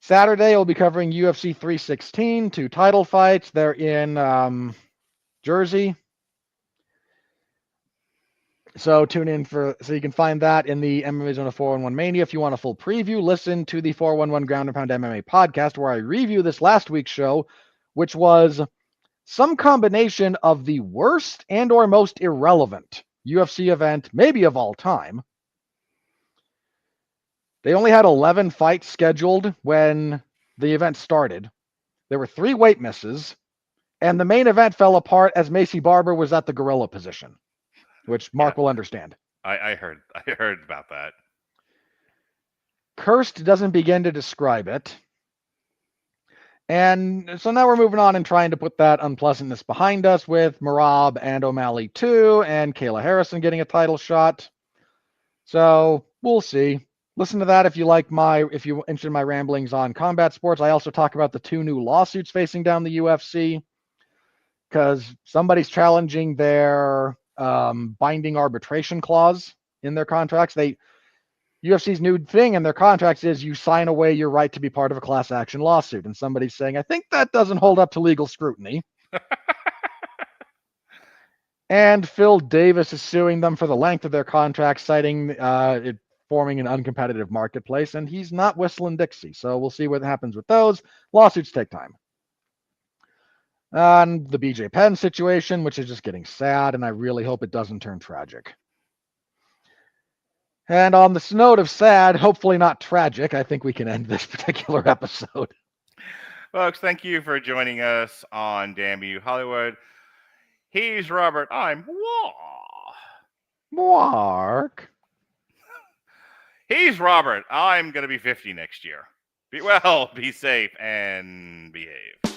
Saturday, we'll be covering UFC 316, 2 title fights. They're in Jersey. So tune in so you can find that in the MMA Zone of 411 Mania. If you want a full preview, listen to the 411 Ground and Pound MMA podcast, where I review this last week's show, which was some combination of the worst and or most irrelevant UFC event, maybe of all time. They only had 11 fights scheduled when the event started. There were 3 weight misses, and the main event fell apart as Macy Barber was at the gorilla position, which Mark will understand. I heard about that. Cursed doesn't begin to describe it. And so now we're moving on and trying to put that unpleasantness behind us with Merab and O'Malley 2 and Kayla Harrison getting a title shot. So we'll see. Listen to that if you're interested in my ramblings on combat sports. I also talk about the 2 new lawsuits facing down the UFC, because somebody's challenging their binding arbitration clause in their contracts. UFC's new thing in their contracts is you sign away your right to be part of a class action lawsuit. And somebody's saying, I think that doesn't hold up to legal scrutiny. And Phil Davis is suing them for the length of their contract, citing it forming an uncompetitive marketplace. And he's not whistling Dixie. So we'll see what happens with those. Lawsuits take time. And the BJ Penn situation, which is just getting sad, and I really hope it doesn't turn tragic. And on this note of sad, hopefully not tragic, I think we can end this particular episode. Folks, thank you for joining us on Damn You Hollywood. He's Robert. I'm Mark. He's Robert. I'm going to be 50 next year. Be well, be safe, and behave.